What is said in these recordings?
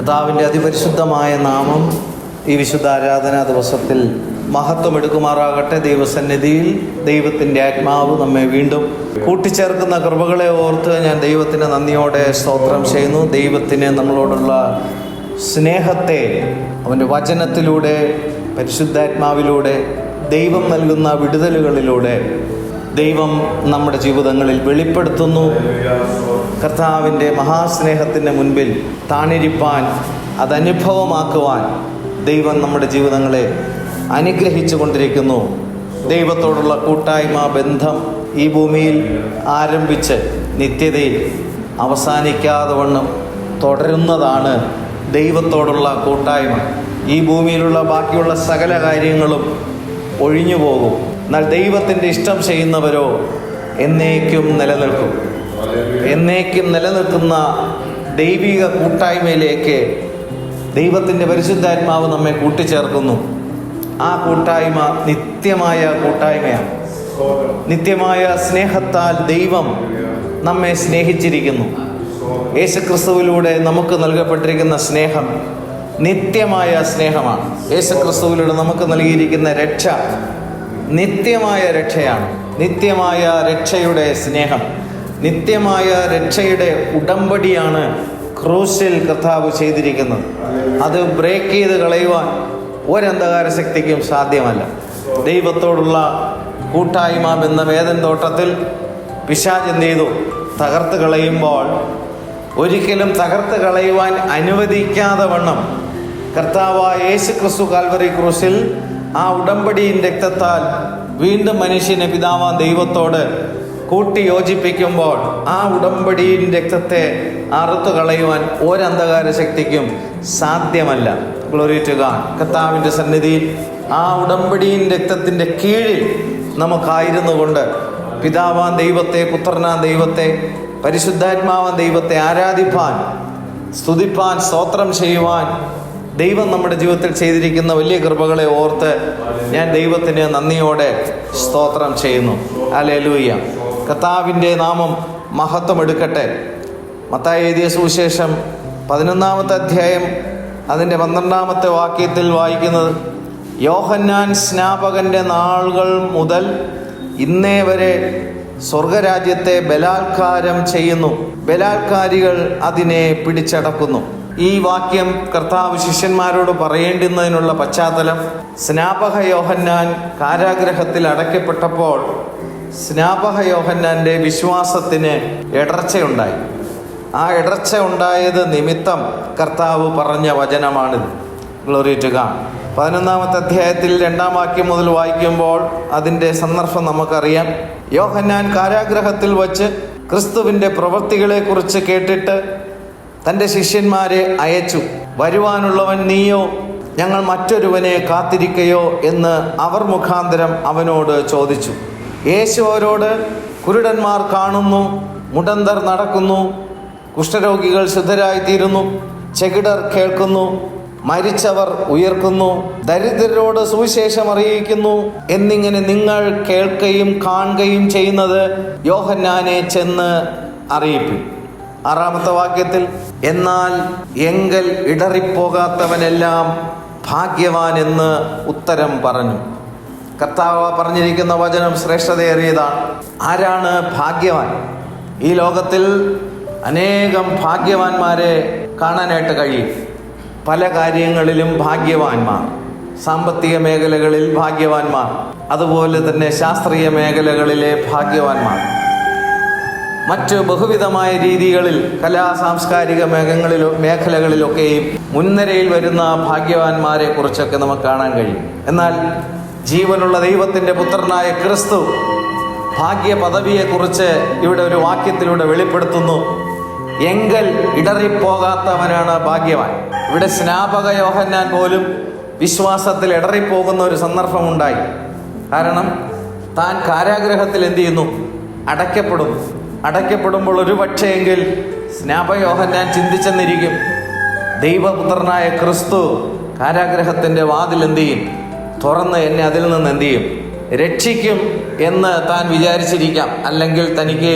കർത്താവിൻ്റെ അതിപരിശുദ്ധമായ നാമം ഈ വിശുദ്ധ ആരാധനാ ദിവസത്തിൽ മഹത്വമെടുക്കുമാറാകട്ടെ. ദൈവസന്നിധിയിൽ ദൈവത്തിൻ്റെ ആത്മാവ് നമ്മെ വീണ്ടും കൂട്ടിച്ചേർക്കുന്ന കൃപകളെ ഓർത്ത് ഞാൻ ദൈവത്തിന് നന്ദിയോടെ സ്തോത്രം ചെയ്യുന്നു. ദൈവത്തിന് നമ്മളോടുള്ള സ്നേഹത്തെ അവൻ്റെ വചനത്തിലൂടെ, പരിശുദ്ധാത്മാവിലൂടെ, ദൈവം നൽകുന്ന വിടുതലുകളിലൂടെ ദൈവം നമ്മുടെ ജീവിതങ്ങളിൽ വെളിപ്പെടുത്തുന്നു. കർത്താവിൻ്റെ മഹാസ്നേഹത്തിൻ്റെ മുൻപിൽ താണിരിപ്പാൻ, അതനുഭവമാക്കുവാൻ ദൈവം നമ്മുടെ ജീവിതങ്ങളെ അനുഗ്രഹിച്ചു കൊണ്ടിരിക്കുന്നു. ദൈവത്തോടുള്ള കൂട്ടായ്മ ബന്ധം ഈ ഭൂമിയിൽ ആരംഭിച്ച് നിത്യതയിൽ അവസാനിക്കാതെ വണ്ണം തുടരുന്നതാണ് ദൈവത്തോടുള്ള കൂട്ടായ്മ. ഈ ഭൂമിയിലുള്ള ബാക്കിയുള്ള സകല കാര്യങ്ങളും ഒഴിഞ്ഞു പോകും. എന്നാൽ ദൈവത്തിൻ്റെ ഇഷ്ടം ചെയ്യുന്നവരോ എന്നേക്കും നിലനിൽക്കും. എന്നേക്കും നിലനിൽക്കുന്ന ദൈവിക കൂട്ടായ്മയിലേക്ക് ദൈവത്തിൻ്റെ പരിശുദ്ധാത്മാവ് നമ്മെ കൂട്ടിച്ചേർക്കുന്നു. ആ കൂട്ടായ്മ നിത്യമായ കൂട്ടായ്മയാണ്. നിത്യമായ സ്നേഹത്താൽ ദൈവം നമ്മെ സ്നേഹിച്ചിരിക്കുന്നു. യേശുക്രിസ്തുവിലൂടെ നമുക്ക് നൽകപ്പെട്ടിരിക്കുന്ന സ്നേഹം നിത്യമായ സ്നേഹമാണ്. യേശുക്രിസ്തുവിലൂടെ നമുക്ക് നൽകിയിരിക്കുന്ന രക്ഷ നിത്യമായ രക്ഷയാണ്. നിത്യമായ രക്ഷയുടെ സ്നേഹം, നിത്യമായ രക്ഷയുടെ ഉടമ്പടിയാണ് ക്രൂശിൽ കർത്താവ് ചെയ്തിരിക്കുന്നത്. അത് ബ്രേക്ക് ചെയ്ത് കളയുവാൻ ഒരന്ധകാര ശക്തിക്കും സാധ്യമല്ല. ദൈവത്തോടുള്ള കൂട്ടായ്മ എന്ന വേദൻ തോട്ടത്തിൽ പിശാച് എന്ത് ചെയ്തു? തകർത്ത് കളയുമ്പോൾ ഒരിക്കലും തകർത്ത് കളയുവാൻ അനുവദിക്കാതെ വണ്ണം കർത്താവായ യേശു ക്രിസ്തു കാൽവറി ക്രൂശിൽ ആ ഉടമ്പടിயின் രക്തത്താൽ വീണ്ടും മനുഷ്യനെ പിതാവാൻ ദൈവത്തോട് കൂട്ടി യോജിപ്പിക്കുമ്പോൾ ആ ഉടമ്പടിயின் രക്തത്തെ അറുത്തു കളയുവാൻ ഒരന്ധകാര ശക്തിക്കും സാധ്യമല്ല. Glory to God. കർത്താവിൻ്റെ സന്നിധിയിൽ ആ ഉടമ്പടിயின் രക്തത്തിൻ്റെ കീഴിൽ നമുക്കായിരുന്നു കൊണ്ട് പിതാവാൻ ദൈവത്തെ, പുത്രനാൻ ദൈവത്തെ, പരിശുദ്ധാത്മാവാൻ ദൈവത്തെ ആരാധിപ്പാൻ, സ്തുതിപ്പാൻ, സ്തോത്രം ചെയ്യുവാൻ ദൈവം നമ്മുടെ ജീവിതത്തിൽ ചെയ്തിരിക്കുന്ന വലിയ കൃപകളെ ഓർത്ത് ഞാൻ ദൈവത്തിന് നന്ദിയോടെ സ്തോത്രം ചെയ്യുന്നു. ഹല്ലേലൂയ. കർത്താവിൻ്റെ നാമം മഹത്വം എടുക്കട്ടെ. മത്തായി എഴുതിയ സുവിശേഷം 11-ാമത്തെ അധ്യായം അതിൻ്റെ 12-ാമത്തെ വാക്യത്തിൽ വായിക്കുന്നത്, യോഹന്നാൻ സ്നാപകൻ്റെ നാളുകൾ മുതൽ ഇന്നേ വരെ സ്വർഗരാജ്യത്തെ ബലാത്കാരം ചെയ്യുന്നു, ബലാത്കാരികൾ അതിനെ പിടിച്ചടക്കുന്നു. ഈ വാക്യം കർത്താവ് ശിഷ്യന്മാരോട് പറയേണ്ടുന്നതിനുള്ള പശ്ചാത്തലം, സ്നാപക യോഹന്നാൻ കാരാഗ്രഹത്തിൽ അടയ്ക്കപ്പെട്ടപ്പോൾ സ്നാപക യോഹന്നാൻ്റെ വിശ്വാസത്തിന് ഇടർച്ചയുണ്ടായി. ആ ഇടർച്ച ഉണ്ടായത് നിമിത്തം കർത്താവ് പറഞ്ഞ വചനമാണിത്. Glory to God. 11-ാമത്തെ അധ്യായത്തിൽ 2-ാം വാക്യം മുതൽ വായിക്കുമ്പോൾ അതിൻ്റെ സന്ദർഭം നമുക്കറിയാം. യോഹന്നാൻ കാരാഗ്രഹത്തിൽ വച്ച് ക്രിസ്തുവിൻ്റെ പ്രവൃത്തികളെക്കുറിച്ച് കേട്ടിട്ട് തൻ്റെ ശിഷ്യന്മാരെ അയച്ചു. വരുവാനുള്ളവൻ നീയോ, ഞങ്ങൾ മറ്റൊരുവനെ കാത്തിരിക്കയോ എന്ന് അവർ മുഖാന്തരം അവനോട് ചോദിച്ചു. യേശു അവരോട്, കുരുടന്മാർ കാണുന്നു, മുടന്തർ നടക്കുന്നു, കുഷ്ഠരോഗികൾ ശുദ്ധരായിത്തീരുന്നു, ചെകിടർ കേൾക്കുന്നു, മരിച്ചവർ ഉയർക്കുന്നു, ദരിദ്രരോട് സുവിശേഷം അറിയിക്കുന്നു എന്നിങ്ങനെ നിങ്ങൾ കേൾക്കുകയും കാണുകയും ചെയ്യുന്നത് യോഹന്നാനെ ചെന്ന് അറിയിപ്പി. 6-ാമത്തെ വാക്യത്തിൽ, എന്നാൽ എങ്കൽ ഇടറിപ്പോകാത്തവനെല്ലാം ഭാഗ്യവാൻ എന്ന് ഉത്തരം പറഞ്ഞു. കർത്താവ് പറഞ്ഞിരിക്കുന്ന വചനം ശ്രേഷ്ഠതയേറിയതാണ്. ആരാണ് ഭാഗ്യവാൻ? ഈ ലോകത്തിൽ അനേകം ഭാഗ്യവാന്മാരെ കാണാനായിട്ട് കഴിയും. പല കാര്യങ്ങളിലും ഭാഗ്യവാന്മാർ. സാമ്പത്തിക മേഖലകളിൽ ഭാഗ്യവാന്മാർ, അതുപോലെ തന്നെ ശാസ്ത്രീയ മേഖലകളിലെ ഭാഗ്യവാന്മാർ, മറ്റ് ബഹുവിധമായ രീതികളിൽ സാംസ്കാരിക മേഖലകളിലൊക്കെയും മുൻനിരയിൽ വരുന്ന ഭാഗ്യവാന്മാരെ കുറിച്ചൊക്കെ നമുക്ക് കാണാൻ കഴിയും. എന്നാൽ ജീവനുള്ള ദൈവത്തിൻ്റെ പുത്രനായ ക്രിസ്തു ഭാഗ്യ പദവിയെക്കുറിച്ച് ഇവിടെ ഒരു വാക്യത്തിലൂടെ വെളിപ്പെടുത്തുന്നു. എങ്കൽ ഇടറിപ്പോകാത്തവനാണ് ഭാഗ്യവാൻ. ഇവിടെ സ്നാപക യോഹന്നാൻ പോലും വിശ്വാസത്തിൽ ഇടറിപ്പോകുന്ന ഒരു സന്ദർഭമുണ്ടായി. കാരണം താൻ കാരാഗ്രഹത്തിൽ എന്ത് ചെയ്യുന്നു? അടയ്ക്കപ്പെടുമ്പോൾ ഒരു പക്ഷേയെങ്കിൽ സ്നാപക യോഹന്നാൻ ചിന്തിച്ചെന്നിരിക്കും, ദൈവപുത്രനായ ക്രിസ്തു കാരാഗ്രഹത്തിൻ്റെ വാതിൽ എന്ത് ചെയ്യും? തുറന്ന് എന്നെ അതിൽ നിന്ന് എന്ത് ചെയ്യും? രക്ഷിക്കും എന്ന് താൻ വിചാരിച്ചിരിക്കാം. അല്ലെങ്കിൽ തനിക്ക്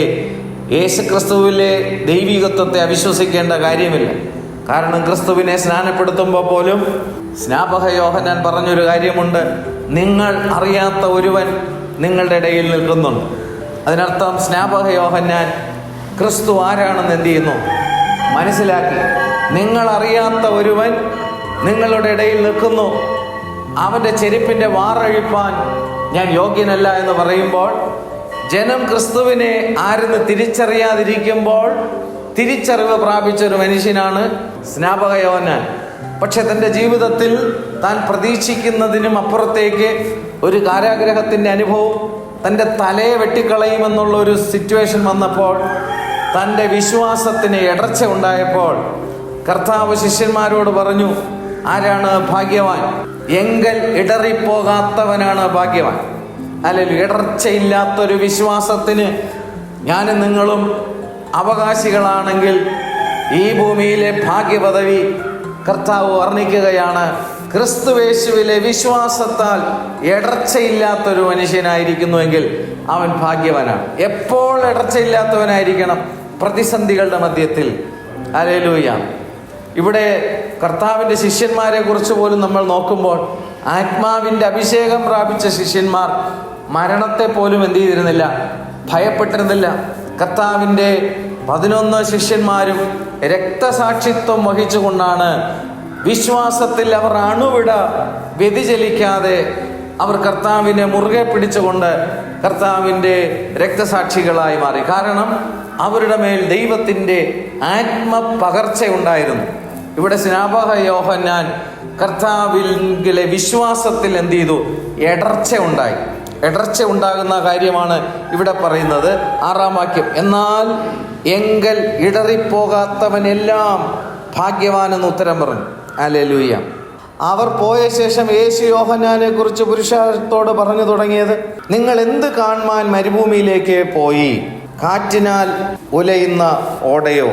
യേശുക്രിസ്തുവിലെ ദൈവികത്വത്തെ അവിശ്വസിക്കേണ്ട കാര്യമില്ല. കാരണം ക്രിസ്തുവിനെ സ്നാനപ്പെടുത്തുമ്പോൾ പോലും സ്നാപക യോഹന്നാൻ പറഞ്ഞൊരു കാര്യമുണ്ട്, നിങ്ങൾ അറിയാത്ത ഒരുവൻ നിങ്ങളുടെ ഇടയിൽ നിൽക്കുന്നുണ്ട്. അതിനർത്ഥം സ്നാപക യോഹന്നാൻ ക്രിസ്തു ആരാണെന്ന് എന്ത് ചെയ്യുന്നു? മനസ്സിലാക്കി. നിങ്ങൾ അറിയാത്ത ഒരുവൻ നിങ്ങളുടെ ഇടയിൽ നിൽക്കുന്നു, അവൻ്റെ ചെരുപ്പിൻ്റെ വാറഴിപ്പാൻ ഞാൻ യോഗ്യനല്ല എന്ന് പറയുമ്പോൾ, ജനം ക്രിസ്തുവിനെ ആരെന്ന് തിരിച്ചറിയാതിരിക്കുമ്പോൾ തിരിച്ചറിവ് പ്രാപിച്ചൊരു മനുഷ്യനാണ് സ്നാപക യോഹന്നാൻ. പക്ഷെ തൻ്റെ ജീവിതത്തിൽ താൻ പ്രതീക്ഷിക്കുന്നതിനും അപ്പുറത്തേക്ക് ഒരു കാരാഗ്രഹത്തിൻ്റെ അനുഭവം, തൻ്റെ തലയെ വെട്ടിക്കളയുമെന്നുള്ള ഒരു സിറ്റുവേഷൻ വന്നപ്പോൾ, തൻ്റെ വിശ്വാസത്തിന് ഇടർച്ച ഉണ്ടായപ്പോൾ കർത്താവ് ശിഷ്യന്മാരോട് പറഞ്ഞു, ആരാണ് ഭാഗ്യവാൻ? എങ്കൽ ഇടറിപ്പോകാത്തവനാണ് ഭാഗ്യവാൻ. അല്ലെങ്കിൽ ഇടർച്ചയില്ലാത്തൊരു വിശ്വാസത്തിന് ഞാനും നിങ്ങളും അവകാശികളാണെങ്കിൽ ഈ ഭൂമിയിലെ ഭാഗ്യപദവി കർത്താവ് വർണ്ണിക്കുകയാണ്. ക്രിസ്തുവേശുവിലെ വിശ്വാസത്താൽ ഇടർച്ചയില്ലാത്തൊരു മനുഷ്യനായിരിക്കുന്നുവെങ്കിൽ അവൻ ഭാഗ്യവാനാണ്. എപ്പോൾ ഇടർച്ചയില്ലാത്തവനായിരിക്കണം? പ്രതിസന്ധികളുടെ മധ്യത്തിൽ. ഹല്ലേലൂയ. ഇവിടെ കർത്താവിൻ്റെ ശിഷ്യന്മാരെ കുറിച്ച് പോലും നമ്മൾ നോക്കുമ്പോൾ, ആത്മാവിൻ്റെ അഭിഷേകം പ്രാപിച്ച ശിഷ്യന്മാർ മരണത്തെ പോലും എന്ത് ചെയ്തിരുന്നില്ല? ഭയപ്പെട്ടിരുന്നില്ല. കർത്താവിൻ്റെ 11 ശിഷ്യന്മാരും രക്തസാക്ഷിത്വം വഹിച്ചുകൊണ്ടാണ് വിശ്വാസത്തിൽ അവർ അണുവിട വ്യതിചലിക്കാതെ അവർ കർത്താവിനെ മുറുകെ പിടിച്ചുകൊണ്ട് കർത്താവിൻ്റെ രക്തസാക്ഷികളായി മാറി. കാരണം അവരുടെ മേൽ ദൈവത്തിൻ്റെ ആത്മപകർച്ചയുണ്ടായിരുന്നു. ഇവിടെ സ്നാപക യോഹന്നാൻ കർത്താവിലെ വിശ്വാസത്തിൽ എന്ത് ചെയ്തു? ഇടർച്ച ഉണ്ടായി. ഇടർച്ച ഉണ്ടാകുന്ന കാര്യമാണ് ഇവിടെ പറയുന്നത്. 6-ാം വാക്യം, എന്നാൽ എങ്കൽ ഇടറിപ്പോകാത്തവനെല്ലാം ഭാഗ്യവാനെന്ന് ഉത്തരം പറഞ്ഞു. ഹല്ലേലൂയ. അവർ പോയ ശേഷം യേശു യോഹന്നാനെ കുറിച്ച് പുരുഷാരത്തോട് പറഞ്ഞു തുടങ്ങിയത്, നിങ്ങൾ എന്ത് കാണുവാൻ മരുഭൂമിയിലേക്ക് പോയി? കാറ്റിനാൽ ഉലയുന്ന ഓടയോ?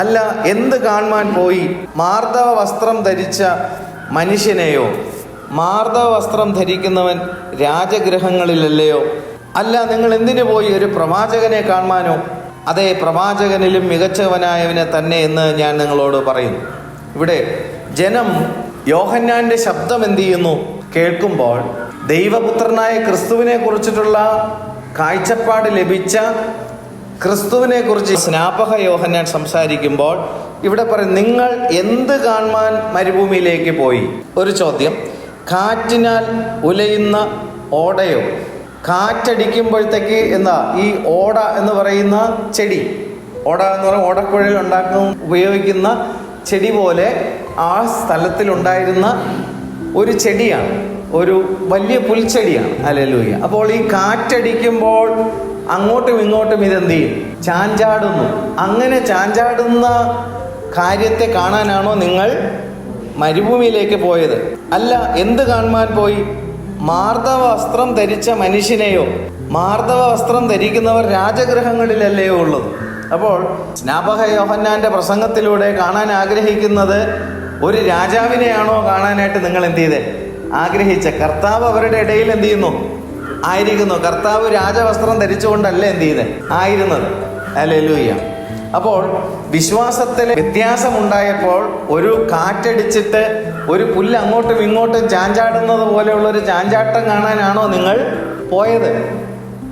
അല്ല, എന്ത് കാണുവാൻ പോയി? മാർദ്ദവ വസ്ത്രം ധരിച്ച മനുഷ്യനെയോ? മാർദ്ദവ വസ്ത്രം ധരിക്കുന്നവൻ രാജഗൃഹങ്ങളിലല്ലയോ? അല്ല, നിങ്ങൾ എന്തിനു പോയി? ഒരു പ്രവാചകനെ കാണുവാനോ? അതെ, പ്രവാചകനിലും മികച്ചവനായവനെ തന്നെ എന്ന് ഞാൻ നിങ്ങളോട് പറയുന്നു. ഇവിടെ ജനം യോഹന്നാന്റെ ശബ്ദം എന്ത് ചെയ്യുന്നു? കേൾക്കുമ്പോൾ ദൈവപുത്രനായ ക്രിസ്തുവിനെ കുറിച്ചിട്ടുള്ള കാഴ്ചപ്പാട് ലഭിച്ച ക്രിസ്തുവിനെ കുറിച്ച് സ്നാപക യോഹന്നാൻ സംസാരിക്കുമ്പോൾ ഇവിടെ പറയും, നിങ്ങൾ എന്ത് കാണുവാൻ മരുഭൂമിയിലേക്ക് പോയി? ഒരു ചോദ്യം. കാറ്റിനാൽ ഉലയുന്ന ഓടയോ? കാറ്റടിക്കുമ്പോഴത്തേക്ക് എന്താ ഈ ഓട എന്ന് പറയുന്ന ചെടി, ഓട എന്ന് പറയുന്ന ഓടക്കുഴൽ ഉപയോഗിക്കുന്ന ചെടി പോലെ ആ സ്ഥലത്തിലുണ്ടായിരുന്ന ഒരു ചെടിയാണ്, ഒരു വലിയ പുൽച്ചെടിയാണ്. ഹല്ലേലൂയ. അപ്പോൾ ഈ കാറ്റടിക്കുമ്പോൾ അങ്ങോട്ടും ഇങ്ങോട്ടും ഇതെന്ത് ചെയ്യും? ചാഞ്ചാടുന്നു. അങ്ങനെ ചാഞ്ചാടുന്ന കാര്യത്തെ കാണാനാണോ നിങ്ങൾ മരുഭൂമിയിലേക്ക് പോയത്? അല്ല, എന്ത് കാണുവാൻ പോയി? മാർദ്ദവ വസ്ത്രം ധരിച്ച മനുഷ്യനെയോ? മാർദ്ദവ വസ്ത്രം ധരിക്കുന്നവർ രാജഗൃഹങ്ങളിലല്ലയോ ഉള്ളത്? അപ്പോൾ സ്നാപക യോഹന്നാന്റെ പ്രസംഗത്തിലൂടെ കാണാൻ ആഗ്രഹിക്കുന്നത് ഒരു രാജാവിനെയാണോ കാണാനായിട്ട് നിങ്ങൾ എന്ത് ചെയ്തേ? ആഗ്രഹിച്ച കർത്താവ് അവരുടെ ഇടയിൽ എന്ത് ചെയ്യുന്നു? ആയിരിക്കുന്നു. കർത്താവ് രാജവസ്ത്രം ധരിച്ചുകൊണ്ടല്ലേ എന്ത് ചെയ്തേ? ആയിരുന്നത്. ഹല്ലേലൂയ. അപ്പോൾ വിശ്വാസത്തിൽ വ്യത്യാസമുണ്ടായപ്പോൾ ഒരു കാറ്റടിച്ചിട്ട് ഒരു പുല്ല് അങ്ങോട്ടും ഇങ്ങോട്ടും ചാഞ്ചാടുന്നത് പോലെയുള്ളൊരു ചാഞ്ചാട്ടം കാണാനാണോ നിങ്ങൾ പോയത്?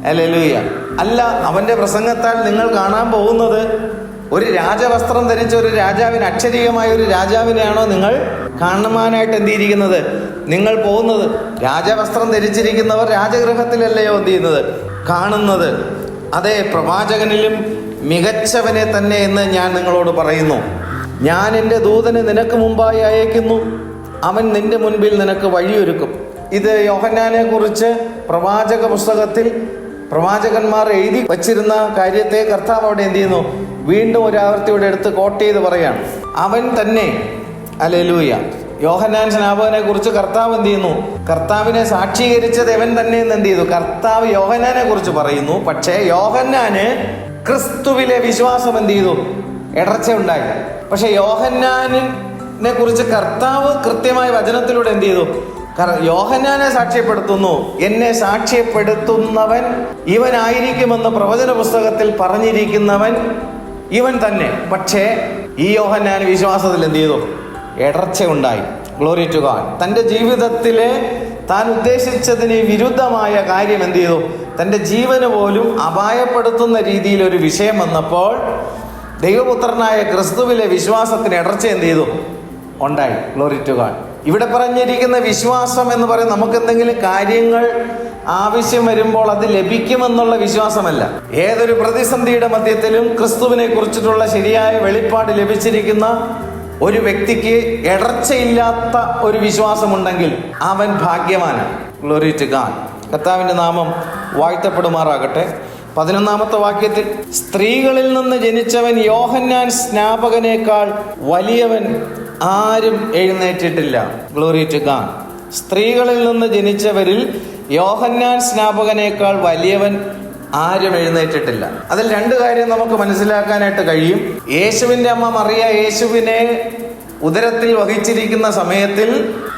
ഹല്ലേലൂയ. അല്ല, അവൻ്റെ പ്രസംഗത്താൽ നിങ്ങൾ കാണാൻ പോകുന്നത് ഒരു രാജവസ്ത്രം ധരിച്ച ഒരു രാജാവിന്, അക്ഷരീയമായ ഒരു രാജാവിനെയാണോ നിങ്ങൾ കാണുവാനായിട്ട് എന്തിയിരിക്കുന്നത്? നിങ്ങൾ പോകുന്നത് രാജവസ്ത്രം ധരിച്ചിരിക്കുന്നവർ രാജഗൃഹത്തിലല്ലയോ എന്ത് ചെയ്യുന്നത്? കാണുന്നത്. അതെ, പ്രവാചകനിലും മികച്ചവനെ തന്നെ എന്ന് ഞാൻ നിങ്ങളോട് പറയുന്നു. ഞാൻ എൻ്റെ ദൂതനെ നിനക്ക് മുമ്പായി അയക്കുന്നു, അവൻ നിന്റെ മുൻപിൽ നിനക്ക് വഴിയൊരുക്കും. ഇത് യോഹന്നാനെ കുറിച്ച് പ്രവാചക പുസ്തകത്തിൽ പ്രവാചകന്മാർ എഴുതി വച്ചിരുന്ന കാര്യത്തെ കർത്താവ് അവിടെ എന്ത് ചെയ്യുന്നു? വീണ്ടും ഒരാവർത്തിയോടെ എടുത്ത് കോട്ട് ചെയ്ത് പറയാണ്. അവൻ തന്നെ. ഹല്ലേലൂയ. യോഹന്നാൻ സ്നാപകനെ കുറിച്ച് കർത്താവ് എന്ത് ചെയ്യുന്നു? കർത്താവിനെ സാക്ഷീകരിച്ചത് അവൻ തന്നെ എന്ന് എന്ത് ചെയ്തു? കർത്താവ് യോഹന്നാനെ കുറിച്ച് പറയുന്നു. പക്ഷേ യോഹന്നാന് ക്രിസ്തുവിലെ വിശ്വാസം എന്ത് ചെയ്തു? ഇടർച്ച ഉണ്ടായി. പക്ഷെ യോഹന്നാനെ കുറിച്ച് കർത്താവ് കൃത്യമായ വചനത്തിലൂടെ എന്ത് ചെയ്തു? യോഹന്നാനെ സാക്ഷ്യപ്പെടുത്തുന്നു. എന്നെ സാക്ഷ്യപ്പെടുത്തുന്നവൻ ഇവനായിരിക്കുമെന്ന് പ്രവചന പുസ്തകത്തിൽ പറഞ്ഞിരിക്കുന്നവൻ ഇവൻ തന്നെ. പക്ഷേ ഈ യോഹന്നാൻ വിശ്വാസത്തിൽ എന്ത് ചെയ്തു? ഇടർച്ച ഉണ്ടായി. Glory to God. തൻ്റെ ജീവിതത്തിലെ താൻ ഉദ്ദേശിച്ചതിന് വിരുദ്ധമായ കാര്യം എന്ത് ചെയ്തു? തൻ്റെ ജീവന് പോലും അപായപ്പെടുത്തുന്ന രീതിയിൽ ഒരു വിഷയം വന്നപ്പോൾ ദൈവപുത്രനായ ക്രിസ്തുവിലെ വിശ്വാസത്തിന് ഇടർച്ച എന്ത് ചെയ്തു? ഉണ്ടായി. Glory to God. ഇവിടെ പറഞ്ഞിരിക്കുന്ന വിശ്വാസം എന്ന് പറയുന്നത് നമുക്ക് എന്തെങ്കിലും കാര്യങ്ങൾ ആവശ്യം വരുമ്പോൾ അത് ലഭിക്കുമെന്നുള്ള വിശ്വാസമല്ല. ഏതൊരു പ്രതിസന്ധിയുടെ മധ്യത്തിലും ക്രിസ്തുവിനെ കുറിച്ചിട്ടുള്ള ശരിയായ വെളിപ്പാട് ലഭിച്ചിരിക്കുന്ന ഒരു വ്യക്തിക്ക് ഇടർച്ചയില്ലാത്ത ഒരു വിശ്വാസമുണ്ടെങ്കിൽ അവൻ ഭാഗ്യവാനാണ്. Glory to God. കർത്താവിൻ്റെ നാമം വാഴ്ത്തപ്പെടുമാറാകട്ടെ. 11-ാമത്തെ വാക്യത്തിൽ, സ്ത്രീകളിൽ നിന്ന് ജനിച്ചവൻ യോഹന്നാൻ സ്നാപകനേക്കാൾ വലിയവൻ ആരും എഴുന്നേറ്റിട്ടില്ല. Glory to God. സ്ത്രീകളിൽ നിന്ന് ജനിച്ചവരിൽ യോഹന്നാൻ സ്നാപകനേക്കാൾ വലിയവൻ ആരും എഴുന്നേറ്റിട്ടില്ല. അതിൽ രണ്ട് കാര്യം നമുക്ക് മനസ്സിലാക്കാനായിട്ട് കഴിയും. യേശുവിൻ്റെ അമ്മ മറിയ യേശുവിനെ ഉദരത്തിൽ വഹിച്ചിരിക്കുന്ന സമയത്തിൽ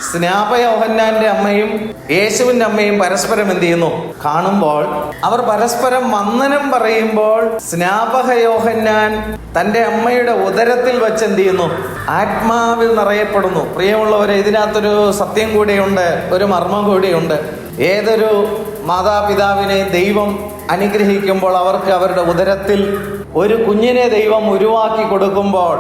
സ്നാപക യോഹന്നാന്റെ അമ്മയും യേശുവിൻ്റെ അമ്മയും പരസ്പരം എന്ത് ചെയ്യുന്നു? കാണുമ്പോൾ അവർ പരസ്പരം വന്ദനം പറയുമ്പോൾ സ്നാപക യോഹന്നാൻ തൻ്റെ അമ്മയുടെ ഉദരത്തിൽ വെച്ച് എന്ത് ചെയ്യുന്നു? ആത്മാവിൽ നിറയപ്പെടുന്നു. പ്രിയമുള്ളവരെ, ഇതിനകത്തൊരു സത്യം കൂടിയുണ്ട്, ഒരു മർമ്മം കൂടിയുണ്ട്. ഏതൊരു മാതാപിതാവിനെ ദൈവം അനുഗ്രഹിക്കുമ്പോൾ അവർക്ക് അവരുടെ ഉദരത്തിൽ ഒരു കുഞ്ഞിനെ ദൈവം ഉരുവാക്കി കൊടുക്കുമ്പോൾ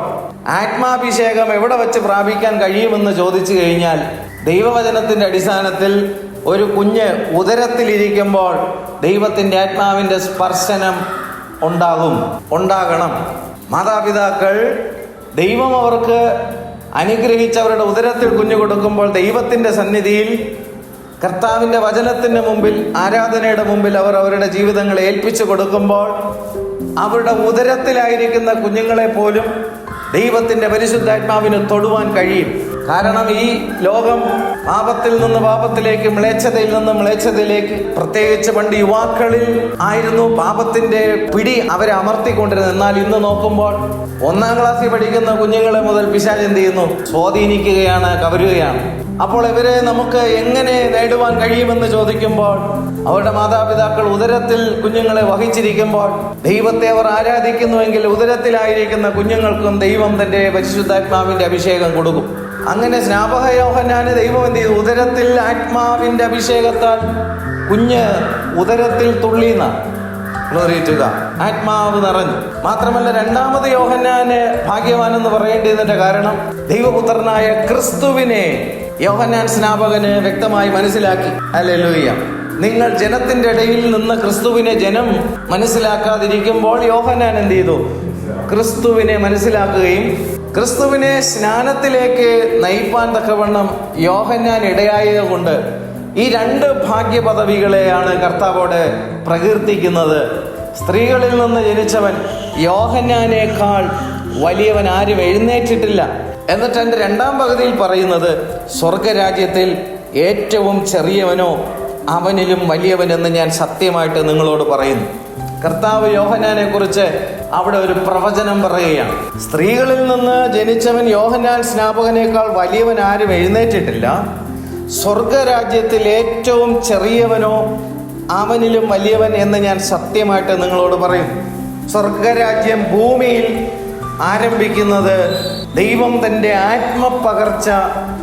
ആത്മാഭിഷേകം എവിടെ വെച്ച് പ്രാപിക്കാൻ കഴിയുമെന്ന് ചോദിച്ചു കഴിഞ്ഞാൽ, ദൈവവചനത്തിൻ്റെ അടിസ്ഥാനത്തിൽ ഒരു കുഞ്ഞ് ഉദരത്തിലിരിക്കുമ്പോൾ ദൈവത്തിൻ്റെ ആത്മാവിൻ്റെ സ്പർശനം ഉണ്ടാകണം. മാതാപിതാക്കൾ ദൈവം അവർക്ക് അനുഗ്രഹിച്ചവരുടെ ഉദരത്തിൽ കുഞ്ഞു കൊടുക്കുമ്പോൾ ദൈവത്തിൻ്റെ സന്നിധിയിൽ കർത്താവിൻ്റെ വചനത്തിൻ്റെ മുമ്പിൽ, ആരാധനയുടെ മുമ്പിൽ അവർ അവരുടെ ജീവിതങ്ങളെ ഏൽപ്പിച്ചു കൊടുക്കുമ്പോൾ അവരുടെ ഉദരത്തിലായിരിക്കുന്ന കുഞ്ഞുങ്ങളെ പോലും ദൈവത്തിൻ്റെ പരിശുദ്ധാത്മാവിന് തൊടുവാൻ കഴിയും. കാരണം ഈ ലോകം പാപത്തിൽ നിന്ന് പാപത്തിലേക്ക്, മ്ലേച്ഛതയിൽ നിന്ന് മ്ലേച്ഛതയിലേക്ക്, പ്രത്യേകിച്ച് പണ്ട് യുവാക്കളിൽ ആയിരുന്നു പാപത്തിന്റെ പിടി അവരെ അമർത്തിക്കൊണ്ടിരുന്നത്. എന്നാൽ ഇന്ന് നോക്കുമ്പോൾ 1-ാം ക്ലാസ്സിൽ പഠിക്കുന്ന കുഞ്ഞുങ്ങളെ മുതൽ പിശാച് എന്ത് ചെയ്യുന്നു? സ്വാധീനിക്കുകയാണ്, കവരുകയാണ്. അപ്പോൾ ഇവരെ നമുക്ക് എങ്ങനെ നേടുവാൻ കഴിയുമെന്ന് ചോദിക്കുമ്പോൾ, അവരുടെ മാതാപിതാക്കൾ ഉദരത്തിൽ കുഞ്ഞുങ്ങളെ വഹിച്ചിരിക്കുമ്പോൾ ദൈവത്തെ അവർ ആരാധിക്കുന്നുവെങ്കിൽ ഉദരത്തിലായിരിക്കുന്ന കുഞ്ഞുങ്ങൾക്കും ദൈവം തന്റെ പരിശുദ്ധാത്മാവിന്റെ അഭിഷേകം കൊടുക്കും. അങ്ങനെ സ്നാപക യോഹന്നാന് ദൈവം എന്ത് ചെയ്തു? ഉദരത്തിൽ ആത്മാവിന്റെ അഭിഷേകത്താൽ കുഞ്ഞ് ഉദരത്തിൽ തുള്ളിന. Glory to God. ആത്മാവ് നിറഞ്ഞു. മാത്രമല്ല, 2-ാമത് യോഹന്നാന് ഭാഗ്യവാൻ എന്ന് പറയേണ്ടതിന്റെ കാരണം ദൈവപുത്രനായ ക്രിസ്തുവിനെ യോഹന്നാൻ സ്നാപകന് വ്യക്തമായി മനസ്സിലാക്കി. ഹല്ലേലൂയ. നിങ്ങൾ ജനത്തിന്റെ ഇടയിൽ നിന്ന് ക്രിസ്തുവിനെ ജനം മനസ്സിലാക്കാതിരിക്കുമ്പോൾ യോഹന്നാൻ എന്ത് ചെയ്തു? ക്രിസ്തുവിനെ മനസ്സിലാക്കുകയും ക്രിസ്തുവിനെ സ്നാനത്തിലേക്ക് നയിപ്പാൻ തക്കവണ്ണം യോഹന്നാൻ ഇടയായതുകൊണ്ട് ഈ 2 ഭാഗ്യ പദവികളെയാണ് കർത്താവോട് പ്രകീർത്തിക്കുന്നത്. സ്ത്രീകളിൽ നിന്ന് ജനിച്ചവൻ യോഹന്നാനേക്കാൾ വലിയവൻ ആരും എഴുന്നേറ്റിട്ടില്ല. എന്നിട്ട് എൻ്റെ 2-ാം പകുതിയിൽ പറയുന്നത്, സ്വർഗരാജ്യത്തിൽ ഏറ്റവും ചെറിയവനോ അവനിലും വലിയവനെന്ന് ഞാൻ സത്യമായിട്ട് നിങ്ങളോട് പറയുന്നു. കർത്താവ് യോഹന്നാനെ കുറിച്ച് അവിടെ ഒരു പ്രവചനം പറയുകയാണ്. സ്ത്രീകളിൽ നിന്ന് ജനിച്ചവൻ യോഹന്നാൻ സ്നാപകനേക്കാൾ വലിയവൻ ആരും എഴുന്നേറ്റിട്ടില്ല. സ്വർഗരാജ്യത്തിൽ ഏറ്റവും ചെറിയവനോ അവനിലും വലിയവൻ എന്ന് ഞാൻ സത്യമായിട്ട് നിങ്ങളോട് പറയുന്നു. സ്വർഗരാജ്യം ഭൂമിയിൽ ആരംഭിക്കുന്നത് ദൈവം തൻ്റെ ആത്മപകർച്ച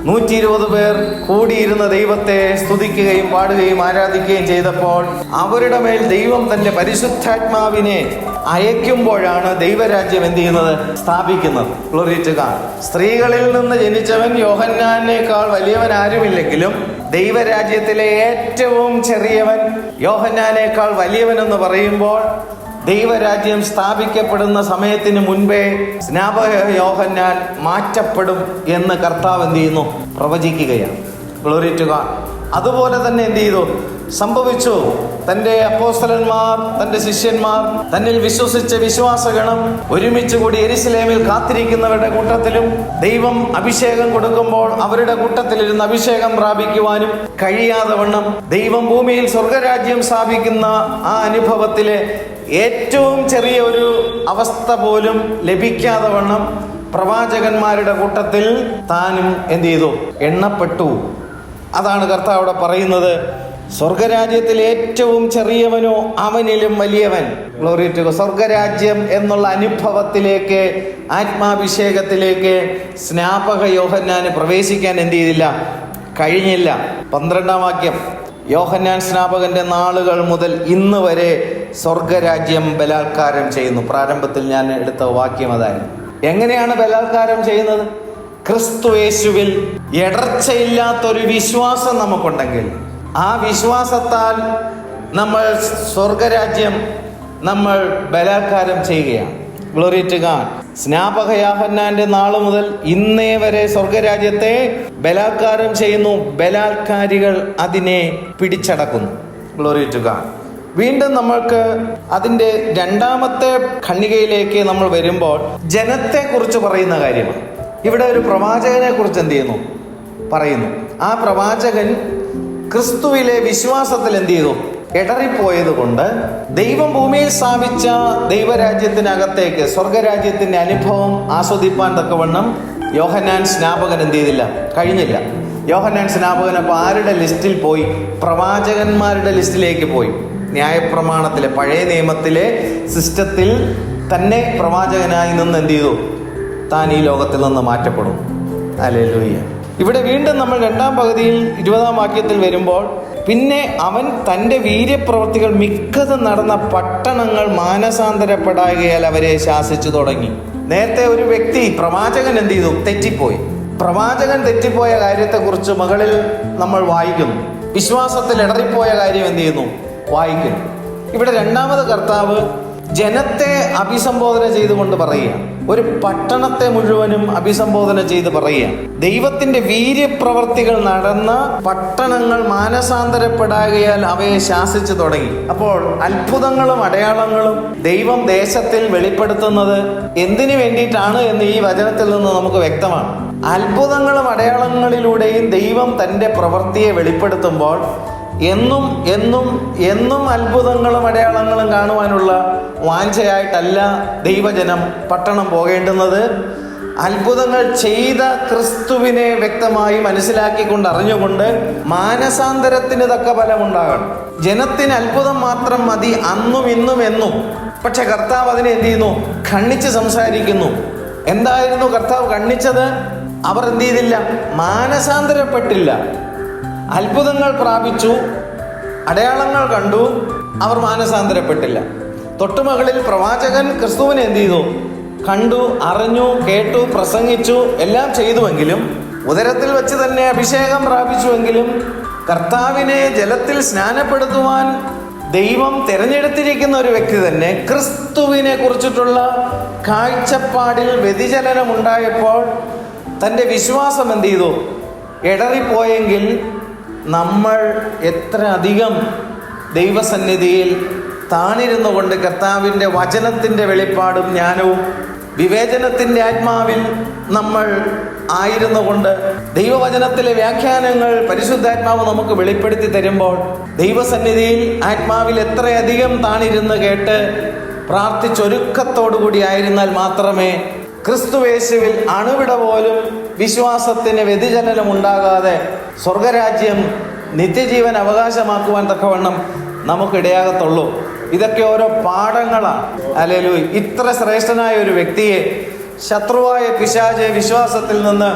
120 പേർ കൂടിയിരുന്ന ദൈവത്തെ സ്തുതിക്കുകയും പാടുകയും ആരാധിക്കുകയും ചെയ്തപ്പോൾ അവരുടെ മേൽ ദൈവം തൻ്റെ പരിശുദ്ധാത്മാവിനെ അയക്കുമ്പോഴാണ് ദൈവരാജ്യം എന്ത് ചെയ്യുന്നത്? സ്ഥാപിക്കുന്നത്. Glory to God. സ്ത്രീകളിൽ നിന്ന് ജനിച്ചവൻ യോഹന്നാനേക്കാൾ വലിയവൻ ആരുമില്ലെങ്കിലും ദൈവരാജ്യത്തിലെ ഏറ്റവും ചെറിയവൻ യോഹന്നാനേക്കാൾ വലിയവൻ എന്ന് പറയുമ്പോൾ ദൈവരാജ്യം സ്ഥാപിക്കപ്പെടുന്ന സമയത്തിന് മുൻപേ സ്നാപക യോഹന്നാൻ മാറ്റപ്പെടും എന്ന് കർത്താവ് എന്ത് ചെയ്യുന്നു? പ്രവചിക്കുകയാണ്. Glory to God. അതുപോലെ തന്നെ എന്ത് ചെയ്തു? സംഭവിച്ചു. തൻ്റെ അപ്പോസ്തലന്മാർ, തൻ്റെ ശിഷ്യന്മാർ, തന്നിൽ വിശ്വസിച്ച വിശ്വാസഗണം ഒരുമിച്ച് കൂടി യെരുശലേമിൽ കാത്തിരിക്കുന്നവരുടെ കൂട്ടത്തിലും ദൈവം അഭിഷേകം കൊടുക്കുമ്പോൾ അവരുടെ കൂട്ടത്തിലിരുന്ന് അഭിഷേകം പ്രാപിക്കുവാനും കഴിയാതെ വണ്ണം ദൈവം ഭൂമിയിൽ സ്വർഗരാജ്യം സ്ഥാപിക്കുന്ന ആ അനുഭവത്തിലെ ഏറ്റവും ചെറിയ ഒരു അവസ്ഥ പോലും ലഭിക്കാതെ വണ്ണം പ്രവാചകന്മാരുടെ കൂട്ടത്തിൽ താനും എന്ത് ചെയ്തു? എണ്ണപ്പെട്ടു. അതാണ് കർത്താവ് അവിടെ പറയുന്നത്. സ്വർഗരാജ്യത്തിൽ ഏറ്റവും ചെറിയവനോ അവനിലും വലിയവൻ. Glory to God. സ്വർഗരാജ്യം എന്നുള്ള അനുഭവത്തിലേക്ക്, ആത്മാഭിഷേകത്തിലേക്ക് സ്നാപക യോഹന്നാന് പ്രവേശിക്കാൻ എന്ത് ചെയ്തില്ല? കഴിഞ്ഞില്ല. 12-ാം വാക്യം, യോഹന്നാൻ സ്നാപകന്റെ നാളുകൾ മുതൽ ഇന്ന് വരെ സ്വർഗരാജ്യം ബലാത്കാരം ചെയ്യുന്നു. പ്രാരംഭത്തിൽ ഞാൻ എടുത്ത വാക്യം അതായിരുന്നു. എങ്ങനെയാണ് ബലാത്കാരം ചെയ്യുന്നത്? ക്രിസ്തു യേശുവിൽ ഇടർച്ചയില്ലാത്തൊരു വിശ്വാസം നമുക്കുണ്ടെങ്കിൽ ആ വിശ്വാസത്താൽ നമ്മൾ സ്വർഗരാജ്യം നമ്മൾ ബലാത്കാരം ചെയ്യുകയാണ്. Glory to God. സ്നാപക യോഹന്നാന്റെ നാള് മുതൽ ഇന്നേ വരെ സ്വർഗരാജ്യത്തെ ബലാത്കാരം ചെയ്യുന്നു. ബലാത്കാരികൾ അതിനെ പിടിച്ചടക്കുന്നു. Glory to God. വീണ്ടും നമ്മൾക്ക് അതിൻ്റെ 2ാമത്തെ ഖണ്ഡികയിലേക്ക് നമ്മൾ വരുമ്പോൾ ജനത്തെ കുറിച്ച് പറയുന്ന കാര്യമാണ്. ഇവിടെ ഒരു പ്രവാചകനെ കുറിച്ച് എന്ത് ചെയ്യുന്നു? പറയുന്നു. ആ പ്രവാചകൻ ക്രിസ്തുവിലെ വിശ്വാസത്തിൽ എന്ത് ചെയ്തു? ഇടറിപ്പോയത് കൊണ്ട് ദൈവം ഭൂമിയിൽ സ്ഥാപിച്ച ദൈവരാജ്യത്തിനകത്തേക്ക്, സ്വർഗരാജ്യത്തിന്റെ അനുഭവം ആസ്വദിപ്പാൻ തക്കവണ്ണം യോഹന്നാൻ സ്നാപകൻ എന്ത് ചെയ്തില്ല? കഴിഞ്ഞില്ല. യോഹന്നാൻ സ്നാപകൻ അപ്പോൾ ആരുടെ ലിസ്റ്റിൽ പോയി? പ്രവാചകന്മാരുടെ ലിസ്റ്റിലേക്ക് പോയി. ന്യായപ്രമാണത്തിലെ, പഴയ നിയമത്തിലെ സിസ്റ്റത്തിൽ തന്നെ പ്രവാചകനായി നിന്ന് എന്ത് ചെയ്തു? താൻ ഈ ലോകത്തിൽ നിന്ന് മാറ്റപ്പെടും. ഹല്ലേലൂയ. ഇവിടെ വീണ്ടും നമ്മൾ 2-ാം പകുതിയിൽ 20-ാം വാക്യത്തിൽ വരുമ്പോൾ, പിന്നെ അവൻ തൻ്റെ വീര്യപ്രവൃത്തികൾ മിക്കതും നടന്ന പട്ടണങ്ങൾ മാനസാന്തരപ്പെടാകയാൽ അവരെ ശാസിച്ചു തുടങ്ങി. നേരത്തെ ഒരു വ്യക്തി, പ്രവാചകൻ എന്ത് ചെയ്തു? തെറ്റിപ്പോയി. പ്രവാചകൻ തെറ്റിപ്പോയ കാര്യത്തെക്കുറിച്ച് മുകളിൽ നമ്മൾ വായിക്കുന്നു. വിശ്വാസത്തിൽ ഇടറിപ്പോയ കാര്യം എന്ത് ചെയ്യുന്നു? വായിക്കുന്നു. ഇവിടെ 2ാമത് കർത്താവ് ജനത്തെ അഭിസംബോധന ചെയ്തുകൊണ്ട് പറയുക, ഒരു പട്ടണത്തെ മുഴുവനും അഭിസംബോധന ചെയ്ത് പറയുക, ദൈവത്തിന്റെ വീര്യപ്രവർത്തികൾ നടന്ന പട്ടണങ്ങൾ മാനസാന്തരപ്പെടാകയാൽ അവയെ ശാസിച്ചു തുടങ്ങി. അപ്പോൾ അത്ഭുതങ്ങളും അടയാളങ്ങളും ദൈവം ദേശത്തിൽ വെളിപ്പെടുത്തുന്നത് എന്തിനു വേണ്ടിയിട്ടാണ് എന്ന് ഈ വചനത്തിൽ നിന്ന് നമുക്ക് വ്യക്തമാണ്. അത്ഭുതങ്ങളും അടയാളങ്ങളിലൂടെയും ദൈവം തൻ്റെ പ്രവൃത്തിയെ വെളിപ്പെടുത്തുമ്പോൾ എന്നും എന്നും എന്നും അത്ഭുതങ്ങളും അടയാളങ്ങളും കാണുവാനുള്ള വാഞ്ചയായിട്ടല്ല ദൈവജനം പട്ടണം പോകേണ്ടുന്നത്. അത്ഭുതങ്ങൾ ചെയ്ത ക്രിസ്തുവിനെ വ്യക്തമായി മനസ്സിലാക്കിക്കൊണ്ട്, അറിഞ്ഞുകൊണ്ട് മാനസാന്തരത്തിന് തക്ക ഫലമുണ്ടാകണം. ജനത്തിന് അത്ഭുതം മാത്രം മതി അന്നും ഇന്നും എന്നും. പക്ഷെ കർത്താവ് അതിനെ എന്ത് ചെയ്യുന്നു? ഖണ്ഡിച്ച് സംസാരിക്കുന്നു. എന്തായിരുന്നു കർത്താവ് ഖണ്ഡിച്ചത്? അവർ എന്ത് ചെയ്തില്ല? മാനസാന്തരപ്പെട്ടില്ല. അത്ഭുതങ്ങൾ പ്രാപിച്ചു, അടയാളങ്ങൾ കണ്ടു, അവർ മാനസാന്തരപ്പെട്ടില്ല. തൊട്ടുമകളിൽ പ്രവാചകൻ ക്രിസ്തുവിനെ എന്ത് ചെയ്തു? കണ്ടു, അറിഞ്ഞു, കേട്ടു, പ്രസംഗിച്ചു, എല്ലാം ചെയ്തുവെങ്കിലും, ഉദരത്തിൽ വെച്ച് തന്നെ അഭിഷേകം പ്രാപിച്ചുവെങ്കിലും, കർത്താവിനെ ജലത്തിൽ സ്നാനപ്പെടുത്തുവാൻ ദൈവം തിരഞ്ഞെടുത്തിരിക്കുന്ന ഒരു വ്യക്തി തന്നെ ക്രിസ്തുവിനെ കുറിച്ചിട്ടുള്ള കാഴ്ചപ്പാടിൽ വ്യതിചലനമുണ്ടായപ്പോൾ തൻ്റെ വിശ്വാസം എന്ത് ചെയ്തു? ഇടറിപ്പോയെങ്കിൽ നമ്മൾ എത്ര അധികം ദൈവസന്നിധിയിൽ താണിരുന്നു കൊണ്ട് കർത്താവിൻ്റെ വചനത്തിൻ്റെ വെളിപ്പാടും ജ്ഞാനവും വിവേചനത്തിൻ്റെ ആത്മാവിൽ നമ്മൾ ആയിരുന്നു കൊണ്ട് ദൈവവചനത്തിലെ വ്യാഖ്യാനങ്ങൾ പരിശുദ്ധാത്മാവ് നമുക്ക് വെളിപ്പെടുത്തി തരുമ്പോൾ ദൈവസന്നിധിയിൽ ആത്മാവിൽ എത്രയധികം താണിരുന്ന് കേട്ട് പ്രാർത്ഥിച്ചൊരുക്കത്തോടുകൂടി ആയിരുന്നാൽ മാത്രമേ ക്രിസ്തുവേശുവിൽ അണുവിട പോലും വിശ്വാസത്തിന് വ്യതിചലനം ഉണ്ടാകാതെ സ്വർഗരാജ്യം നിത്യജീവൻ അവകാശമാക്കുവാൻ തക്കവണ്ണം നമുക്കിടയാകത്തുള്ളൂ. ഇതൊക്കെ ഓരോ പാഠങ്ങളാണ്. ഹല്ലേലൂയ. ഇത്ര ശ്രേഷ്ഠനായ ഒരു വ്യക്തിയെ ശത്രുവായ പിശാച് വിശ്വാസത്തിൽ നിന്ന്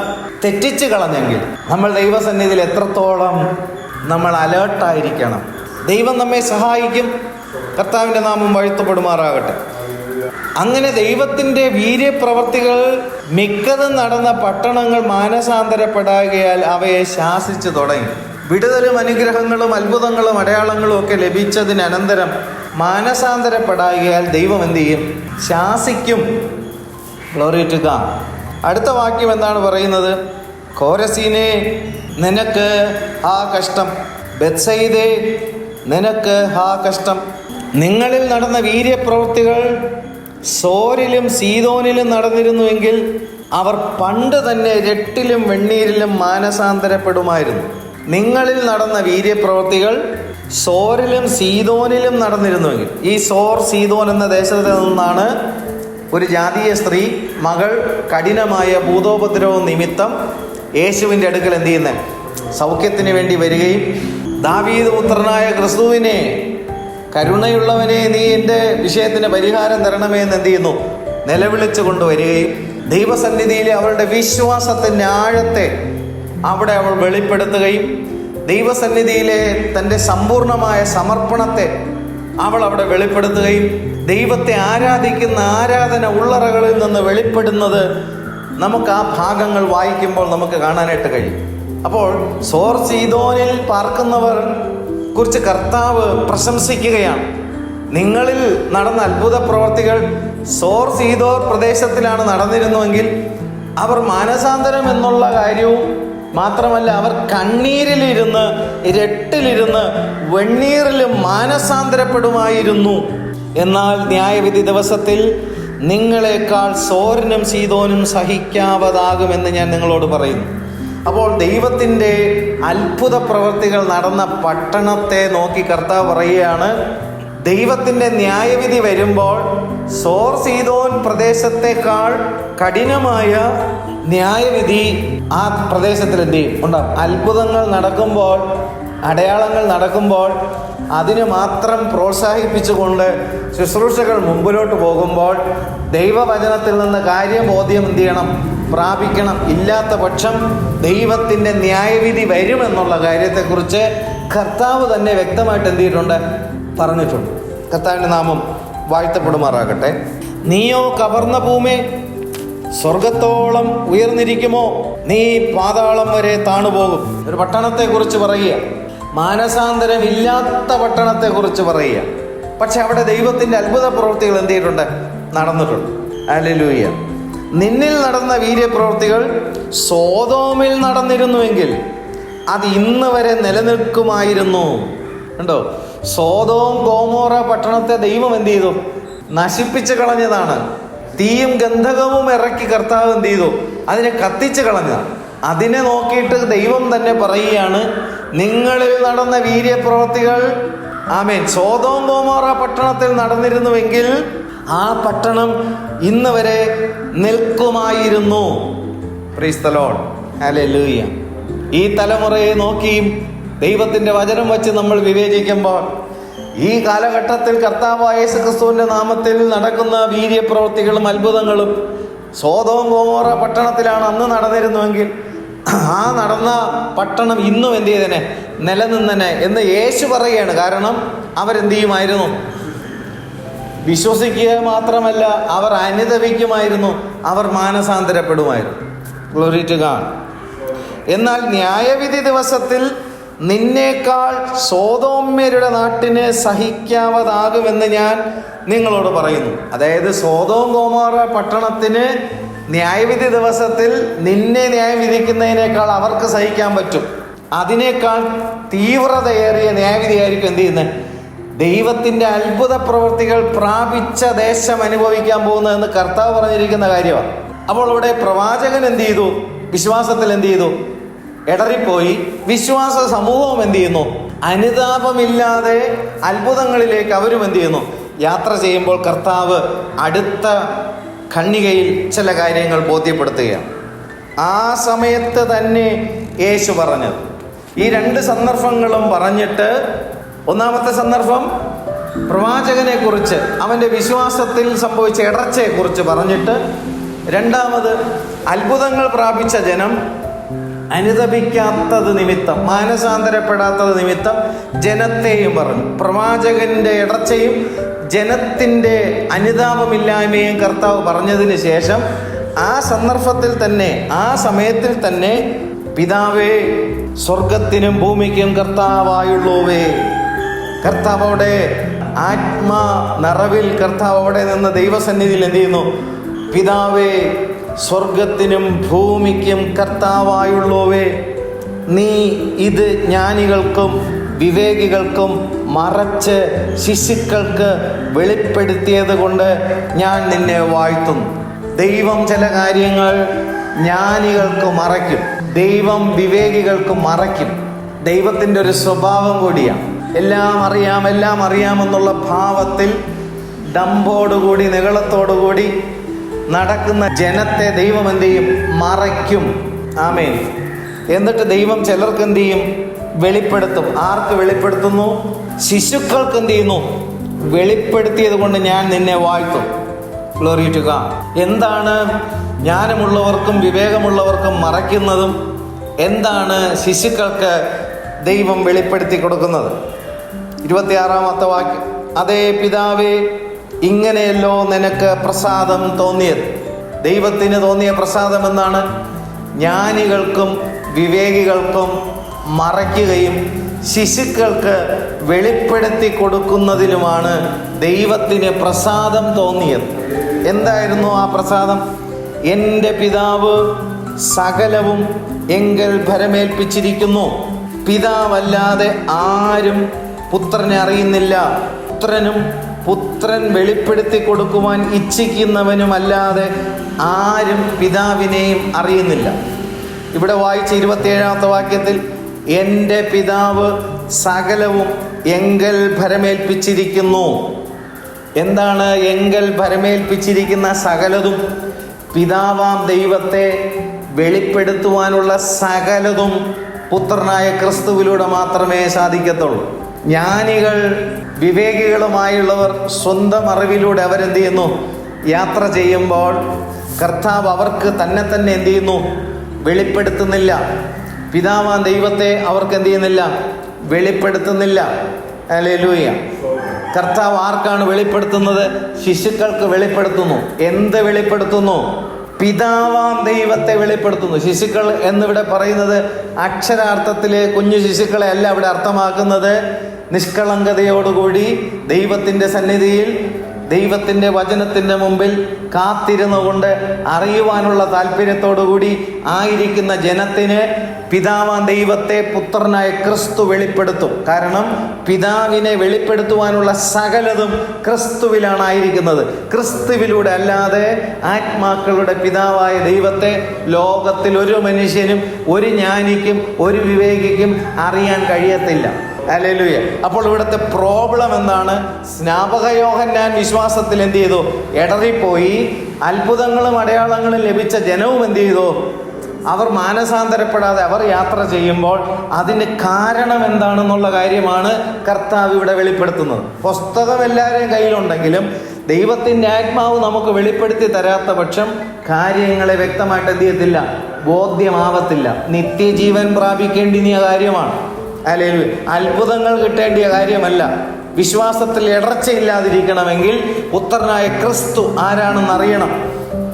തെറ്റിച്ച് കളഞ്ഞെങ്കിൽ നമ്മൾ ദൈവസന്നിധിയിൽ എത്രത്തോളം നമ്മൾ അലേർട്ടായിരിക്കണം. ദൈവം നമ്മെ സഹായിക്കും. കർത്താവിൻ്റെ നാമം വാഴ്ത്തപ്പെടുമാറാകട്ടെ. അങ്ങനെ ദൈവത്തിൻ്റെ വീര്യപ്രവർത്തികൾ മിക്കതും നടന്ന പട്ടണങ്ങൾ മാനസാന്തരപ്പെടാകയാൽ അവയെ ശാസിച്ചു തുടങ്ങി. വിടുതലും അനുഗ്രഹങ്ങളും അത്ഭുതങ്ങളും അടയാളങ്ങളും ഒക്കെ ലഭിച്ചതിനനന്തരം മാനസാന്തരപ്പെടാകയാൽ ദൈവം എന്ത് ചെയ്യും? ശാസിക്കും. Glory to God. അടുത്ത വാക്യം എന്താണ് പറയുന്നത്? കോരസീനെ നിനക്ക് ഹാ കഷ്ടം, ബെത്സയിദേ നിനക്ക് ഹാ കഷ്ടം. നിങ്ങളിൽ നടന്ന വീര്യപ്രവൃത്തികൾ സോരിലും സീദോനിലും നടന്നിരുന്നുവെങ്കിൽ അവർ പണ്ട് തന്നെ രട്ടിലും വെണ്ണീരിലും മാനസാന്തരപ്പെടുമായിരുന്നു. നിങ്ങളിൽ നടന്ന വീര്യപ്രവൃത്തികൾ സോരിലും സീദോനിലും നടന്നിരുന്നുവെങ്കിൽ, ഈ സോർ സീദോൻ എന്ന ദേശത്ത് നിന്നാണ് ഒരു ജാതീയ സ്ത്രീ മകൾ കഠിനമായ ഭൂതോപദ്രവം നിമിത്തം യേശുവിൻ്റെ അടുക്കൽ എന്ത് ചെയ്യുന്നത്? സൗഖ്യത്തിന് വേണ്ടി വരികയും ദാവീദ് പുത്രനായ ക്രിസ്തുവിനെ, കരുണയുള്ളവനെ, നീ എൻ്റെ വിഷയത്തിന് പരിഹാരം തരണമേ എന്ന് എന്ത് ചെയ്യുന്നു? നിലവിളിച്ചു കൊണ്ടുവരികയും ദൈവസന്നിധിയിലെ അവളുടെ വിശ്വാസത്തിൻ്റെ ആഴത്തെ അവിടെ അവൾ വെളിപ്പെടുത്തുകയും ദൈവസന്നിധിയിലെ തൻ്റെ സമ്പൂർണമായ സമർപ്പണത്തെ അവൾ അവിടെ വെളിപ്പെടുത്തുകയും ദൈവത്തെ ആരാധിക്കുന്ന ആരാധന ഉള്ളറകളിൽ നിന്ന് വെളിപ്പെടുന്നത് നമുക്ക് ആ ഭാഗങ്ങൾ വായിക്കുമ്പോൾ നമുക്ക് കാണാനായിട്ട് കഴിയും. അപ്പോൾ സോർ സീദോനിൽ പാർക്കുന്നവർ കുറിച്ച് കർത്താവ് പ്രശംസിക്കുകയാണ്. നിങ്ങളിൽ നടന്ന അത്ഭുത പ്രവർത്തികൾ സോർ സീദോർ പ്രദേശത്തിലാണ് നടന്നിരുന്നുവെങ്കിൽ അവർ മാനസാന്തരം എന്നുള്ള കാര്യവും മാത്രമല്ല, അവർ കണ്ണീരിലിരുന്ന് രട്ടിലിരുന്ന് വെണ്ണീറിലും മാനസാന്തരപ്പെടുമായിരുന്നു. എന്നാൽ ന്യായവിധി ദിവസത്തിൽ നിങ്ങളെക്കാൾ സോറിനും സീദോനും സഹിക്കാവതാകുമെന്ന് ഞാൻ നിങ്ങളോട് പറയുന്നു. അപ്പോൾ ദൈവത്തിൻ്റെ അത്ഭുത പ്രവൃത്തികൾ നടന്ന പട്ടണത്തെ നോക്കി കർത്താവ് പറയുകയാണ്, ദൈവത്തിൻ്റെ ന്യായവിധി വരുമ്പോൾ സോർ സീദോൻ പ്രദേശത്തെക്കാൾ കഠിനമായ ന്യായവിധി ആ പ്രദേശത്തിൽ എന്ത് ചെയ്യും? ഉണ്ടാകും. അത്ഭുതങ്ങൾ നടക്കുമ്പോൾ, അടയാളങ്ങൾ നടക്കുമ്പോൾ അതിന് മാത്രം പ്രോത്സാഹിപ്പിച്ചുകൊണ്ട് ശുശ്രൂഷകൾ മുമ്പിലോട്ട് പോകുമ്പോൾ ദൈവവചനത്തിൽ നിന്ന് കാര്യബോധ്യം എന്ത് ചെയ്യണം? പ്രാപിക്കണം. ഇല്ലാത്ത പക്ഷം ദൈവത്തിൻ്റെ ന്യായവിധി വരുമെന്നുള്ള കാര്യത്തെക്കുറിച്ച് കർത്താവ് തന്നെ വ്യക്തമായിട്ട് എന്ത് ചെയ്തിട്ടുണ്ട്? പറഞ്ഞിട്ടുണ്ട്. കർത്താവിൻ്റെ നാമം വാഴ്ത്തപ്പെടുമാറാകട്ടെ. നീയോ കവർന്ന ഭൂമി സ്വർഗത്തോളം ഉയർന്നിരിക്കുമോ? നീ പാതാളം വരെ താണുപോകും. ഒരു പട്ടണത്തെക്കുറിച്ച് പറയുക, മാനസാന്തരമില്ലാത്ത പട്ടണത്തെക്കുറിച്ച് പറയുക. പക്ഷെ അവിടെ ദൈവത്തിൻ്റെ അത്ഭുത പ്രവൃത്തികൾ എന്ത് ചെയ്തിട്ടുണ്ട്? നടന്നിട്ടുണ്ട്. ഹല്ലേലൂയ. നിന്നിൽ നടന്ന വീര്യപ്രവൃത്തികൾ സോദോമിൽ നടന്നിരുന്നുവെങ്കിൽ അത് ഇന്ന് വരെ നിലനിൽക്കുമായിരുന്നു. കണ്ടോ? സോദോം ഗോമോറ പട്ടണത്തെ ദൈവം എന്ത് ചെയ്തു? നശിപ്പിച്ച് കളഞ്ഞതാണ്. തീയും ഗന്ധകവും ഇറക്കി കർത്താവ് എന്ത് ചെയ്തു? അതിനെ കത്തിച്ച് കളഞ്ഞതാണ്. അതിനെ നോക്കിയിട്ട് ദൈവം തന്നെ പറയുകയാണ്, നിങ്ങളിൽ നടന്ന വീര്യപ്രവൃത്തികൾ ആമേൻ സോദോം ഗോമോറ പട്ടണത്തിൽ നടന്നിരുന്നുവെങ്കിൽ ആ പട്ടണം ഇന്ന് വരെ നിൽക്കുമായിരുന്നു. Praise the Lord. ഹല്ലേലൂയ. ഈ തലമുറയെ നോക്കിയും ദൈവത്തിൻ്റെ വചനം വച്ച് നമ്മൾ വിവേചിക്കുമ്പോൾ ഈ കാലഘട്ടത്തിൽ കർത്താവായ യേശു ക്രിസ്തുവിൻ്റെ നാമത്തിൽ നടക്കുന്ന വീര്യപ്രവൃത്തികളും അത്ഭുതങ്ങളും സോദോം ഗോമോറ പട്ടണത്തിലാണ് അന്ന് നടന്നിരുന്നുവെങ്കിൽ ആ നടന്ന പട്ടണം ഇന്നും എന്ത് ചെയ്തേനെ? നിലനിന്നനെ എന്ന് യേശു പറയുകയാണ്. കാരണം അവരെന്ത് ചെയ്യുമായിരുന്നു? വിശ്വസിക്കുക മാത്രമല്ല, അവർ അനുതപിക്കുമായിരുന്നു, അവർ മാനസാന്തരപ്പെടുമായിരുന്നു. Glory to God. എന്നാൽ ന്യായവിധി ദിവസത്തിൽ നിന്നേക്കാൾ സോദോമ്യരുടെ നാട്ടിന് സഹിക്കാവതാകുമെന്ന് ഞാൻ നിങ്ങളോട് പറയുന്നു. അതായത് സോദോം ഗോമോറ പട്ടണത്തിന് ന്യായവിധി ദിവസത്തിൽ നിന്നെ ന്യായം വിധിക്കുന്നതിനേക്കാൾ അവർക്ക് സഹിക്കാൻ പറ്റും. അതിനേക്കാൾ തീവ്രതയേറിയ ന്യായവിധിയായിരിക്കും എന്ത് ചെയ്യുന്നത്? ദൈവത്തിൻ്റെ അത്ഭുത പ്രവൃത്തികൾ പ്രാപിച്ച ദേശം അനുഭവിക്കാൻ പോകുന്നതെന്ന് കർത്താവ് പറഞ്ഞിരിക്കുന്ന കാര്യമാണ്. അപ്പോൾ ഇവിടെ പ്രവാചകൻ എന്ത് ചെയ്തു? വിശ്വാസത്തിൽ എന്ത് ചെയ്തു? ഇടറിപ്പോയി. വിശ്വാസ സമൂഹം എന്ത് ചെയ്യുന്നു? അനുതാപമില്ലാതെ അത്ഭുതങ്ങളിലേക്ക് അവരും എന്ത് ചെയ്യുന്നു? യാത്ര ചെയ്യുമ്പോൾ കർത്താവ് അടുത്ത ഖണ്ഡികയിൽ ചില കാര്യങ്ങൾ ബോധ്യപ്പെടുത്തുകയാണ്. ആ സമയത്ത് തന്നെ യേശു പറഞ്ഞത്. ഈ രണ്ട് സന്ദർഭങ്ങളും പറഞ്ഞിട്ട്, ഒന്നാമത്തെ സന്ദർഭം പ്രവാചകനെ കുറിച്ച്, അവൻ്റെ വിശ്വാസത്തിൽ സംഭവിച്ച ഇടർച്ചയെക്കുറിച്ച് പറഞ്ഞിട്ട്, രണ്ടാമത് അത്ഭുതങ്ങൾ പ്രാപിച്ച ജനം അനുതപിക്കാത്തത് നിമിത്തം, മാനസാന്തരപ്പെടാത്തത് നിമിത്തം ജനത്തെയും പറഞ്ഞു. പ്രവാചകന്റെ ഇടർച്ചയും ജനത്തിൻ്റെ അനുതാപമില്ലായ്മയും കർത്താവ് പറഞ്ഞതിന് ശേഷം ആ സന്ദർഭത്തിൽ തന്നെ, ആ സമയത്തിൽ തന്നെ, പിതാവേ സ്വർഗത്തിനും ഭൂമിക്കും കർത്താവായുള്ളൂവേ, കർത്താവ് അവിടെ ആത്മാ നിറവിൽ കർത്താവ് അവിടെ നിന്ന് ദൈവസന്നിധിയിൽ എന്ത് ചെയ്യുന്നു? പിതാവേ സ്വർഗത്തിനും ഭൂമിക്കും കർത്താവായുള്ളവേ, നീ ഇത് ജ്ഞാനികൾക്കും വിവേകികൾക്കും മറച്ച് ശിശുക്കൾക്ക് വെളിപ്പെടുത്തിയത് കൊണ്ട് ഞാൻ നിന്നെ വാഴ്ത്തുന്നു. ദൈവം ചില കാര്യങ്ങൾ ജ്ഞാനികൾക്ക് മറയ്ക്കും, ദൈവം വിവേകികൾക്ക് മറയ്ക്കും. ദൈവത്തിൻ്റെ ഒരു സ്വഭാവം കൂടിയാണ്. എല്ലാം അറിയാമെന്നുള്ള ഭാവത്തിൽ ഡമ്പോടുകൂടി നിഗളത്തോടുകൂടി നടക്കുന്ന ജനത്തെ ദൈവം എന്ത് ചെയ്യും? മറയ്ക്കും. ആമേൻ. എന്നിട്ട് ദൈവം ചിലർക്ക് എന്ത് ചെയ്യും? വെളിപ്പെടുത്തും. ആർക്ക് വെളിപ്പെടുത്തുന്നു? ശിശുക്കൾക്ക് എന്ത് ചെയ്യുന്നു? വെളിപ്പെടുത്തിയത് കൊണ്ട് ഞാൻ നിന്നെ വാഴ്ത്തും. Glory to God. എന്താണ് ജ്ഞാനമുള്ളവർക്കും വിവേകമുള്ളവർക്കും മറയ്ക്കുന്നതും എന്താണ് ശിശുക്കൾക്ക് ദൈവം വെളിപ്പെടുത്തി കൊടുക്കുന്നത്? 26-ാമത്തെ വാക്യം, അതേ പിതാവേ, ഇങ്ങനെയല്ലോ നിനക്ക് പ്രസാദം തോന്നിയത്. ദൈവത്തിന് തോന്നിയ പ്രസാദം എന്നാണ്? ജ്ഞാനികൾക്കും വിവേകികൾക്കും മറയ്ക്കുകയും ശിശുക്കൾക്ക് വെളിപ്പെടുത്തി കൊടുക്കുന്നതിലുമാണ് ദൈവത്തിന് പ്രസാദം തോന്നിയത്. എന്തായിരുന്നു ആ പ്രസാദം? എൻ്റെ പിതാവ് സകലവും എങ്കൽ ഭരമേൽപ്പിച്ചിരിക്കുന്നു. പിതാവല്ലാതെ ആരും പുത്രനെ അറിയുന്നില്ല. പുത്രൻ വെളിപ്പെടുത്തി കൊടുക്കുവാൻ ഇച്ഛിക്കുന്നവനുമല്ലാതെ ആരും പിതാവിനെയും അറിയുന്നില്ല. ഇവിടെ വായിച്ച 27-ാമത്തെ വാക്യത്തിൽ എൻ്റെ പിതാവ് സകലവും എങ്കൽ ഭരമേൽപ്പിച്ചിരിക്കുന്നു. എന്താണ് എങ്കൽ ഭരമേൽപ്പിച്ചിരിക്കുന്ന സകലതും? പിതാവാം ദൈവത്തെ വെളിപ്പെടുത്തുവാനുള്ള സകലതും പുത്രനായ ക്രിസ്തുവിലൂടെ മാത്രമേ സാധിക്കത്തുള്ളൂ. ജ്ഞാനികൾ വിവേകികളുമായുള്ളവർ സ്വന്തം അറിവിലൂടെ അവരെന്ത് ചെയ്യുന്നു? യാത്ര ചെയ്യുമ്പോൾ കർത്താവ് അവർക്ക് തന്നെ എന്ത് ചെയ്യുന്നു? വെളിപ്പെടുത്തുന്നില്ല. പിതാവാൻ ദൈവത്തെ അവർക്ക് എന്ത് ചെയ്യുന്നില്ല? വെളിപ്പെടുത്തുന്നില്ല. ഹല്ലേലൂയ. കർത്താവ് ആർക്കാണ് വെളിപ്പെടുത്തുന്നത്? ശിശുക്കൾക്ക് വെളിപ്പെടുത്തുന്നു. എന്ത് വെളിപ്പെടുത്തുന്നു? പിതാവാം ദൈവത്തെ വെളിപ്പെടുത്തുന്നു. ശിശുക്കൾ എന്നിവിടെ പറയുന്നത് അക്ഷരാർത്ഥത്തിലെ കുഞ്ഞു ശിശുക്കളെ അല്ല ഇവിടെ അർത്ഥമാക്കുന്നത്. നിഷ്കളങ്കതയോടുകൂടി ദൈവത്തിൻ്റെ സന്നിധിയിൽ ദൈവത്തിൻ്റെ വചനത്തിൻ്റെ മുമ്പിൽ കാത്തിരുന്നുകൊണ്ട് അറിയുവാനുള്ള താല്പര്യത്തോടുകൂടി ആയിരിക്കുന്ന ജനത്തിന് പിതാവാൻ ദൈവത്തെ പുത്രനായ ക്രിസ്തു വെളിപ്പെടുത്തും. കാരണം പിതാവിനെ വെളിപ്പെടുത്തുവാനുള്ള സകലതും ക്രിസ്തുവിലാണ് ആയിരിക്കുന്നത്. ക്രിസ്തുവിലൂടെ അല്ലാതെ ആത്മാക്കളുടെ പിതാവായ ദൈവത്തെ ലോകത്തിൽ ഒരു മനുഷ്യനും ഒരു ജ്ഞാനിക്കും ഒരു വിവേകിക്കും അറിയാൻ കഴിയത്തില്ല. ഹല്ലേലൂയ. അപ്പോൾ ഇവിടുത്തെ പ്രോബ്ലം എന്താണ്? സ്നാപക യോഹന്നാൻ വിശ്വാസത്തിൽ എന്ത് ചെയ്തു? ഇടറിപ്പോയി. അത്ഭുതങ്ങളും അടയാളങ്ങളും ലഭിച്ച ജനവും എന്ത് ചെയ്തു? അവർ മാനസാന്തരപ്പെടാതെ അവർ യാത്ര ചെയ്യുമ്പോൾ അതിന് കാരണം എന്താണെന്നുള്ള കാര്യമാണ് കർത്താവ് ഇവിടെ വെളിപ്പെടുത്തുന്നത്. പുസ്തകം എല്ലാവരുടെയും കയ്യിലുണ്ടെങ്കിലും ദൈവത്തിൻ്റെ ആത്മാവ് നമുക്ക് വെളിപ്പെടുത്തി തരാത്ത പക്ഷം കാര്യങ്ങളെ വ്യക്തമായിട്ട് എന്ത് ചെയ്യത്തില്ല? ബോധ്യമാവത്തില്ല. നിത്യജീവൻ പ്രാപിക്കേണ്ടിയ കാര്യമാണ്. അല്ലെങ്കിൽ അത്ഭുതങ്ങൾ കിട്ടേണ്ടിയ കാര്യമല്ല. വിശ്വാസത്തിൽ ഇടർച്ചയില്ലാതിരിക്കണമെങ്കിൽ പുത്രനായ ക്രിസ്തു ആരാണെന്ന് അറിയണം.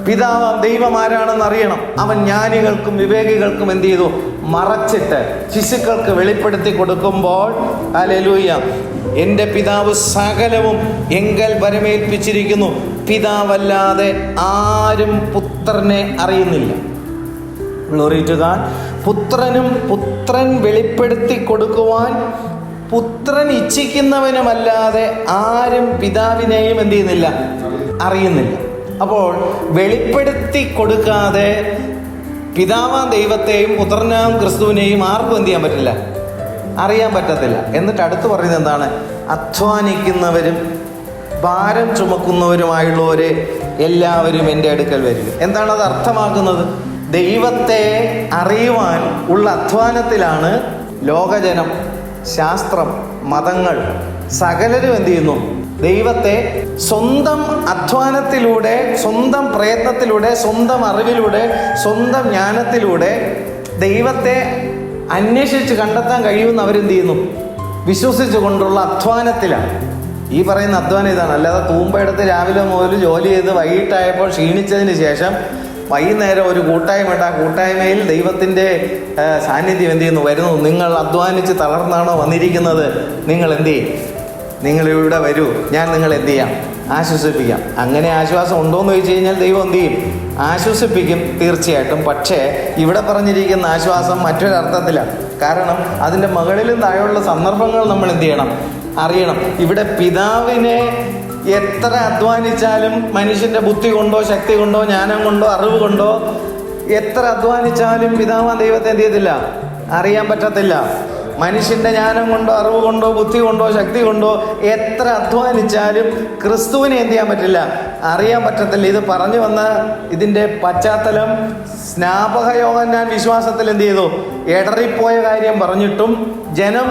പിതാവ് ദൈവം ആരാണെന്ന് അറിയണം. അവൻ ജ്ഞാനികൾക്കും വിവേകികൾക്കും എന്ത് ചെയ്തു? മറച്ചിട്ട് ശിശുക്കൾക്ക് വെളിപ്പെടുത്തി കൊടുക്കുമ്പോൾ ഹല്ലേലൂയ, എൻ്റെ പിതാവ് സകലവും എങ്കൽ ഭരമേൽപ്പിച്ചിരിക്കുന്നു. പിതാവല്ലാതെ ആരും പുത്രനെ അറിയുന്നില്ല. Glory to God. പുത്രൻ വെളിപ്പെടുത്തി കൊടുക്കുവാൻ പുത്രൻ ഇച്ഛിക്കുന്നവനുമല്ലാതെ ആരും പിതാവിനെയും എന്ത് ചെയ്യുന്നില്ല? അറിയുന്നില്ല. അപ്പോൾ വെളിപ്പെടുത്തി കൊടുക്കാതെ പിതാവാം ദൈവത്തെയും പുത്രനാം ക്രിസ്തുവിനെയും ആർക്കും എന്ത് ചെയ്യാൻ പറ്റില്ല? അറിയാൻ പറ്റത്തില്ല. എന്നിട്ട് അടുത്ത് പറയുന്നത് എന്താണ്? അധ്വാനിക്കുന്നവരും ഭാരം ചുമക്കുന്നവരുമായുള്ളവരെ എല്ലാവരും എൻ്റെ അടുക്കൽ വരിക. എന്താണ് അത് അർത്ഥമാക്കുന്നത്? ദൈവത്തെ അറിയുവാൻ ഉള്ള അധ്വാനത്തിലാണ് ലോകജനം, ശാസ്ത്രം, മതങ്ങൾ സകലരും എന്ത് ചെയ്യുന്നു? ദൈവത്തെ സ്വന്തം അധ്വാനത്തിലൂടെ, സ്വന്തം പ്രയത്നത്തിലൂടെ, സ്വന്തം അറിവിലൂടെ, സ്വന്തം ജ്ഞാനത്തിലൂടെ ദൈവത്തെ അന്വേഷിച്ച് കണ്ടെത്താൻ കഴിയുമെന്ന് അവരെന്ത് ചെയ്യുന്നു? വിശ്വസിച്ചു കൊണ്ടുള്ള അധ്വാനത്തിലാണ്. ഈ പറയുന്ന അധ്വാനം ഇതാണ്. അല്ലാതെ തൂമ്പയെടുത്ത് രാവിലെ മുതൽ ജോലി ചെയ്ത് വൈകിട്ടായപ്പോൾ ക്ഷീണിച്ചതിന് ശേഷം വൈകുന്നേരം ഒരു കൂട്ടായ്മയുണ്ട്. ആ കൂട്ടായ്മയിൽ ദൈവത്തിൻ്റെ സാന്നിധ്യം എന്ത് ചെയ്യുന്നു? വരുന്നു. നിങ്ങൾ അധ്വാനിച്ച് തളർന്നാണോ വന്നിരിക്കുന്നത്? നിങ്ങൾ എന്ത് ചെയ്യും? നിങ്ങളിവിടെ വരൂ, ഞാൻ നിങ്ങൾ എന്ത് ചെയ്യാം? ആശ്വസിപ്പിക്കാം. അങ്ങനെ ആശ്വാസം ഉണ്ടോയെന്ന് ചോദിച്ചു കഴിഞ്ഞാൽ ദൈവം എന്ത് ചെയ്യും? ആശ്വസിപ്പിക്കും, തീർച്ചയായിട്ടും. പക്ഷേ ഇവിടെ പറഞ്ഞിരിക്കുന്ന ആശ്വാസം മറ്റൊരർത്ഥത്തിലാണ്. കാരണം അതിൻ്റെ മുകളിലും താഴെയുള്ള സന്ദർഭങ്ങൾ നമ്മൾ എന്ത് ചെയ്യണം? അറിയണം. ഇവിടെ പിതാവിനെ എത്ര അധ്വാനിച്ചാലും മനുഷ്യൻ്റെ ബുദ്ധി കൊണ്ടോ ശക്തി കൊണ്ടോ ജ്ഞാനം കൊണ്ടോ അറിവ് കൊണ്ടോ എത്ര അധ്വാനിച്ചാലും പിതാവാൻ ദൈവത്തെ എന്ത് ചെയ്തില്ല? അറിയാൻ പറ്റത്തില്ല. മനുഷ്യൻ്റെ ജ്ഞാനം കൊണ്ടോ അറിവ് കൊണ്ടോ ബുദ്ധി കൊണ്ടോ ശക്തി കൊണ്ടോ എത്ര അധ്വാനിച്ചാലും ക്രിസ്തുവിനെ എന്ത് ചെയ്യാൻ പറ്റില്ല? അറിയാൻ പറ്റത്തില്ല. ഇത് പറഞ്ഞു വന്ന ഇതിൻ്റെ പശ്ചാത്തലം, സ്നാപക യോഹന്നാൻ വിശ്വാസത്തിൽ എന്ത് ചെയ്തു? ഇടറിപ്പോയ കാര്യം പറഞ്ഞിട്ടും ജനം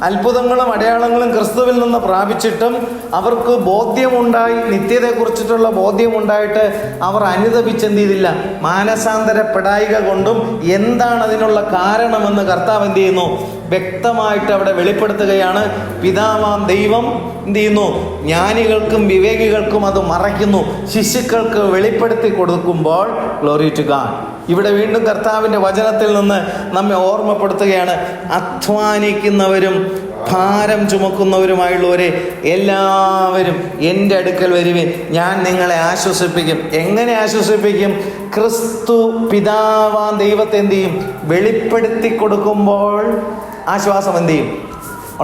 അത്ഭുതങ്ങളും അടയാളങ്ങളും ക്രിസ്തുവിൽ നിന്ന് പ്രാപിച്ചിട്ടും അവർക്ക് ബോധ്യമുണ്ടായി, നിത്യതയെക്കുറിച്ചിട്ടുള്ള ബോധ്യമുണ്ടായിട്ട് അവർ അനുതപിച്ചെന്ത് ചെയ്തില്ല? മാനസാന്തരപ്പെടായിക കൊണ്ടും എന്താണ് അതിനുള്ള കാരണമെന്ന് കർത്താവ് എന്ത് ചെയ്യുന്നു? വ്യക്തമായിട്ട് അവിടെ വെളിപ്പെടുത്തുകയാണ്. പിതാവാം ദൈവം എന്ത് ചെയ്യുന്നു? ജ്ഞാനികൾക്കും വിവേകികൾക്കും അത് മറയ്ക്കുന്നു, ശിശുക്കൾക്ക് വെളിപ്പെടുത്തി കൊടുക്കുമ്പോൾ. Glory to God. ഇവിടെ വീണ്ടും കർത്താവിൻ്റെ വചനത്തിൽ നിന്ന് നമ്മെ ഓർമ്മപ്പെടുത്തുകയാണ്. അധ്വാനിക്കുന്നവരും ഭാരം ചുമക്കുന്നവരുമായുള്ളവരെ എല്ലാവരും എൻ്റെ അടുക്കൽ വരുവിൻ, ഞാൻ നിങ്ങളെ ആശ്വസിപ്പിക്കും. എങ്ങനെ ആശ്വസിപ്പിക്കും? ക്രിസ്തു പിതാവാം ദൈവത്തെ എന്ത് ചെയ്യും? വെളിപ്പെടുത്തി കൊടുക്കുമ്പോൾ ആശ്വാസം എന്ത് ചെയ്യും?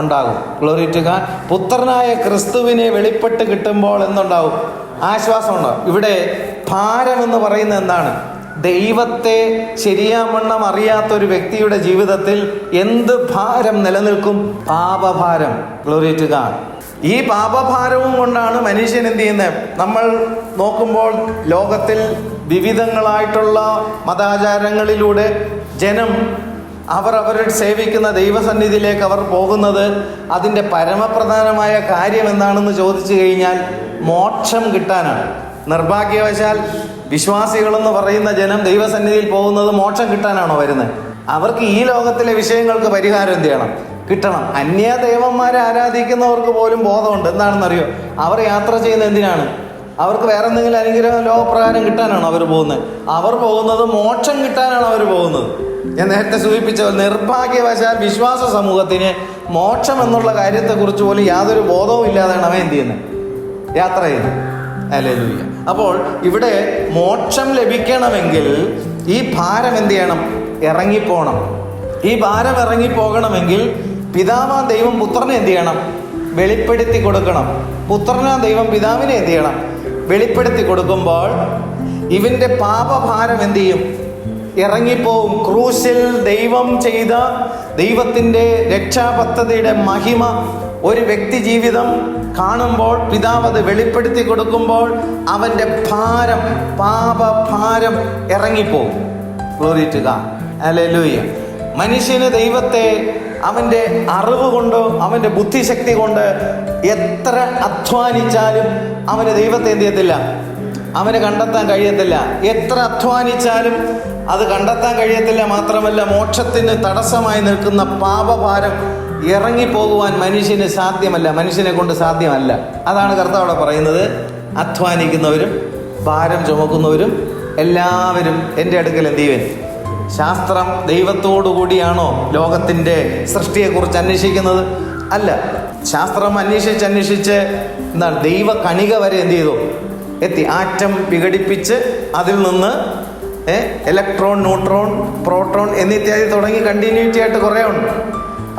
ഉണ്ടാകും. Glory to God. പുത്രനായ ക്രിസ്തുവിനെ വെളിപ്പെട്ട് കിട്ടുമ്പോൾ എന്തുണ്ടാവും? ആശ്വാസം ഉണ്ടാവും. ഇവിടെ ഭാരം എന്ന് പറയുന്നത് എന്താണ്? ദൈവത്തെ ശരിയാവണ്ണം അറിയാത്തൊരു വ്യക്തിയുടെ ജീവിതത്തിൽ എന്ത് ഭാരം നിലനിൽക്കും? പാപഭാരം. Glory to God. ഈ പാപഭാരവും കൊണ്ടാണ് മനുഷ്യൻ എന്ത് ചെയ്യുന്നത്? നമ്മൾ നോക്കുമ്പോൾ ലോകത്തിൽ വിവിധങ്ങളായിട്ടുള്ള മതാചാരങ്ങളിലൂടെ ജനം അവരുടെ സേവിക്കുന്ന ദൈവസന്നിധിയിലേക്ക് അവർ പോകുന്നത് അതിൻ്റെ പരമപ്രധാനമായ കാര്യം എന്താണെന്ന് ചോദിച്ചു കഴിഞ്ഞാൽ മോക്ഷം കിട്ടാനാണ്. നിർഭാഗ്യവശാൽ വിശ്വാസികളെന്ന് പറയുന്ന ജനം ദൈവസന്നിധിയിൽ പോകുന്നത് മോക്ഷം കിട്ടാനാണോ വരുന്നത്? അവർക്ക് ഈ ലോകത്തിലെ വിഷയങ്ങൾക്ക് പരിഹാരം എന്ത് ചെയ്യണം? കിട്ടണം. അന്യദേവന്മാരെ ആരാധിക്കുന്നവർക്ക് പോലും ബോധമുണ്ട്. എന്താണെന്നറിയോ? അവർ യാത്ര ചെയ്യുന്നത് എന്തിനാണ്? അവർക്ക് വേറെ എന്തെങ്കിലും അനുഗ്രഹം ലോകപ്രകാരം കിട്ടാനാണോ അവർ പോകുന്നത്? അവർ പോകുന്നത് മോക്ഷം കിട്ടാനാണ് അവർ പോകുന്നത്. ഞാൻ നേരത്തെ സൂചിപ്പിച്ച നിർഭാഗ്യവശാൽ വിശ്വാസ സമൂഹത്തിന് മോക്ഷം എന്നുള്ള കാര്യത്തെക്കുറിച്ച് പോലും യാതൊരു ബോധവും ഇല്ലാതെയാണ് അവൻ എന്ത് ചെയ്യുന്നത്? യാത്ര ചെയ്യുന്നത്. ഹല്ലേലൂയ. അപ്പോൾ ഇവിടെ മോക്ഷം ലഭിക്കണമെങ്കിൽ ഈ ഭാരം എന്ത് ചെയ്യണം? ഇറങ്ങിപ്പോണം. ഈ ഭാരം ഇറങ്ങിപ്പോകണമെങ്കിൽ പിതാവാം ദൈവം പുത്രനെ എന്ത് ചെയ്യണം? വെളിപ്പെടുത്തി കൊടുക്കണം. പുത്രനാം ദൈവം പിതാവിനെ എന്ത് ചെയ്യണം? വെളിപ്പെടുത്തി കൊടുക്കുമ്പോൾ ഇവന്റെ പാപഭാരം എന്ത് ചെയ്യും? ഇറങ്ങിപ്പോവും. ക്രൂശിൽ ദൈവം ചെയ്ത ദൈവത്തിൻ്റെ രക്ഷാപദ്ധതിയുടെ മഹിമ ഒരു വ്യക്തി ജീവിതം കാണുമ്പോൾ, പിതാവ് അത് വെളിപ്പെടുത്തി കൊടുക്കുമ്പോൾ അവൻ്റെ ഭാരം, പാപഭാരം ഇറങ്ങിപ്പോവും. Glory to God. ഹല്ലേലൂയ. മനുഷ്യന് ദൈവത്തെ അവൻ്റെ അറിവ് കൊണ്ടോ അവൻ്റെ ബുദ്ധിശക്തി കൊണ്ട് എത്ര അധ്വാനിച്ചാലും അവന് ദൈവത്തെ എന്ത് ചെയ്യത്തില്ല? അവന് കണ്ടെത്താൻ കഴിയത്തില്ല. എത്ര അധ്വാനിച്ചാലും അത് കണ്ടെത്താൻ കഴിയത്തില്ല. മാത്രമല്ല മോക്ഷത്തിന് തടസ്സമായി നിൽക്കുന്ന പാപഭാരം ഇറങ്ങിപ്പോകുവാൻ മനുഷ്യന് സാധ്യമല്ല, മനുഷ്യനെ കൊണ്ട് സാധ്യമല്ല. അതാണ് കർത്താവ് അവിടെ പറയുന്നത്. അധ്വാനിക്കുന്നവരും ഭാരം ചുമക്കുന്നവരും എല്ലാവരും എൻ്റെ അടുക്കൽ എന്ത് ചെയ്യുവൻ? ശാസ്ത്രം ദൈവത്തോടു കൂടിയാണോ ലോകത്തിൻ്റെ സൃഷ്ടിയെക്കുറിച്ച് അന്വേഷിക്കുന്നത്? അല്ല. ശാസ്ത്രം അന്വേഷിച്ച് എന്താണ്? ദൈവ കണിക വരെ എന്ത് ചെയ്തു? എത്തി. ആറ്റം വിഘടിപ്പിച്ച് അതിൽ നിന്ന് ഇലക്ട്രോൺ, ന്യൂട്രോൺ, പ്രോട്ടോൺ എന്നിത്യാദി തുടങ്ങി കണ്ടിന്യൂറ്റി ആയിട്ട് കുറേ ഉണ്ട്.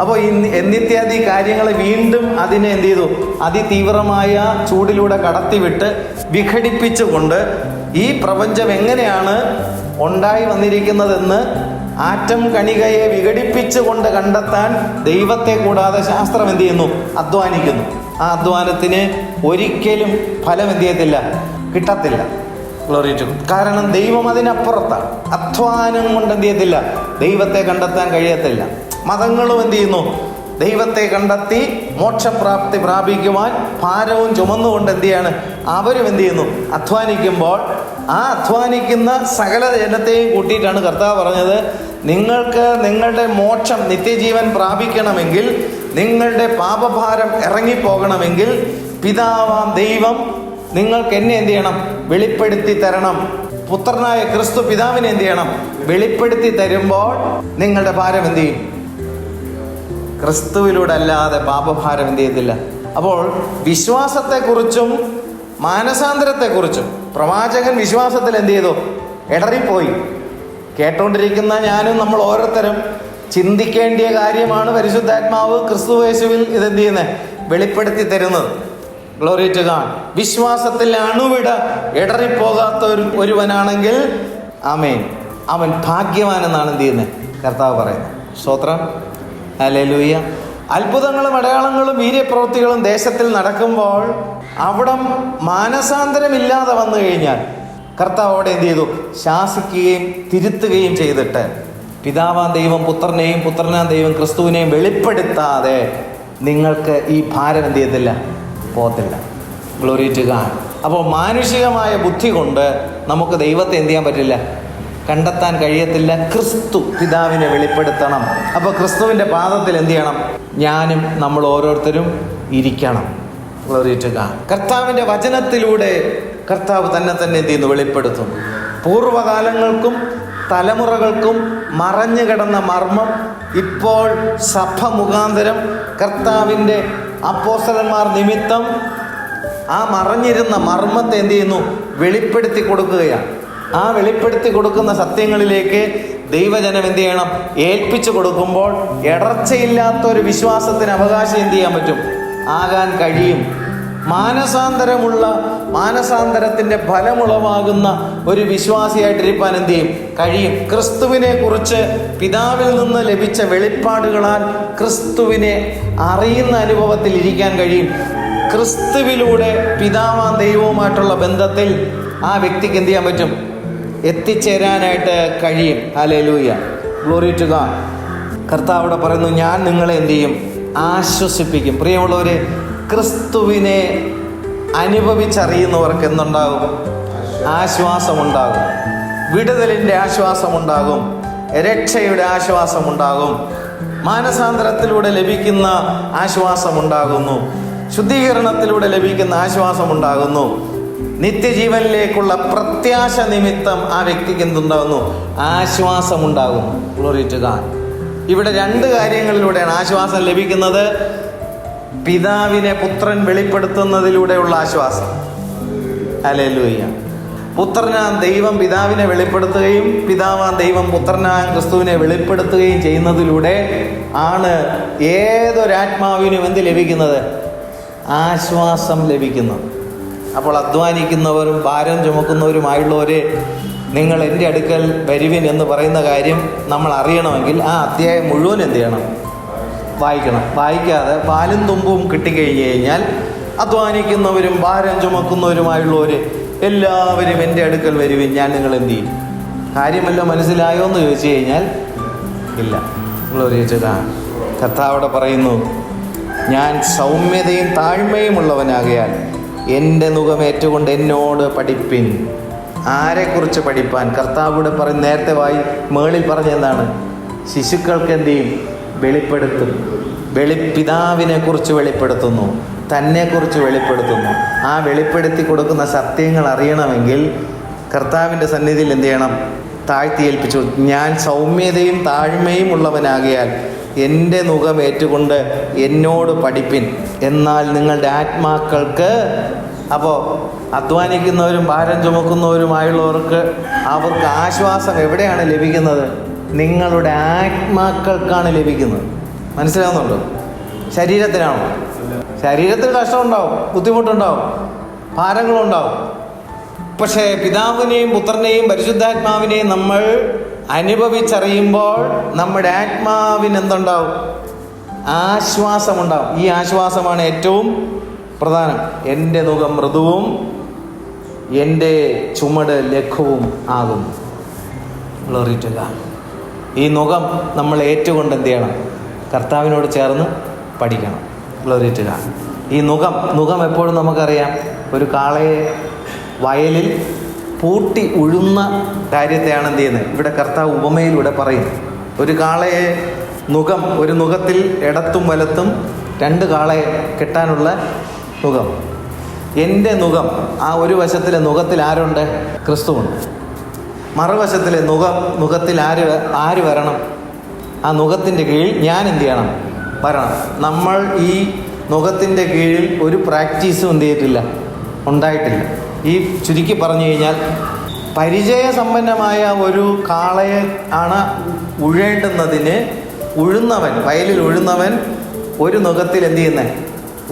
അപ്പോൾ എന്നിത്യാദി കാര്യങ്ങൾ വീണ്ടും അതിനെ എന്ത് ചെയ്തു? അതിതീവ്രമായ ചൂടിലൂടെ കടത്തിവിട്ട് വിഘടിപ്പിച്ചുകൊണ്ട് ഈ പ്രപഞ്ചം എങ്ങനെയാണ് ഉണ്ടായി വന്നിരിക്കുന്നതെന്ന് ആറ്റം കണികയെ വിഘടിപ്പിച്ചുകൊണ്ട് കണ്ടെത്താൻ ദൈവത്തെ കൂടാതെ ശാസ്ത്രം എന്ത് ചെയ്യുന്നു? അധ്വാനിക്കുന്നു. ആ അധ്വാനത്തിന് ഒരിക്കലും ഫലം എന്ത് ചെയ്യത്തില്ല? കിട്ടത്തില്ല. Glory to. കാരണം ദൈവം അതിനപ്പുറത്താണ്. അധ്വാനം കൊണ്ട് എന്ത് ചെയ്യത്തില്ല? ദൈവത്തെ കണ്ടെത്താൻ കഴിയത്തില്ല. മതങ്ങളും എന്ത് ചെയ്യുന്നു? ദൈവത്തെ കണ്ടെത്തി മോക്ഷപ്രാപ്തി പ്രാപിക്കുവാൻ ഭാരവും ചുമന്നുകൊണ്ട് എന്ത് ചെയ്യാണ്? അവരും എന്ത് ചെയ്യുന്നു? അധ്വാനിക്കുമ്പോൾ ആ അധ്വാനിക്കുന്ന സകല ജനത്തെയും കൂട്ടിയിട്ടാണ് കർത്താവ് പറഞ്ഞത്, നിങ്ങൾക്ക് നിങ്ങളുടെ മോക്ഷം, നിത്യജീവൻ പ്രാപിക്കണമെങ്കിൽ, നിങ്ങളുടെ പാപഭാരം ഇറങ്ങിപ്പോകണമെങ്കിൽ പിതാവാം ദൈവം നിങ്ങൾക്ക് എന്നെ എന്ത് ചെയ്യണം? വെളിപ്പെടുത്തി തരണം. പുത്രനായ ക്രിസ്തു പിതാവിനെ എന്ത് ചെയ്യണം? വെളിപ്പെടുത്തി തരുമ്പോൾ നിങ്ങളുടെ ഭാരം എന്ത് ചെയ്യും? ക്രിസ്തുവിലൂടെ അല്ലാതെ പാപഭാരം എന്ത് ചെയ്യത്തില്ല. അപ്പോൾ വിശ്വാസത്തെക്കുറിച്ചും മാനസാന്തരത്തെക്കുറിച്ചും പ്രവാചകൻ വിശ്വാസത്തിൽ എന്ത് ചെയ്തു? ഇടറിപ്പോയി. കേട്ടുകൊണ്ടിരിക്കുന്ന ഞാനും നമ്മൾ ഓരോരുത്തരും ചിന്തിക്കേണ്ടിയ കാര്യമാണ്. പരിശുദ്ധാത്മാവ് ക്രിസ്തു യേശുവിൽ ഇതെന്ത് ചെയ്യുന്നത്? വെളിപ്പെടുത്തി തരുന്നത്. Glory to God. വിശ്വാസത്തിൽ അണുവിട ഇടറിപ്പോകാത്ത ഒരുവനാണെങ്കിൽ ആമേൻ, അവൻ ഭാഗ്യവാൻ എന്നാണ് എന്ത് ചെയ്യുന്നത്? കർത്താവ് പറയുന്നത്. സ്തോത്രം. ഹല്ലേലൂയ. അത്ഭുതങ്ങളും അടയാളങ്ങളും വീര്യപ്രവൃത്തികളും ദേശത്തിൽ നടക്കുമ്പോൾ അവിടം മാനസാന്തരമില്ലാതെ വന്നു കഴിഞ്ഞാൽ കർത്താവ് അവിടെ എന്ത് ചെയ്തു? ശാസിക്കുകയും തിരുത്തുകയും ചെയ്തിട്ട് പിതാവാം ദൈവം പുത്രനെയും പുത്രനാം ദൈവം ക്രിസ്തുവിനെയും വെളിപ്പെടുത്താതെ നിങ്ങൾക്ക് ഈ ഭാരം എന്ത് ചെയ്യത്തില്ല, പോകത്തില്ല. Glory to God. അപ്പോൾ മാനുഷികമായ ബുദ്ധി കൊണ്ട് നമുക്ക് ദൈവത്തെ എന്ത് ചെയ്യാൻ പറ്റില്ല, കണ്ടെത്താൻ കഴിയത്തില്ല. ക്രിസ്തു പിതാവിനെ വെളിപ്പെടുത്തണം. അപ്പോൾ ക്രിസ്തുവിൻ്റെ പാദത്തിൽ എന്ത് ചെയ്യണം? ഞാനും നമ്മൾ ഓരോരുത്തരും ഇരിക്കണം. Glory to God. കർത്താവിൻ്റെ വചനത്തിലൂടെ കർത്താവ് തന്നെ എന്ത് ചെയ്യുന്നു? വെളിപ്പെടുത്തും. പൂർവ്വകാലങ്ങൾക്കും തലമുറകൾക്കും മറഞ്ഞു കിടന്ന മർമ്മം ഇപ്പോൾ സഭ മുഖാന്തരം കർത്താവിൻ്റെ അപ്പോസ്തലന്മാർ നിമിത്തം ആ മറഞ്ഞിരുന്ന മർമ്മത്തെ എന്ത് ചെയ്യുന്നു? വെളിപ്പെടുത്തി കൊടുക്കുകയാണ്. ആ വെളിപ്പെടുത്തി കൊടുക്കുന്ന സത്യങ്ങളിലേക്ക് ദൈവജനം എന്ത് ചെയ്യണം? ഏൽപ്പിച്ചു കൊടുക്കുമ്പോൾ ഇടർച്ചയില്ലാത്തൊരു വിശ്വാസത്തിന് അവകാശം എന്ത് ചെയ്യാൻ പറ്റും? ആകാൻ കഴിയും. മാനസാന്തരത്തിൻ്റെ ഫലമുളവാകുന്ന ഒരു വിശ്വാസിയായിട്ടിരിക്കാൻ എന്ത് ചെയ്യും? കഴിയും. ക്രിസ്തുവിനെ കുറിച്ച് പിതാവിൽ നിന്ന് ലഭിച്ച വെളിപ്പാടുകളാൽ ക്രിസ്തുവിനെ അറിയുന്ന അനുഭവത്തിൽ ഇരിക്കാൻ കഴിയും. ക്രിസ്തുവിലൂടെ പിതാവാം ദൈവവുമായിട്ടുള്ള ബന്ധത്തിൽ ആ വ്യക്തിക്ക് എന്ത് ചെയ്യാൻ പറ്റും? എത്തിച്ചേരാനായിട്ട് കഴിയും. ഹല്ലേലൂയ, ഗ്ലോറി ടു ഗോഡ്. കർത്താവ് അവിടെ പറയുന്നു, ഞാൻ നിങ്ങളെ എന്ത് ചെയ്യും? ആശ്വസിപ്പിക്കും. പ്രിയമുള്ളവരെ, ക്രിസ്തുവിനെ അനുഭവിച്ചറിയുന്നവർക്ക് എന്തുണ്ടാകും? ആശ്വാസമുണ്ടാകും. വിടുതലിൻ്റെ ആശ്വാസമുണ്ടാകും. രക്ഷയുടെ ആശ്വാസമുണ്ടാകും. മാനസാന്തരത്തിലൂടെ ലഭിക്കുന്ന ആശ്വാസമുണ്ടാകുന്നു. ശുദ്ധീകരണത്തിലൂടെ ലഭിക്കുന്ന ആശ്വാസമുണ്ടാകുന്നു. നിത്യജീവനിലേക്കുള്ള പ്രത്യാശ നിമിത്തം ആ വ്യക്തിക്ക് എന്തുണ്ടാകുന്നു? ആശ്വാസമുണ്ടാകുന്നു. Glory to God. ഇവിടെ രണ്ട് കാര്യങ്ങളിലൂടെയാണ് ആശ്വാസം ലഭിക്കുന്നത്. പിതാവിനെ പുത്രൻ വെളിപ്പെടുത്തുന്നതിലൂടെയുള്ള ആശ്വാസം. ഹല്ലേലൂയ. പുത്രനാം ദൈവം പിതാവിനെ വെളിപ്പെടുത്തുകയും പിതാവാം ദൈവം പുത്രനാം ക്രിസ്തുവിനെ വെളിപ്പെടുത്തുകയും ചെയ്യുന്നതിലൂടെ ആണ് ഏതൊരാത്മാവിനും എന്ത് ലഭിക്കുന്നത്? ആശ്വാസം ലഭിക്കുന്നത്. അപ്പോൾ അധ്വാനിക്കുന്നവരും ഭാരം ചുമക്കുന്നവരുമായുള്ളവരെ, നിങ്ങൾ എൻ്റെ അടുക്കൽ വരുവിൻ എന്ന് പറയുന്ന കാര്യം നമ്മൾ അറിയണമെങ്കിൽ ആ അധ്യായം മുഴുവൻ എന്ത് ചെയ്യണം? വായിക്കണം. വായിക്കാതെ പാലും തുമ്പും കിട്ടിക്കഴിഞ്ഞ് കഴിഞ്ഞാൽ അധ്വാനിക്കുന്നവരും ഭാരം ചുമക്കുന്നവരുമായുള്ളവർ എല്ലാവരും എൻ്റെ അടുക്കൽ വരുവിൻ, ഞാൻ നിങ്ങൾ എന്ത് ചെയ്യും? കാര്യമല്ലോ മനസ്സിലായോ എന്ന് ചോദിച്ചു കഴിഞ്ഞാൽ ഇല്ല. Glory to God. കർത്താവ് പറയുന്നു, ഞാൻ സൗമ്യതയും താഴ്മയും ഉള്ളവനാകയാൽ എൻ്റെ നുകമേറ്റുകൊണ്ട് എന്നോട് പഠിപ്പിൻ. ആരെക്കുറിച്ച് പഠിപ്പാൻ? കർത്താവിടെ പറയും. നേരത്തെ മേളിൽ പറഞ്ഞ എന്താണ്? ശിശുക്കൾക്ക് എന്ത് ചെയ്യും? വെളിപ്പെടുത്തും. പിതാവിനെ കുറിച്ച് വെളിപ്പെടുത്തുന്നു, തന്നെക്കുറിച്ച് വെളിപ്പെടുത്തുന്നു. ആ വെളിപ്പെടുത്തി കൊടുക്കുന്ന സത്യങ്ങൾ അറിയണമെങ്കിൽ കർത്താവിൻ്റെ സന്നിധിയിൽ എന്ത് ചെയ്യണം? താഴ്ത്തി ഏൽപ്പിച്ചു. ഞാൻ സൗമ്യതയും താഴ്മയും ഉള്ളവനാകിയാൽ എൻ്റെ നുകം ഏറ്റുകൊണ്ട് എന്നോട് പഠിപ്പിൻ, എന്നാൽ നിങ്ങളുടെ ആത്മാക്കൾക്ക്. അപ്പോൾ അധ്വാനിക്കുന്നവരും ഭാരം ചുമക്കുന്നവരുമായുള്ളവർക്ക് അവർക്ക് ആശ്വാസം എവിടെയാണ് ലഭിക്കുന്നത്? നിങ്ങളുടെ ആത്മാക്കൾക്കാണ് ലഭിക്കുന്നത്. മനസ്സിലാവുന്നുണ്ടോ? ശരീരത്തിനാണോ? ശരീരത്തിൽ കഷ്ടമുണ്ടാവും, ബുദ്ധിമുട്ടുണ്ടാവും, ഭാരങ്ങളുണ്ടാവും. പക്ഷേ പിതാവിനെയും പുത്രനെയും പരിശുദ്ധാത്മാവിനെയും നമ്മൾ അനുഭവിച്ചറിയുമ്പോൾ നമ്മുടെ ആത്മാവിന് എന്തുണ്ടാവും? ആശ്വാസമുണ്ടാവും. ഈ ആശ്വാസമാണ് ഏറ്റവും പ്രധാനം. എൻ്റെ നുകം മൃദുവും എൻ്റെ ചുമട് ലഘുവും ആകുന്നു. Glory to God. ഈ നുകം നമ്മൾ ഏറ്റുകൊണ്ട് എന്ത് ചെയ്യണം? കർത്താവിനോട് ചേർന്ന് പഠിക്കണം. Glory to God. ഈ നുകം എപ്പോഴും നമുക്കറിയാം, ഒരു കാളയെ വയലിൽ പൂട്ടി ഉഴുന്ന കാര്യത്തെയാണ് എന്ത് ചെയ്യുന്നത്? ഇവിടെ കർത്താവ് ഉപമയിലൂടെ പറയുന്നു. ഒരു കാളയെ ഒരു നുകത്തിൽ ഇടത്തും വലത്തും രണ്ട് കാളയെ കെട്ടാനുള്ള നുകം. എൻ്റെ നുകം, ആ ഒരു വശത്തിലെ നുകത്തിൽ ആരുണ്ട്? ക്രിസ്തുവുണ്ട്. മറുവശത്തിലെ നുകത്തിൽ ആര് വരണം? ആ നുകത്തിൻ്റെ കീഴിൽ ഞാൻ എന്ത് ചെയ്യണം? വരണം. നമ്മൾ ഈ നുകത്തിൻ്റെ കീഴിൽ ഒരു പ്രാക്ടീസും എന്ത് ചെയ്തിട്ടില്ല, ഉണ്ടായിട്ടില്ല. ഈ ചുരുക്കി പറഞ്ഞു കഴിഞ്ഞാൽ പരിചയസമ്പന്നമായ ഒരു കാളയെ ആണ് ഉഴേണ്ടുന്നതിന് വയലിൽ ഉഴുന്നവൻ ഒരു നുകത്തിൽ എന്ത് ചെയ്യുന്നത്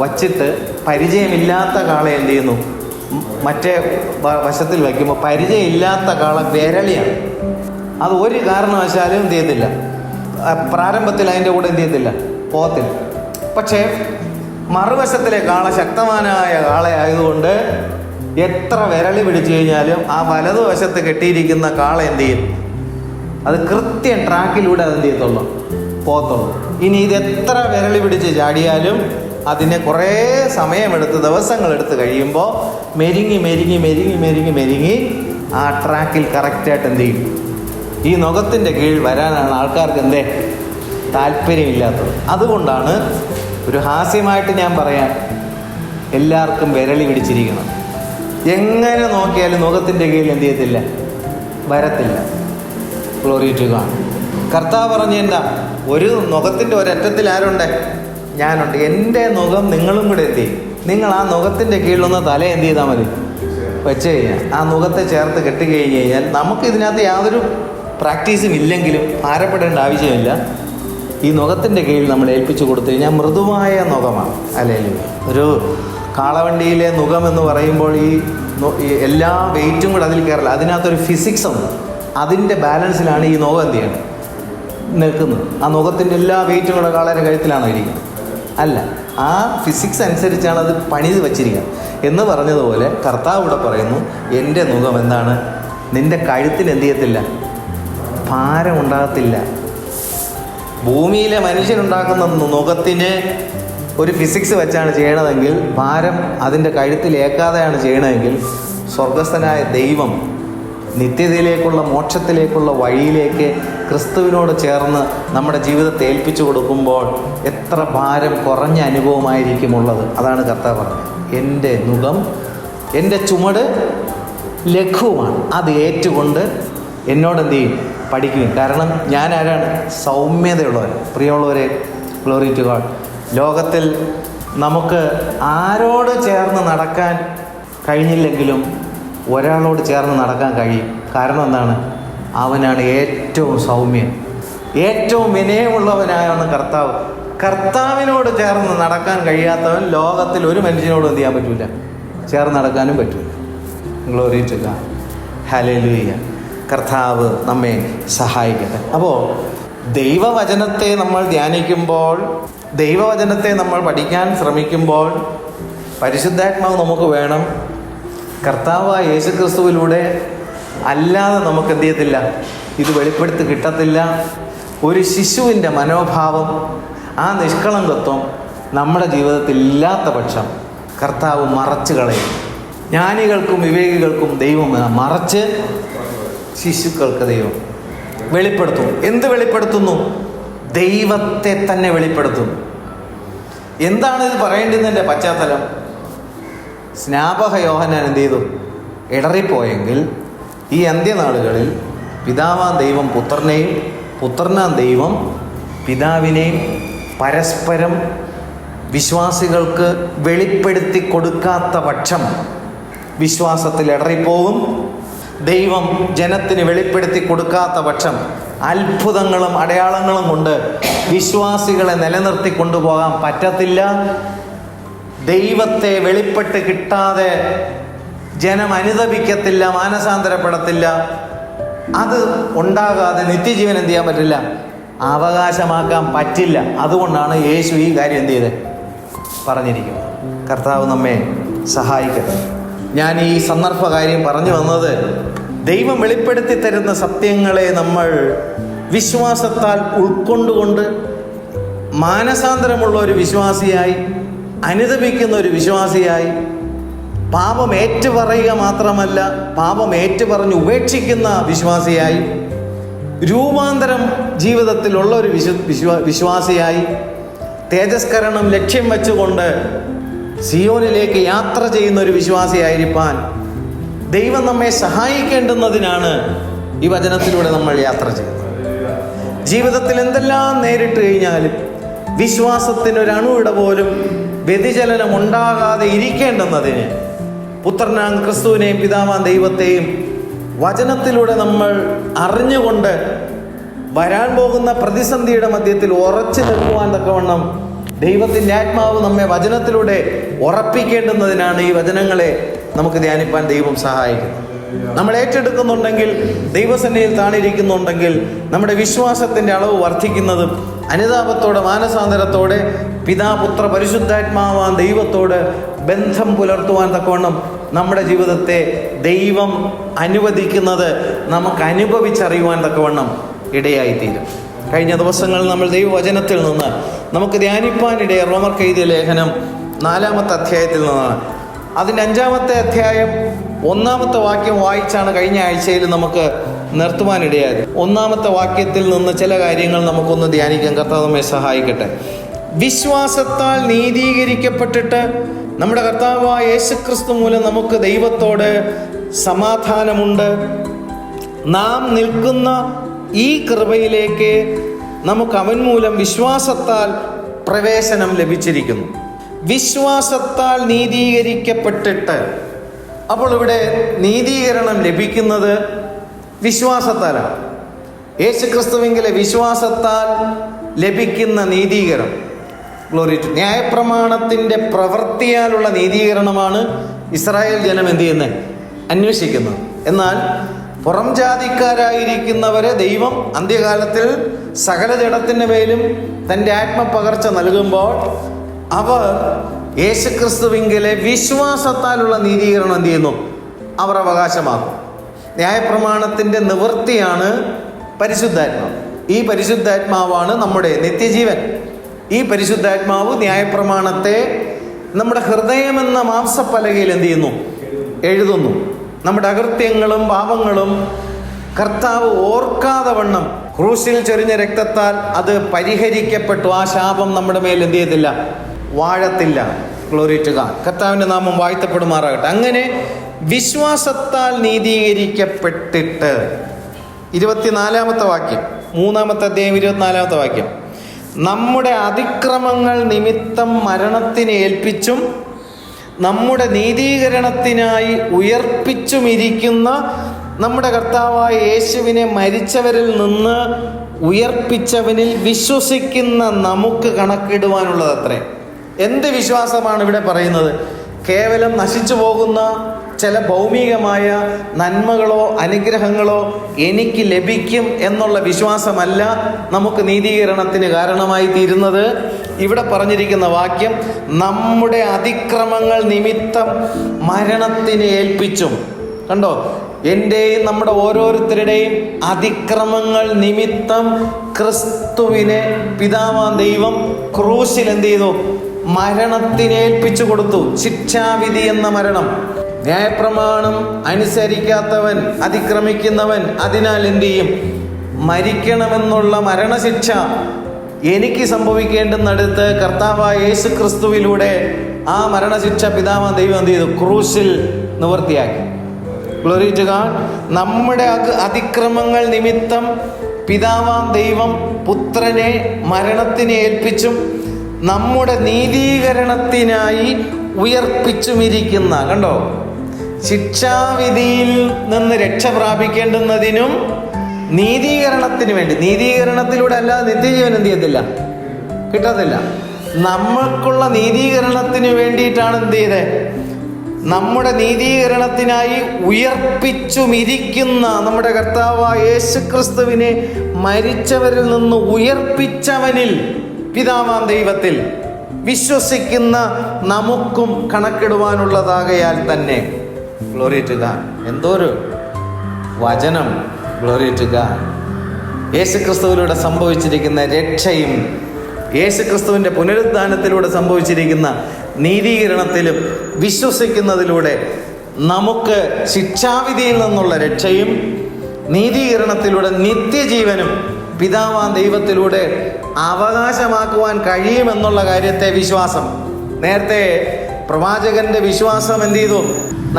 വച്ചിട്ട് പരിചയമില്ലാത്ത കാളയെ എന്ത് ചെയ്യുന്നു മറ്റേ വശത്തിൽ വയ്ക്കുമ്പോൾ പരിചയമില്ലാത്ത കാള വിരളിയാണ്. അത് ഒരു കാരണവശാലും എന്ത് ചെയ്യത്തില്ല, പ്രാരംഭത്തിൽ അതിൻ്റെ കൂടെ എന്ത് ചെയ്യത്തില്ല, പോകത്തില്ല. പക്ഷേ മറുവശത്തിലെ കാള ശക്തമാനായ കാളയായതുകൊണ്ട് എത്ര വിരളി പിടിച്ചു കഴിഞ്ഞാലും ആ വലതുവശത്ത് കെട്ടിയിരിക്കുന്ന കാള എന്ത് ചെയ്യും? അത് കൃത്യം ട്രാക്കിലൂടെ അത് എന്ത് ചെയ്യത്തുള്ളൂ, പോകത്തുള്ളൂ. ഇനി ഇത് എത്ര വിരളി പിടിച്ച് ചാടിയാലും അതിനെ കുറേ സമയമെടുത്ത് ദിവസങ്ങളെടുത്ത് കഴിയുമ്പോൾ മെരുങ്ങി ആ ട്രാക്കിൽ കറക്റ്റായിട്ട് എന്ത് ചെയ്യും? ഈ നുകത്തിൻ്റെ കീഴിൽ വരാനാണ് ആൾക്കാർക്ക് താല്പര്യമില്ലാത്തത്. അതുകൊണ്ടാണ് ഒരു ഹാസ്യമായിട്ട് ഞാൻ പറയാം, എല്ലാവർക്കും വിരളി പിടിച്ചിരിക്കണം. എങ്ങനെ നോക്കിയാലും നുകത്തിൻ്റെ കീഴിൽ എന്ത് ചെയ്യത്തില്ല, വരത്തില്ല. Glory to God. കർത്താവ് പറഞ്ഞു, എന്താ ഒരു നുകത്തിൻ്റെ ഒരറ്റത്തിൽ ആരുണ്ട്? ഞാനുണ്ട്. എൻ്റെ നുകം നിങ്ങളും കൂടെ എന്ത് ചെയ്യും? നിങ്ങൾ ആ നുകത്തിൻ്റെ കീഴിലൊന്ന് തല എന്ത് ചെയ്താൽ മതി, വെച്ച് കഴിഞ്ഞാൽ ആ നുകത്തെ ചേർത്ത് കെട്ടിക്കഴിഞ്ഞ് കഴിഞ്ഞാൽ നമുക്ക് ഇതിനകത്ത് യാതൊരു പ്രാക്ടീസും ഇല്ലെങ്കിലും ഭാരപ്പെടേണ്ട ആവശ്യമില്ല. ഈ നുകത്തിൻ്റെ കീഴിൽ നമ്മൾ ഏൽപ്പിച്ചു കൊടുത്തു കഴിഞ്ഞാൽ മൃദുവായ നുകമാണ്. അല്ലെങ്കിൽ ഒരു കാളവണ്ടിയിലെ നുകം എന്ന് പറയുമ്പോൾ ഈ എല്ലാ വെയിറ്റും കൂടെ അതിൽ കയറില്ല. അതിനകത്തൊരു ഫിസിക്സ് ഉണ്ട്. അതിൻ്റെ ബാലൻസിലാണ് ഈ നുകം എന്ത് ചെയ്യണം, നിൽക്കുന്നത്. ആ നുകത്തിൻ്റെ എല്ലാ വെയിറ്റും കൂടെ കാളയുടെ കഴുത്തിലാണോ ഇരിക്കുന്നത്? അല്ല, ആ ഫിസിക്സ് അനുസരിച്ചാണ് അത് പണിത് വച്ചിരിക്കുന്നത്. എന്ന് പറഞ്ഞതുപോലെ കർത്താവ് ഇവിടെ പറയുന്നു, എൻ്റെ നുകം എന്താണ്? നിൻ്റെ കഴുത്തിന് എന്ത് ചെയ്യത്തില്ല, ഭാരം ഉണ്ടാകത്തില്ല. ഭൂമിയിലെ മനുഷ്യനുണ്ടാക്കുന്ന നുകത്തിന് ഒരു ഫിസിക്സ് വെച്ചാണ് ചെയ്യണതെങ്കിൽ, ഭാരം അതിൻ്റെ കഴുത്തിലേക്കാതെയാണ് ചെയ്യണമെങ്കിൽ, സ്വർഗസ്ഥനായ ദൈവം നിത്യതയിലേക്കുള്ള മോക്ഷത്തിലേക്കുള്ള വഴിയിലേക്ക് ക്രിസ്തുവിനോട് ചേർന്ന് നമ്മുടെ ജീവിതത്തെ ഏൽപ്പിച്ചു കൊടുക്കുമ്പോൾ എത്ര ഭാരം കുറഞ്ഞ അനുഭവമായിരിക്കുമുള്ളത്. അതാണ് കർത്താവ് പറഞ്ഞത്, എൻ്റെ നുകം, എൻ്റെ ചുമട് ലഘുവാണ്. അത് ഏറ്റുകൊണ്ട് എന്നോട് എന്ത് ചെയ്യും, പഠിക്കും. കാരണം ഞാൻ ആരാണ്? സൗമ്യതയുള്ളവൻ. പ്രിയമുള്ളവരെ, ഗ്ലോറി ടു ഗോഡ്. ലോകത്തിൽ നമുക്ക് ആരോട് ചേർന്ന് നടക്കാൻ കഴിഞ്ഞില്ലെങ്കിലും ഒരാളോട് ചേർന്ന് നടക്കാൻ കഴിയും. കാരണം എന്താണ്? അവനാണ് ഏറ്റവും സൗമ്യൻ, ഏറ്റവും വിനയമുള്ളവനായാണ് കർത്താവ്. കർത്താവിനോട് ചേർന്ന് നടക്കാൻ കഴിയാത്തവൻ ലോകത്തിൽ ഒരു മനുഷ്യനോട് എന്ത് ചെയ്യാൻ പറ്റില്ല, ചേർന്ന് നടക്കാനും പറ്റില്ല. Glory to God. ഹല്ലേലൂയ. കർത്താവ് നമ്മെ സഹായിക്കട്ടെ. അപ്പോൾ ദൈവവചനത്തെ നമ്മൾ ധ്യാനിക്കുമ്പോൾ, ദൈവവചനത്തെ നമ്മൾ പഠിക്കാൻ ശ്രമിക്കുമ്പോൾ പരിശുദ്ധാത്മാവ് നമുക്ക് വേണം. കർത്താവായ യേശുക്രിസ്തുവിലൂടെ അല്ലാതെ നമുക്ക് എന്ത് ചെയ്യത്തില്ല, ഇത് വെളിപ്പെടുത്തി കിട്ടത്തില്ല. ഒരു ശിശുവിൻ്റെ മനോഭാവം, ആ നിഷ്കളങ്കത്വം നമ്മുടെ ജീവിതത്തിൽ ഇല്ലാത്ത പക്ഷം കർത്താവ് മറച്ചു കളയും. ജ്ഞാനികൾക്കും വിവേകികൾക്കും ദൈവം മറച്ച് ശിശുക്കൾക്ക് ദൈവം വെളിപ്പെടുത്തും. എന്ത് വെളിപ്പെടുത്തുന്നു? ദൈവത്തെ തന്നെ വെളിപ്പെടുത്തും. എന്താണ് ഇത് പറയേണ്ടതിൻ്റെ പശ്ചാത്തലം? സ്നാപക യോഹന്നാൻ എന്ത് ചെയ്തു? ഇടറിപ്പോയെങ്കിൽ ഈ അന്ത്യനാളുകളിൽ പിതാവാം ദൈവം പുത്രനെയും പുത്രനാം ദൈവം പിതാവിനെയും പരസ്പരം വിശ്വാസികൾക്ക് വെളിപ്പെടുത്തി കൊടുക്കാത്ത പക്ഷം വിശ്വാസത്തിൽ ഇടറിപ്പോകും. ദൈവം ജനത്തിന് വെളിപ്പെടുത്തി കൊടുക്കാത്ത പക്ഷം അത്ഭുതങ്ങളും അടയാളങ്ങളും കൊണ്ട് വിശ്വാസികളെ നിലനിർത്തി കൊണ്ടുപോകാൻ പറ്റത്തില്ല. ദൈവത്തെ വെളിപ്പെട്ട് കിട്ടാതെ ജനം അനുതപിക്കത്തില്ല, മാനസാന്തരപ്പെടത്തില്ല. അത് ഉണ്ടാകാതെ നിത്യജീവൻ എന്ത് ചെയ്യാൻ പറ്റില്ല, അവകാശമാക്കാൻ പറ്റില്ല. അതുകൊണ്ടാണ് യേശു ഈ കാര്യം എന്ത് ചെയ്ത് പറഞ്ഞിരിക്കുന്നത്. കർത്താവ് നമ്മെ സഹായിക്കട്ടെ. ഞാൻ ഈ സന്ദർഭ കാര്യം പറഞ്ഞു വന്നത്, ദൈവം വെളിപ്പെടുത്തി തരുന്ന സത്യങ്ങളെ നമ്മൾ വിശ്വാസത്താൽ ഉൾക്കൊണ്ടുകൊണ്ട് മാനസാന്തരമുള്ള ഒരു വിശ്വാസിയായി, അനുതപിക്കുന്ന ഒരു വിശ്വാസിയായി, പാപം ഏറ്റുപറയുക മാത്രമല്ല പാപം ഏറ്റുപറഞ്ഞ് ഉപേക്ഷിക്കുന്ന വിശ്വാസിയായി, രൂപാന്തരം ജീവിതത്തിലുള്ള ഒരു വിശ്വാസിയായി, തേജസ്കരണം ലക്ഷ്യം വെച്ചുകൊണ്ട് സിയോനിലേക്ക് യാത്ര ചെയ്യുന്ന ഒരു വിശ്വാസിയായിരിക്കാൻ ദൈവം നമ്മെ സഹായിക്കേണ്ടുന്നതിനാണ് ഈ വചനത്തിലൂടെ നമ്മൾ യാത്ര ചെയ്യുന്നത്. ജീവിതത്തിൽ എന്തെല്ലാം നേരിട്ട് കഴിഞ്ഞാലും വിശ്വാസത്തിനൊരണുവിട പോലും വ്യതിചലനം ഉണ്ടാകാതെ ഇരിക്കേണ്ടുന്നതിന് പുത്രനാം ക്രിസ്തുവിനെയും പിതാവാം ദൈവത്തെയും വചനത്തിലൂടെ നമ്മൾ അറിഞ്ഞുകൊണ്ട് വരാൻ പോകുന്ന പ്രതിസന്ധിയുടെ മധ്യത്തിൽ ഉറച്ചു നിൽക്കുവാൻ തക്കവണ്ണം ദൈവത്തിൻ്റെ ആത്മാവ് നമ്മെ വചനത്തിലൂടെ ഉറപ്പിക്കേണ്ടുന്നതിനാണ് ഈ വചനങ്ങളെ നമുക്ക് ധ്യാനിപ്പാൻ ദൈവം സഹായിക്കുന്നത്. നമ്മൾ ഏറ്റെടുക്കുന്നുണ്ടെങ്കിൽ, ദൈവസന്നിധിയിൽ താണിരിക്കുന്നുണ്ടെങ്കിൽ നമ്മുടെ വിശ്വാസത്തിൻ്റെ അളവ് വർദ്ധിക്കുന്നതും അനുതാപത്തോടെ മാനസാന്തരത്തോടെ പിതാപുത്ര പരിശുദ്ധാത്മാവാൻ ദൈവത്തോട് ബന്ധം പുലർത്തുവാൻ തക്കവണ്ണം നമ്മുടെ ജീവിതത്തെ ദൈവം അനുവദിക്കുന്നത് നമുക്ക് അനുഭവിച്ചറിയുവാൻ തക്കവണ്ണം ഇടയായിത്തീരും. കഴിഞ്ഞ ദിവസങ്ങളിൽ നമ്മൾ ദൈവവചനത്തിൽ നിന്ന് നമുക്ക് ധ്യാനിപ്പാനിടയ റോമർക്ക് എഴുതിയ ലേഖനം 4-ാമത്തെ അധ്യായത്തിൽ നിന്നാണ്. അതിൻ്റെ 5-ാമത്തെ അധ്യായം 1-ാമത്തെ വാക്യം വായിച്ചാണ് കഴിഞ്ഞ ആഴ്ചയിൽ നമുക്ക് നിർത്തുവാനിടയായത്. 1-ാമത്തെ വാക്യത്തിൽ നിന്ന് ചില കാര്യങ്ങൾ നമുക്കൊന്ന് ധ്യാനിക്കാൻ കർത്താവ് നമ്മെ സഹായിക്കട്ടെ. വിശ്വാസത്താൽ നീതീകരിക്കപ്പെട്ടിട്ട് നമ്മുടെ കർത്താവായ യേശുക്രിസ്തു മൂലം നമുക്ക് ദൈവത്തോട് സമാധാനമുണ്ട്. നാം നിൽക്കുന്ന ഈ കൃപയിലേക്ക് നമുക്ക് അവൻ മൂലം വിശ്വാസത്താൽ പ്രവേശനം ലഭിച്ചിരിക്കുന്നു. വിശ്വാസത്താൽ നീതീകരിക്കപ്പെട്ടിട്ട്, അപ്പോൾ ഇവിടെ നീതീകരണം ലഭിക്കുന്നത് വിശ്വാസത്താലാണ്. യേശുക്രിസ്തുവിങ്കിലെ വിശ്വാസത്താൽ ലഭിക്കുന്ന നീതീകരണം, ഗ്ലോറി ടു. ന്യായപ്രമാണത്തിൻ്റെ പ്രവൃത്തിയാലുള്ള നീതീകരണമാണ് ഇസ്രായേൽ ജനം എന്ത് ചെയ്യുന്നത്? അന്വേഷിക്കുന്നത്. എന്നാൽ പുറം ജാതിക്കാരായിരിക്കുന്നവരെ ദൈവം അന്ത്യകാലത്തിൽ സകല ജഡത്തിൻ്റെ മേലും തൻ്റെ ആത്മപകർച്ച നൽകുമ്പോൾ അവർ യേശുക്രിസ്തുവിങ്കിലെ വിശ്വാസത്താലുള്ള നീതീകരണം എന്ത് ചെയ്യുന്നു? അവർ അവകാശമാക്കും. ന്യായപ്രമാണത്തിൻ്റെ നിവൃത്തിയാണ് പരിശുദ്ധാത്മാവ്. ഈ പരിശുദ്ധാത്മാവാണ് നമ്മുടെ നിത്യജീവൻ. ഈ പരിശുദ്ധാത്മാവ് ന്യായപ്രമാണത്തെ നമ്മുടെ ഹൃദയമെന്ന മാംസപ്പലകയിൽ എന്ത് ചെയ്യുന്നു? എഴുതുന്നു. നമ്മുടെ അകൃത്യങ്ങളും പാപങ്ങളും കർത്താവ് ഓർക്കാതെ വണ്ണം ക്രൂശിൽ ചൊരിഞ്ഞ രക്തത്താൽ അത് പരിഹരിക്കപ്പെട്ടു. ആ ശാപം നമ്മുടെ മേൽ എന്ത് ചെയ്തില്ല? വാഴത്തില്ല. Glory to God. കർത്താവിൻ്റെ നാമം വാഴ്ത്തപ്പെടുമാറാകട്ടെ. അങ്ങനെ വിശ്വാസത്താൽ നീതീകരിക്കപ്പെട്ടിട്ട്, 24-ാമത്തെ വാക്യം, 3-ാമത്തെ അധ്യായം 24-ാമത്തെ വാക്യം, നമ്മുടെ അതിക്രമങ്ങൾ നിമിത്തം മരണത്തിന് ഏൽപ്പിച്ചും നമ്മുടെ നീതീകരണത്തിനായി ഉയർപ്പിച്ചുമിരിക്കുന്ന നമ്മുടെ കർത്താവായ യേശുവിനെ മരിച്ചവരിൽ നിന്ന് ഉയർപ്പിച്ചവനിൽ വിശ്വസിക്കുന്ന നമുക്ക് കണക്കിടുവാനുള്ളതത്രേ. എന്ത് വിശ്വാസമാണ് ഇവിടെ പറയുന്നത്? കേവലം നശിച്ചു പോകുന്ന ചില ഭൗമികമായ നന്മകളോ അനുഗ്രഹങ്ങളോ എനിക്ക് ലഭിക്കും എന്നുള്ള വിശ്വാസമല്ല നമുക്ക് നീതീകരണത്തിന് കാരണമായി തീരുന്നത്. ഇവിടെ പറഞ്ഞിരിക്കുന്ന വാക്യം, നമ്മുടെ അതിക്രമങ്ങൾ നിമിത്തം മരണത്തിന് ഏൽപ്പിച്ചും. കണ്ടോ? എൻ്റെയും നമ്മുടെ ഓരോരുത്തരുടെയും അതിക്രമങ്ങൾ നിമിത്തം ക്രിസ്തുവിനെ പിതാവാം ദൈവം ക്രൂശിൽ എന്ത് ചെയ്തു? മരണത്തിനേൽപ്പിച്ചു കൊടുത്തു. ശിക്ഷാവിധി എന്ന മരണം. ന്യായപ്രമാണം അനുസരിക്കാത്തവൻ, അതിക്രമിക്കുന്നവൻ അതിനാൽ എന്ത് ചെയ്യും? മരിക്കണമെന്നുള്ള മരണശിക്ഷ എനിക്ക് സംഭവിക്കേണ്ടുന്നിടത്ത് കർത്താവായ യേശു ക്രിസ്തുവിലൂടെ ആ മരണശിക്ഷ പിതാവാം ദൈവം എന്ത് ചെയ്തു? ക്രൂശിൽ നിവൃത്തിയാക്കി. Glory to God. നമ്മുടെ അതിക്രമങ്ങൾ നിമിത്തം പിതാവാം ദൈവം പുത്രനെ മരണത്തിന് ഏൽപ്പിച്ചും നമ്മുടെ നീതീകരണത്തിനായി ഉയർപ്പിച്ചുമിരിക്കുന്ന, കണ്ടോ, ശിക്ഷാവിധിയിൽ നിന്ന് രക്ഷ പ്രാപിക്കേണ്ടുന്നതിനും നീതീകരണത്തിന് വേണ്ടി. നീതീകരണത്തിലൂടെ അല്ലാതെ നിത്യജീവൻ എന്ത് ചെയ്യത്തില്ല? കിട്ടത്തില്ല. നമ്മൾക്കുള്ള നീതീകരണത്തിന് വേണ്ടിയിട്ടാണ് എന്ത് ചെയ്തത്? നമ്മുടെ നീതീകരണത്തിനായി ഉയർപ്പിച്ചുമിരിക്കുന്ന നമ്മുടെ കർത്താവായ യേശുക്രിസ്തുവിനെ മരിച്ചവരിൽ നിന്ന് ഉയർപ്പിച്ചവനിൽ, പിതാവാം ദൈവത്തിൽ വിശ്വസിക്കുന്ന നമുക്കും കണക്കിടുവാനുള്ളതാകയാൽ തന്നെ. Glory to God. എന്തോരു വചനം! Glory to God. യേശുക്രിസ്തുവിലൂടെ സംഭവിച്ചിരിക്കുന്ന രക്ഷയും യേശുക്രിസ്തുവിൻ്റെ പുനരുദ്ധാനത്തിലൂടെ സംഭവിച്ചിരിക്കുന്ന നീതീകരണത്തിലും വിശ്വസിക്കുന്നതിലൂടെ നമുക്ക് ശിക്ഷാവിധിയിൽ നിന്നുള്ള രക്ഷയും നീതീകരണത്തിലൂടെ നിത്യജീവനും പിതാവാം ദൈവത്തിലൂടെ അവകാശമാക്കുവാൻ കഴിയുമെന്നുള്ള കാര്യത്തെ വിശ്വാസം. നേരത്തെ പ്രവാചകന്റെ വിശ്വാസം എന്ത് ചെയ്തു?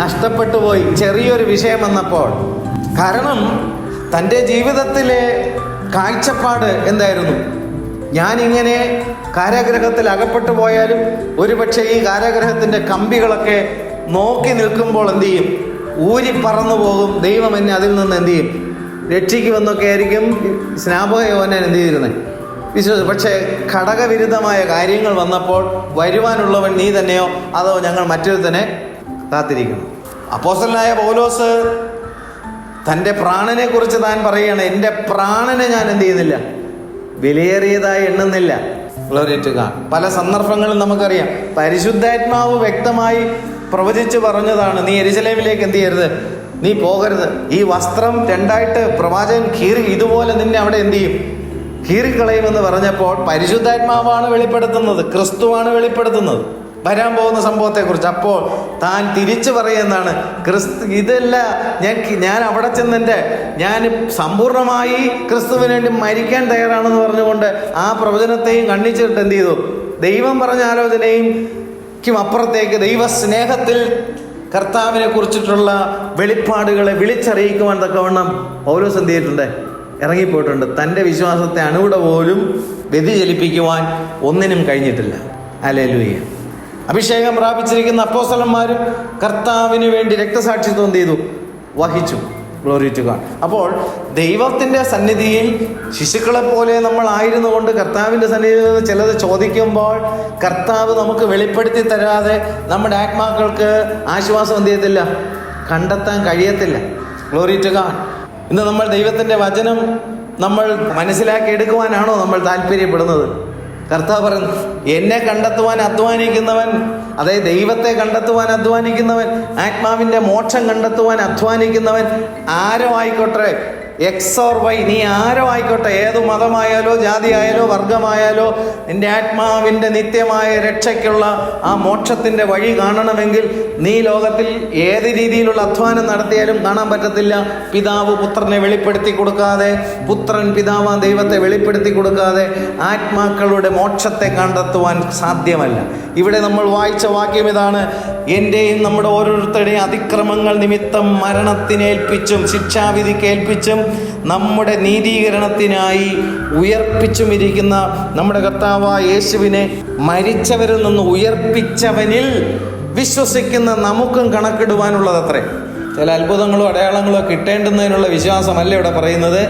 നഷ്ടപ്പെട്ടു പോയി. ചെറിയൊരു വിഷയം വന്നപ്പോൾ. കാരണം തൻ്റെ ജീവിതത്തിലെ കാഴ്ചപ്പാട് എന്തായിരുന്നു? ഞാനിങ്ങനെ കാരാഗ്രഹത്തിൽ അകപ്പെട്ടു പോയാലും ഒരുപക്ഷെ ഈ കാരാഗ്രഹത്തിൻ്റെ കമ്പികളൊക്കെ നോക്കി നിൽക്കുമ്പോൾ എന്ത് ചെയ്യും? ഊരി പറന്നു പോകും. ദൈവം എന്നെ അതിൽ നിന്ന് എന്ത് ചെയ്യും? രക്ഷിക്കുമെന്നൊക്കെ ആയിരിക്കും സ്നാപക യോഹന്നാൻ എന്ത് ചെയ്തിരുന്നത്? വിശ്വസിച്ചു. പക്ഷേ ഘടകവിരുദ്ധമായ കാര്യങ്ങൾ വന്നപ്പോൾ വരുവാനുള്ളവൻ നീ തന്നെയോ അതോ ഞങ്ങൾ മറ്റൊരുത്തനെ കാത്തിരിക്കണം? അപ്പോസ്തലനായ പൗലോസ് തൻ്റെ പ്രാണനെ കുറിച്ച് താൻ പറയുകയാണ്, എൻ്റെ പ്രാണനെ ഞാൻ എന്ത് ചെയ്യുന്നില്ല, വിലയേറിയതായി എണ്ണുന്നില്ല. Glory to God. പല സന്ദർഭങ്ങളും നമുക്കറിയാം, പരിശുദ്ധാത്മാവ് വ്യക്തമായി പ്രവചിച്ച് പറഞ്ഞതാണ്, നീ യെരൂശലേമിലേക്ക് എന്ത് ചെയ്യരുത്, നീ പോകരുത്. ഈ വസ്ത്രം രണ്ടായിട്ട് പ്രവാചകൻ കീറി, ഇതുപോലെ നിന്നെ അവിടെ എന്ത് ചെയ്യും, കീറിക്കളയുമെന്ന് പറഞ്ഞപ്പോൾ പരിശുദ്ധാത്മാവാണ് വെളിപ്പെടുത്തുന്നത്, ക്രിസ്തുവാണ് വെളിപ്പെടുത്തുന്നത് വരാൻ പോകുന്ന സംഭവത്തെക്കുറിച്ച്. അപ്പോൾ താൻ തിരിച്ചു പറയുന്നതാണ്, ഇതല്ല ഞാൻ അവിടെ ഞാൻ സമ്പൂർണമായി ക്രിസ്തുവിന് വേണ്ടി മരിക്കാൻ തയ്യാറാണെന്ന് പറഞ്ഞുകൊണ്ട് ആ പ്രവചനത്തെയും ഖണ്ഡിച്ചിട്ട് എന്ത് ചെയ്തു, ദൈവം പറഞ്ഞ ആലോചനയ്ക്കും അപ്പുറത്തേക്ക് ദൈവസ്നേഹത്തിൽ കർത്താവിനെ കുറിച്ചിട്ടുള്ള വെളിപ്പാടുകളെ വിളിച്ചറിയിക്കുവാൻ തക്കവണ്ണം പൗലോസ് എന്ത് ചെയ്തിട്ടുണ്ട്, ഇറങ്ങിപ്പോയിട്ടുണ്ട്. തൻ്റെ വിശ്വാസത്തെ അണുവിട പോലും വ്യതിചലിപ്പിക്കുവാൻ ഒന്നിനും കഴിഞ്ഞിട്ടില്ല. ഹല്ലേലൂയ. അഭിഷേകം പ്രാപിച്ചിരിക്കുന്ന അപ്പോസ്തലന്മാരും കർത്താവിന് വേണ്ടി രക്തസാക്ഷിത്വം എന്ത് ചെയ്തു, വഹിച്ചു. Glory to God. അപ്പോൾ ദൈവത്തിൻ്റെ സന്നിധിയിൽ ശിശുക്കളെ പോലെ നമ്മൾ ആയിരുന്നു കൊണ്ട് കർത്താവിൻ്റെ സന്നിധിയിൽ നിന്ന് ചിലത് ചോദിക്കുമ്പോൾ കർത്താവ് നമുക്ക് വെളിപ്പെടുത്തി തരാതെ നമ്മുടെ ആത്മാക്കൾക്ക് ആശ്വാസം എന്ത് ചെയ്യത്തില്ല, കണ്ടെത്താൻ കഴിയത്തില്ല. Glory to God. ഇന്ന് നമ്മൾ ദൈവത്തിൻ്റെ വചനം നമ്മൾ മനസ്സിലാക്കി എടുക്കുവാനാണോ നമ്മൾ താല്പര്യപ്പെടുന്നത്? കർത്താവ് പറയുന്നു, എന്നെ കണ്ടെത്തുവാൻ അധ്വാനിക്കുന്നവൻ, അതായത് ദൈവത്തെ കണ്ടെത്തുവാൻ അധ്വാനിക്കുന്നവൻ, ആത്മാവിൻ്റെ മോക്ഷം കണ്ടെത്തുവാൻ അധ്വാനിക്കുന്നവൻ ആരോ ആയിക്കോട്ടെ, എക്സ് ഓർ വൈ, നീ ആരോ ആയിക്കോട്ടെ, ഏത് മതമായാലോ ജാതിയായാലോ വർഗമായാലോ, നിന്റെ ആത്മാവിൻ്റെ നിത്യമായ രക്ഷയ്ക്കുള്ള ആ മോക്ഷത്തിൻ്റെ വഴി കാണണമെങ്കിൽ നീ ലോകത്തിൽ ഏത് രീതിയിലുള്ള അധ്വാനം നടത്തിയാലും കാണാൻ പറ്റത്തില്ല. പിതാവ് പുത്രനെ വെളിപ്പെടുത്തി കൊടുക്കാതെ, പുത്രൻ പിതാവ് ദൈവത്തെ വെളിപ്പെടുത്തി കൊടുക്കാതെ ആത്മാക്കളുടെ മോക്ഷത്തെ കണ്ടെത്തുവാൻ സാധ്യമല്ല. ഇവിടെ നമ്മൾ വായിച്ച വാക്യം ഇതാണ്, എൻ്റെയും നമ്മുടെ ഓരോരുത്തരുടെയും അതിക്രമങ്ങൾ നിമിത്തം മരണത്തിനേൽപ്പിച്ചും ശിക്ഷാവിധിക്കേൽപ്പിച്ചും നമ്മുടെ നീതീകരണത്തിനായി ഉയർപ്പിച്ചുമിരിക്കുന്ന നമ്മുടെ കർത്താവായ യേശുവിനെ മരിച്ചവരിൽ നിന്ന് ഉയർപ്പിച്ചവനിൽ വിശ്വസിക്കുന്ന നമുക്കും കണക്കിടുവാനുള്ളതത്രേ. ചില അത്ഭുതങ്ങളോ അടയാളങ്ങളോ കിട്ടേണ്ടുന്നതിനുള്ള വിശ്വാസമല്ല ഇവിടെ പറയുന്നത്.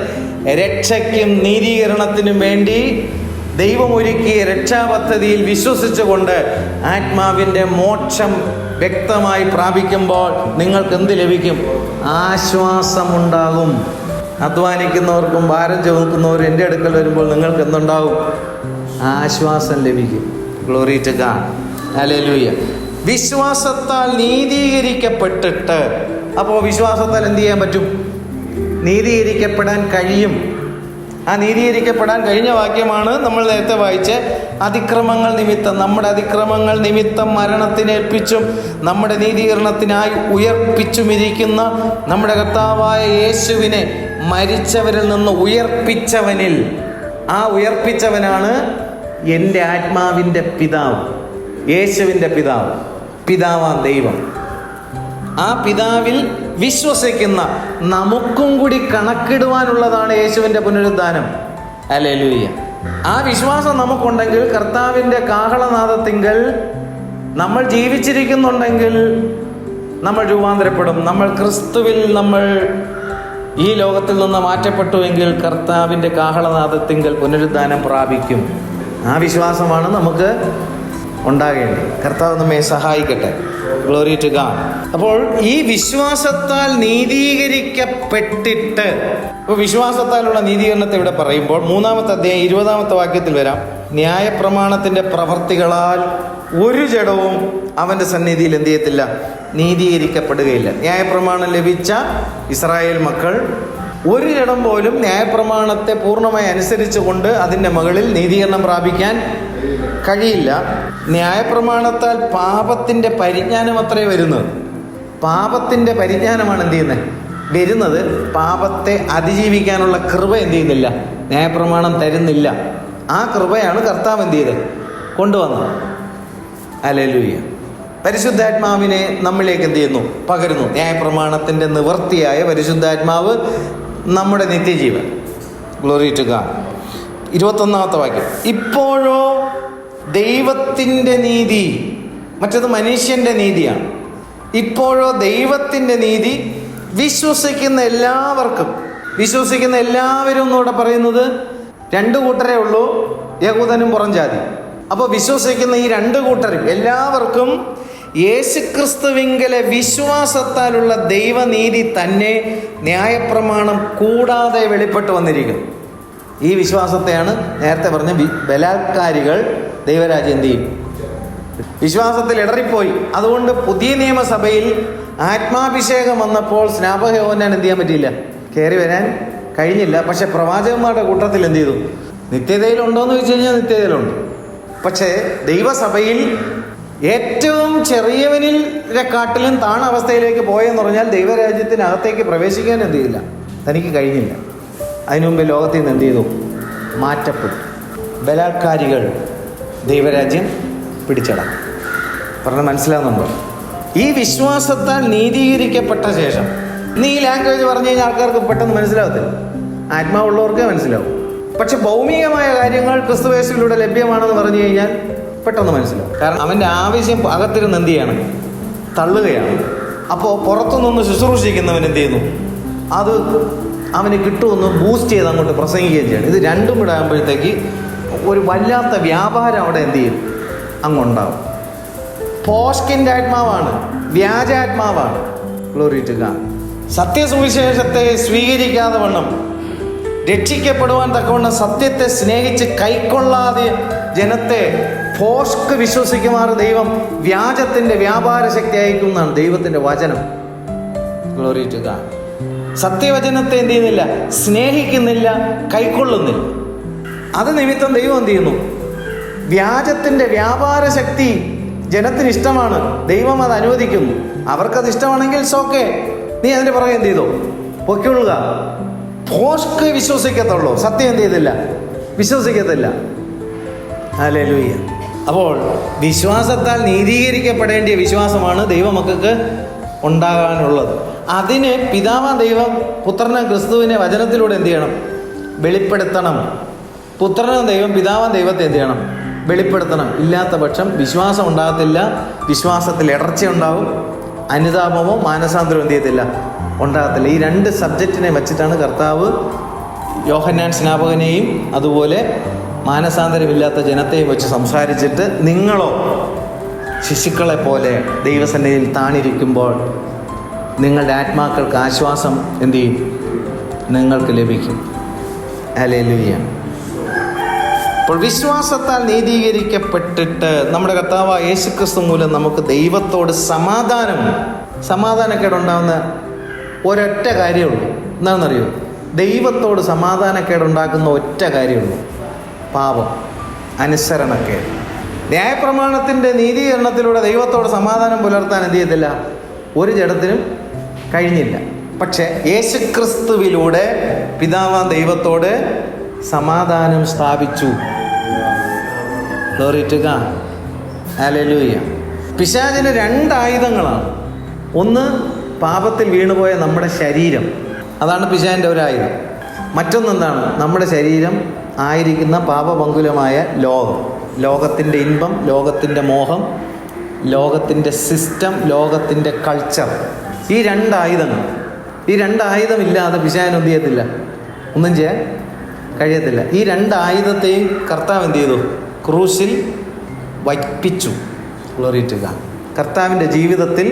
രക്ഷയ്ക്കും നീതീകരണത്തിനും വേണ്ടി ദൈവമൊരുക്കിയ രക്ഷാപദ്ധതിയിൽ വിശ്വസിച്ചുകൊണ്ട് ആത്മാവിൻ്റെ മോക്ഷം വ്യക്തമായി പ്രാപിക്കുമ്പോൾ നിങ്ങൾക്ക് എന്ത് ലഭിക്കും? ആശ്വാസമുണ്ടാകും. അധ്വാനിക്കുന്നവർക്കും ഭാരം ചുമക്കുന്നവരും എൻ്റെ അടുക്കൽ വരുമ്പോൾ നിങ്ങൾക്ക് എന്തുണ്ടാകും? ആശ്വാസം ലഭിക്കും. Glory to God. ഹല്ലേലൂയ. വിശ്വാസത്താൽ നീതീകരിക്കപ്പെട്ടിട്ട്, അപ്പോൾ വിശ്വാസത്താൽ എന്ത് ചെയ്യാൻ പറ്റും? നീതീകരിക്കപ്പെടാൻ കഴിയും. ആ നീതീകരിക്കപ്പെടാൻ കഴിഞ്ഞ വാക്യമാണ് നമ്മൾ നേരത്തെ വായിച്ച്, അതിക്രമങ്ങൾ നിമിത്തം, നമ്മുടെ അതിക്രമങ്ങൾ നിമിത്തം മരണത്തിനേൽപ്പിച്ചും നമ്മുടെ നീതീകരണത്തിനായി ഉയർപ്പിച്ചുമിരിക്കുന്ന നമ്മുടെ കർത്താവായ യേശുവിനെ മരിച്ചവരിൽ നിന്ന് ഉയർപ്പിച്ചവനിൽ, ആ ഉയർപ്പിച്ചവനാണ് എൻ്റെ ആത്മാവിൻ്റെ പിതാവ്, യേശുവിൻ്റെ പിതാവ്, പിതാവാം ദൈവം. ആ പിതാവിൽ വിശ്വസിക്കുന്ന നമുക്കും കൂടി കണക്കിടുവാനുള്ളതാണ് യേശുവിൻ്റെ പുനരുദ്ധാനം. ഹല്ലേലൂയ. ആ വിശ്വാസം നമുക്കുണ്ടെങ്കിൽ കർത്താവിൻ്റെ കാഹളനാദത്തിങ്കൽ നമ്മൾ ജീവിച്ചിരിക്കുന്നുണ്ടെങ്കിൽ നമ്മൾ രൂപാന്തരപ്പെടും. നമ്മൾ ക്രിസ്തുവിൽ നമ്മൾ ഈ ലോകത്തിൽ നിന്ന് മാറ്റപ്പെട്ടുവെങ്കിൽ കർത്താവിൻ്റെ കാഹളനാദത്തിങ്കൽ പുനരുദ്ധാനം പ്രാപിക്കും. ആ വിശ്വാസമാണ് നമുക്ക് ഉണ്ടാകേണ്ടത്. കർത്താവ് നമ്മെ സഹായിക്കട്ടെ. Glory to God. അപ്പോൾ ഈ വിശ്വാസത്താൽ നീതീകരിക്കപ്പെട്ടിട്ട്, ഇപ്പോൾ വിശ്വാസത്താലുള്ള നീതീകരണത്തെ ഇവിടെ പറയുമ്പോൾ 3-ാമത്തെ അധ്യായം 20-ാമത്തെ വാക്യത്തിൽ വരാം, ന്യായപ്രമാണത്തിൻ്റെ പ്രവർത്തികളാൽ ഒരു ജഡവും അവൻ്റെ സന്നിധിയിൽ എന്ത് ചെയ്യത്തില്ല? നീതീകരിക്കപ്പെടുകയില്ല. ന്യായപ്രമാണം ലഭിച്ച ഇസ്രായേൽ മക്കൾ ഒരു ജഡം പോലും ന്യായപ്രമാണത്തെ പൂർണ്ണമായി അനുസരിച്ചുകൊണ്ട് അതിൻ്റെ മുകളിൽ നീതീകരണം പ്രാപിക്കാൻ കഴിയില്ല. ന്യായപ്രമാണത്താൽ പാപത്തിൻ്റെ പരിജ്ഞാനം അത്രേ വരുന്നത്. പാപത്തിൻ്റെ പരിജ്ഞാനമാണ് എന്ത് ചെയ്യുന്നത്? വരുന്നത്. പാപത്തെ അതിജീവിക്കാനുള്ള കൃപ എന്ത് ചെയ്യുന്നില്ല? ന്യായപ്രമാണം തരുന്നില്ല. ആ കൃപയാണ് കർത്താവ് എന്ത് ചെയ്തത്? കൊണ്ടുവന്നത്. ഹല്ലേലൂയ. പരിശുദ്ധാത്മാവിനെ നമ്മിലേക്ക് എന്ത് ചെയ്യുന്നു? പകരുന്നു. ന്യായപ്രമാണത്തിൻ്റെ നിവൃത്തിയായ പരിശുദ്ധാത്മാവ് നമ്മുടെ നിത്യജീവൻ. Glory to God. 21-ാമത്തെ വാക്യം, ഇപ്പോഴോ ദൈവത്തിൻ്റെ നീതി, മറ്റത് മനുഷ്യൻ്റെ നീതിയാണ്. ഇപ്പോഴോ ദൈവത്തിൻ്റെ നീതി വിശ്വസിക്കുന്ന എല്ലാവർക്കും, വിശ്വസിക്കുന്ന എല്ലാവരും എന്നൂടെ പറയുന്നത് 2 കൂട്ടരേ ഉള്ളൂ, യഹൂദനും പുറം ജാതി. അപ്പോൾ വിശ്വസിക്കുന്ന ഈ 2 കൂട്ടരും എല്ലാവർക്കും യേശുക്രിസ്തുവിങ്കലെ വിശ്വാസത്താലുള്ള ദൈവനീതി തന്നെ ന്യായപ്രമാണം കൂടാതെ വെളിപ്പെട്ട് വന്നിരിക്കുന്നു. ഈ വിശ്വാസത്തെയാണ് നേരത്തെ പറഞ്ഞ ബലാത്കാരികൾ ദൈവരാജ്യം എന്ത് ചെയ്യും? വിശ്വാസത്തിൽ ഇടറിപ്പോയി. അതുകൊണ്ട് പുതിയ നിയമസഭയിൽ ആത്മാഭിഷേകം വന്നപ്പോൾ സ്നാപക യോഹന്നാൻ എന്ത് ചെയ്യാൻ പറ്റിയില്ല, കയറി വരാൻ കഴിഞ്ഞില്ല. പക്ഷെ പ്രവാചകന്മാരുടെ കൂട്ടത്തിൽ എന്ത് ചെയ്തു? നിത്യതയിലുണ്ടോയെന്ന് ചോദിച്ചു കഴിഞ്ഞാൽ നിത്യതയിലുണ്ട്. പക്ഷേ ദൈവസഭയിൽ ഏറ്റവും ചെറിയവനിലെക്കാട്ടിലും താണ അവസ്ഥയിലേക്ക് പോയെന്ന് പറഞ്ഞാൽ ദൈവരാജ്യത്തിനകത്തേക്ക് പ്രവേശിക്കാൻ എന്ത് ചെയ്യില്ല, തനിക്ക് കഴിഞ്ഞില്ല. അതിനു മുമ്പ് ലോകത്തിൽ നിന്ന് എന്ത് ചെയ്തു? മാറ്റപ്പെട്ടു. ബലാത്കാരികൾ ദൈവരാജ്യം പിടിച്ചടക്കും. പറഞ്ഞാൽ മനസ്സിലാവുന്നുണ്ടോ? ഈ വിശ്വാസത്താൽ നീതീകരിക്കപ്പെട്ട ശേഷം ഈ ലാംഗ്വേജ് പറഞ്ഞു കഴിഞ്ഞാൽ ആൾക്കാർക്ക് പെട്ടെന്ന് മനസ്സിലാവത്തില്ല. ആത്മാവുള്ളവർക്കേ മനസ്സിലാവും. പക്ഷെ ഭൗമികമായ കാര്യങ്ങൾ ക്രിസ്തുയേശുവിലൂടെ ലഭ്യമാണെന്ന് പറഞ്ഞു കഴിഞ്ഞാൽ പെട്ടെന്ന് മനസ്സിലാവും. കാരണം അവൻ്റെ ആവശ്യം അകത്തിരുന്ന് എന്ത് ചെയ്യണം? തള്ളുകയാണ്. അപ്പോൾ പുറത്തുനിന്ന് ശുശ്രൂഷിക്കുന്നവൻ എന്ത് ചെയ്യുന്നു? അത് അവന് കിട്ടുമെന്ന് ബൂസ്റ്റ് ചെയ്ത് അങ്ങോട്ട് പ്രസംഗിക്കുകയും ചെയ്യണം. ഇത് രണ്ടും കൂടെ ആകുമ്പോഴത്തേക്ക് ഒരു വല്ലാത്ത വ്യാപാരം അവിടെ എന്ത് ചെയ്യും? അങ്ങുണ്ടാവും. പോസ്കിൻ്റെ ആത്മാവാണ്, വ്യാജാത്മാവാണ്. Glory to God. സത്യസുവിശേഷത്തെ സ്വീകരിക്കാതെ വണ്ണം, രക്ഷിക്കപ്പെടുവാൻ തക്കവണ്ണം സത്യത്തെ സ്നേഹിച്ച് കൈക്കൊള്ളാതെ ജനത്തെ ഫോസ്ക് വിശ്വസിക്കുമാറ് ദൈവം വ്യാജത്തിൻ്റെ വ്യാപാര ശക്തി അയക്കുന്നതാണ് ദൈവത്തിൻ്റെ വചനം. Glory to God. സത്യവചനത്തെ എന്ത് ചെയ്യുന്നില്ല? സ്നേഹിക്കുന്നില്ല, കൈക്കൊള്ളുന്നില്ല. അത് നിമിത്തം ദൈവം എന്ത് ചെയ്യുന്നു? വ്യാജത്തിൻ്റെ വ്യാപാര ശക്തി ജനത്തിന് ഇഷ്ടമാണ്. ദൈവം അത് അനുവദിക്കുന്നു. അവർക്കത് ഇഷ്ടമാണെങ്കിൽ സോക്കെ, നീ അതിൻ്റെ പുറകെ എന്ത് ചെയ്തോ? പൊയ്ക്കൊള്ളുക. ഫോസ്ക് വിശ്വസിക്കത്തുള്ളൂ, സത്യം എന്ത് ചെയ്തില്ല? വിശ്വസിക്കത്തില്ല. ഹല്ലേലൂയ. അപ്പോൾ വിശ്വാസത്താൽ നീതീകരിക്കപ്പെടേണ്ടിയ വിശ്വാസമാണ് ദൈവമക്കൾക്ക് ഉണ്ടാകാനുള്ളത്. അതിന് പിതാവാം ദൈവം പുത്രനെ ക്രിസ്തുവിനെ വചനത്തിലൂടെ എന്ത് ചെയ്യണം? വെളിപ്പെടുത്തണം. പുത്രനും ദൈവം പിതാവാം ദൈവത്തെ എന്ത് ചെയ്യണം? വെളിപ്പെടുത്തണം. ഇല്ലാത്ത പക്ഷം വിശ്വാസം ഉണ്ടാകത്തില്ല. വിശ്വാസത്തിൽ ഇടർച്ച ഉണ്ടാവും. അനുതാപമോ മാനസാന്തരമോ എന്ത് ചെയ്യത്തില്ല? ഉണ്ടാകത്തില്ല. ഈ രണ്ട് സബ്ജക്റ്റിനെ വെച്ചിട്ടാണ് കർത്താവ് യോഹന്നാൻ സ്നാപകനെയും അതുപോലെ മാനസാന്തരമില്ലാത്ത ജനത്തെയും വെച്ച് സംസാരിച്ചിട്ട്, നിങ്ങളോ ശിശുക്കളെ പോലെ ദൈവസന്നിധിയിൽ താണിരിക്കുമ്പോൾ നിങ്ങളുടെ ആത്മാക്കൾക്ക് ആശ്വാസം എന്ത് ചെയ്യും? നിങ്ങൾക്ക് ലഭിക്കും. ഹല്ലേലൂയ. അപ്പോൾ വിശ്വാസത്താൽ നീതീകരിക്കപ്പെട്ടിട്ട് നമ്മുടെ കർത്താവായ യേശുക്രിസ്തു മൂലം നമുക്ക് ദൈവത്തോട് സമാധാനക്കേടുണ്ടാകുന്ന ഒരൊറ്റ കാര്യമുള്ളൂ. എന്താണെന്നറിയോ? ദൈവത്തോട് സമാധാനക്കേടുണ്ടാക്കുന്ന ഒറ്റ കാര്യമുള്ളൂ: പാപം, അനുസരണക്കേട്. ന്യായപ്രമാണത്തിൻ്റെ നീതീകരണത്തിലൂടെ ദൈവത്തോട് സമാധാനം പുലർത്താൻ എന്ത് ചെയ്യത്തില്ല? ഒരു ജഡത്തിനും കഴിഞ്ഞില്ല. പക്ഷെ യേശുക്രിസ്തുവിലൂടെ പിതാവാം ദൈവത്തോട് സമാധാനം സ്ഥാപിച്ചു. Glory to God. ഹല്ലേലൂയ. പിശാചിന് രണ്ട് ആയുധങ്ങളാണ്. ഒന്ന്, പാപത്തിൽ വീണുപോയ നമ്മുടെ ശരീരം, അതാണ് പിശാചിൻ്റെ ഒരു ആയുധം. മറ്റൊന്നെന്താണ്? നമ്മുടെ ശരീരം ആയിരിക്കുന്ന പാപപങ്കുലമായ ലോകം, ലോകത്തിൻ്റെ ഇൻപം, ലോകത്തിൻ്റെ മോഹം, ലോകത്തിൻ്റെ സിസ്റ്റം, ലോകത്തിൻ്റെ കൾച്ചർ. ഈ രണ്ട് ആയുധങ്ങൾ, ഈ രണ്ട് ആയുധമില്ലാതെ പിശാചിന് എന്ത് ചെയ്യത്തില്ല? ഒന്നും ചെയ്യാൻ കഴിയത്തില്ല. ഈ രണ്ട് ആയുധത്തെയും കർത്താവ് എന്ത് ചെയ്തു? ക്രൂശിൽ വയ്പ്പിച്ചു. Glory to God. കർത്താവിൻ്റെ ജീവിതത്തിൽ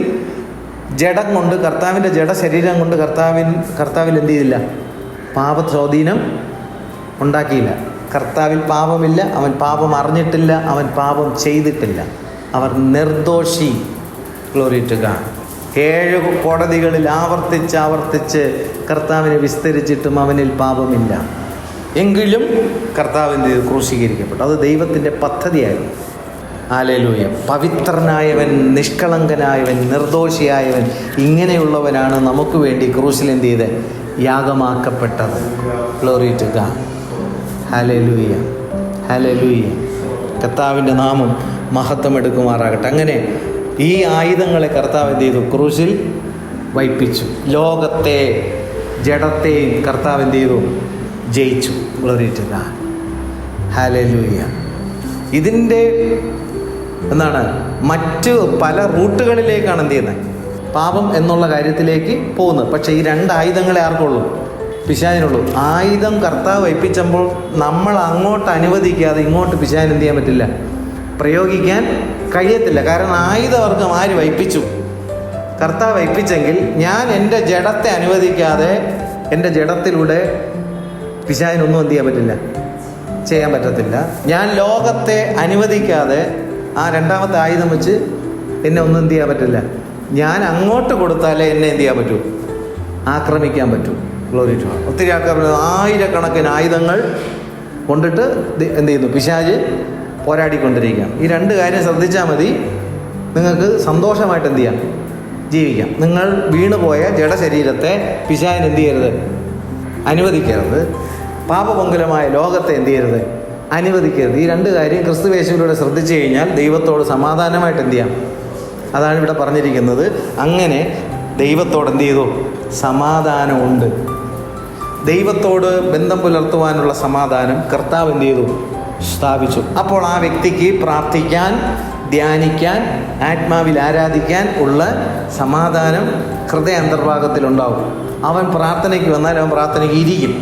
ജഡം കൊണ്ട്, കർത്താവിൻ്റെ ജഡശരീരം കൊണ്ട് കർത്താവിൽ എന്ത് ചെയ്തില്ല? പാപസ്വാധീനം ഉണ്ടാക്കിയില്ല. കർത്താവിൽ പാപമില്ല. അവൻ പാപം അറിഞ്ഞിട്ടില്ല. അവൻ പാപം ചെയ്തിട്ടില്ല. അവർ നിർദോഷി. Glory to God. 7 കോടതികളിൽ ആവർത്തിച്ച് കർത്താവിനെ വിസ്തരിച്ചിട്ടും അവനിൽ പാപമില്ല. എങ്കിലും കർത്താവിൻ്റെ ക്രൂശീകരിക്കപ്പെട്ടു. അത് ദൈവത്തിൻ്റെ പദ്ധതിയായിരുന്നു. ഹല്ലേലൂയ. പവിത്രനായവൻ, നിഷ്കളങ്കനായവൻ, നിർദോഷിയായവൻ, ഇങ്ങനെയുള്ളവനാണ് നമുക്ക് വേണ്ടി ക്രൂശിൽ എന്ത് ചെയ്ത് യാഗമാക്കപ്പെട്ടത്. Glory to God. ഹല്ലേലൂയ. ഹല്ലേലൂയ. കർത്താവിൻ്റെ നാമം മഹത്വം എടുക്കുമാറാകട്ടെ. അങ്ങനെ ഈ ആയുധങ്ങളെ കർത്താവ് എന്ത് ചെയ്തു? ക്രൂശിൽ വയ്പ്പിച്ചു. ലോകത്തെ, ജഡത്തെയും കർത്താവ് എന്ത് ചെയ്തു? ജയിച്ചു. Glory to God. ഹല്ലേലൂയ. ഇതിൻ്റെ മറ്റ് പല റൂട്ടുകളിലേക്കാണ് എന്ത് ചെയ്യുന്നത്? പാപം എന്നുള്ള കാര്യത്തിലേക്ക് പോകുന്നത്. പക്ഷേ ഈ രണ്ട് ആയുധങ്ങളെ ആർക്കുള്ളൂ? പിശാചിനുള്ളൂ. ആയുധം കർത്താവ് വയ്പ്പിച്ചപ്പോൾ നമ്മൾ അങ്ങോട്ട് അനുവദിക്കാതെ ഇങ്ങോട്ട് പിശാചിന് എന്ത് ചെയ്യാൻ പറ്റില്ല? പ്രയോഗിക്കാൻ കഴിയത്തില്ല. കാരണം ആയുധവർഗം ആര് വയ്പ്പിച്ചു? കർത്താവ് വയ്പ്പിച്ചെങ്കിൽ ഞാൻ എൻ്റെ ജഡത്തെ അനുവദിക്കാതെ എൻ്റെ ജഡത്തിലൂടെ പിശാചിനൊന്നും എന്ത് ചെയ്യാൻ പറ്റില്ല, ചെയ്യാൻ പറ്റത്തില്ല. ഞാൻ ലോകത്തെ അനുവദിക്കാതെ ആ രണ്ടാമത്തെ ആയുധം വെച്ച് എന്നെ ഒന്നും എന്ത് ചെയ്യാൻ പറ്റില്ല. ഞാൻ അങ്ങോട്ട് കൊടുത്താലേ എന്നെ എന്ത് ചെയ്യാൻ പറ്റൂ, ആക്രമിക്കാൻ പറ്റൂ. Glory to God. ഒത്തിരി ആൾക്കാർ ആയിരക്കണക്കിന് ആയുധങ്ങൾ കൊണ്ടിട്ട് എന്ത് ചെയ്യുന്നു, പിശാച് പോരാടിക്കൊണ്ടിരിക്കുകയാണ്. ഈ രണ്ട് കാര്യം ശ്രദ്ധിച്ചാൽ മതി, നിങ്ങൾക്ക് സന്തോഷമായിട്ട് എന്ത് ചെയ്യാം, ജീവിക്കാം. നിങ്ങൾ വീണുപോയ ജഡശരീരത്തെ പിശാചിന് എന്ത് ചെയ്യരുത്, അനുവദിക്കരുത്. പാപമംഗലമായ ലോകത്തെ എന്ത് ചെയ്യരുത്, അനുവദിക്കരുത്. ഈ രണ്ട് കാര്യം ക്രിസ്തുയേശുവിലൂടെ ശ്രദ്ധിച്ചു കഴിഞ്ഞാൽ ദൈവത്തോട് സമാധാനമായിട്ട് എന്ത് ചെയ്യാം. അതാണ് ഇവിടെ പറഞ്ഞിരിക്കുന്നത്. അങ്ങനെ ദൈവത്തോട് എന്ത് ചെയ്തു, സമാധാനമുണ്ട്. ദൈവത്തോട് ബന്ധം പുലർത്തുവാനുള്ള സമാധാനം കർത്താവ് എന്ത് ചെയ്തു, സ്ഥാപിച്ചു. അപ്പോൾ ആ വ്യക്തിക്ക് പ്രാർത്ഥിക്കാൻ, ധ്യാനിക്കാൻ, ആത്മാവിൽ ആരാധിക്കാൻ ഉള്ള സമാധാനം ഹൃദയ അന്തർഭാഗത്തിലുണ്ടാവും. അവൻ പ്രാർത്ഥനയ്ക്ക് വന്നാൽ അവൻ പ്രാർത്ഥനയ്ക്ക് ഇരിക്കും.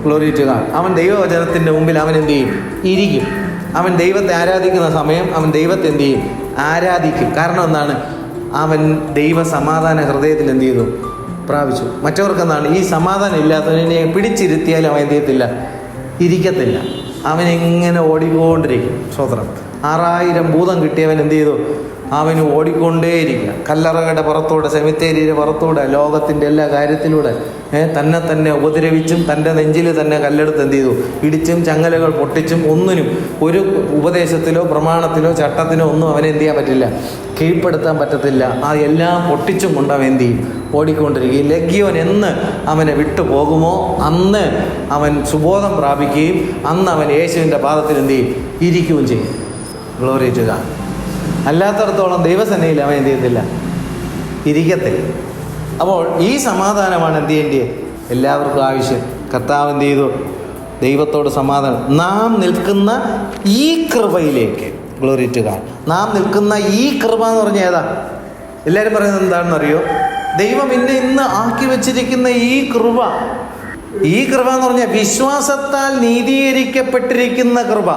Glory to God. അവൻ ദൈവവചനത്തിൻ്റെ മുമ്പിൽ അവൻ എന്ത് ചെയ്യും, ഇരിക്കും. അവൻ ദൈവത്തെ ആരാധിക്കുന്ന സമയം അവൻ ദൈവത്തെ എന്ത് ചെയ്യും, ആരാധിക്കും. കാരണം എന്താണ്, അവൻ ദൈവ സമാധാന ഹൃദയത്തിൽ എന്ത് ചെയ്തു, പ്രാപിച്ചു. മറ്റവർക്ക് എന്താണ്, ഈ സമാധാനം ഇല്ലാത്തവനെ പിടിച്ചിരുത്തിയാലും അവൻ എന്ത് ചെയ്യത്തില്ല, ഇരിക്കത്തില്ല. അവനെങ്ങനെ ഓടിക്കൊണ്ടിരിക്കും. സ്വതന്ത്രം 6000 ഭൂതം കിട്ടിയവൻ എന്ത് ചെയ്തു, അവന് ഓടിക്കൊണ്ടേയിരിക്കുക. കല്ലറകളുടെ പുറത്തൂടെ, സെമിത്തേരിയുടെ പുറത്തൂടെ, ലോകത്തിൻ്റെ എല്ലാ കാര്യത്തിലൂടെ തന്നെ ഉപദ്രവിച്ചും തൻ്റെ നെഞ്ചിൽ തന്നെ കല്ലെടുത്ത് എന്ത് ചെയ്തു, ഇടിച്ചും ചങ്ങലകൾ പൊട്ടിച്ചും ഒന്നിനും ഒരു ഉപദേശത്തിലോ പ്രമാണത്തിലോ ചട്ടത്തിനോ ഒന്നും അവനെ എന്ത് ചെയ്യാൻ പറ്റില്ല, കീഴ്പ്പെടുത്താൻ പറ്റത്തില്ല. ആ എല്ലാം പൊട്ടിച്ചും കൊണ്ട് അവൻ എന്ത് ചെയ്യും, ഓടിക്കൊണ്ടിരിക്കും. ലഗ്യോൻ എന്ന് അവനെ വിട്ടു പോകുമോ അന്ന് അവൻ സുബോധം പ്രാപിക്കുകയും അന്ന് അവൻ യേശുവിൻ്റെ പാദത്തിൽ എന്ത് ചെയ്യും, ഇരിക്കുകയും ചെയ്യും. Glory to God. അല്ലാത്തടത്തോളം ദൈവസന്നിധിയിൽ അവൻ എന്ത് ചെയ്യത്തില്ല, ഇരിക്കത്തില്ല. അപ്പോൾ ഈ സമാധാനമാണ് എന്ത് ചെയ്യേണ്ടത്, എല്ലാവർക്കും ആവശ്യം. കർത്താവ് എന്ത് ചെയ്തു, ദൈവത്തോട് സമാധാനം. നാം നിൽക്കുന്ന ഈ കൃപയിലേക്ക്, ഗ്ലോറി ടു ഗോഡ്, നാം നിൽക്കുന്ന ഈ കൃപ എന്ന് പറഞ്ഞാൽ ഏതാ? എല്ലാവരും പറയുന്നത് എന്താണെന്ന് അറിയോ? ദൈവം എന്നെ ഇന്ന് ആക്കി വെച്ചിരിക്കുന്ന ഈ കൃപ. ഈ കൃപ എന്ന് പറഞ്ഞാൽ വിശ്വാസത്താൽ നീതീകരിക്കപ്പെട്ടിരിക്കുന്ന കൃപ.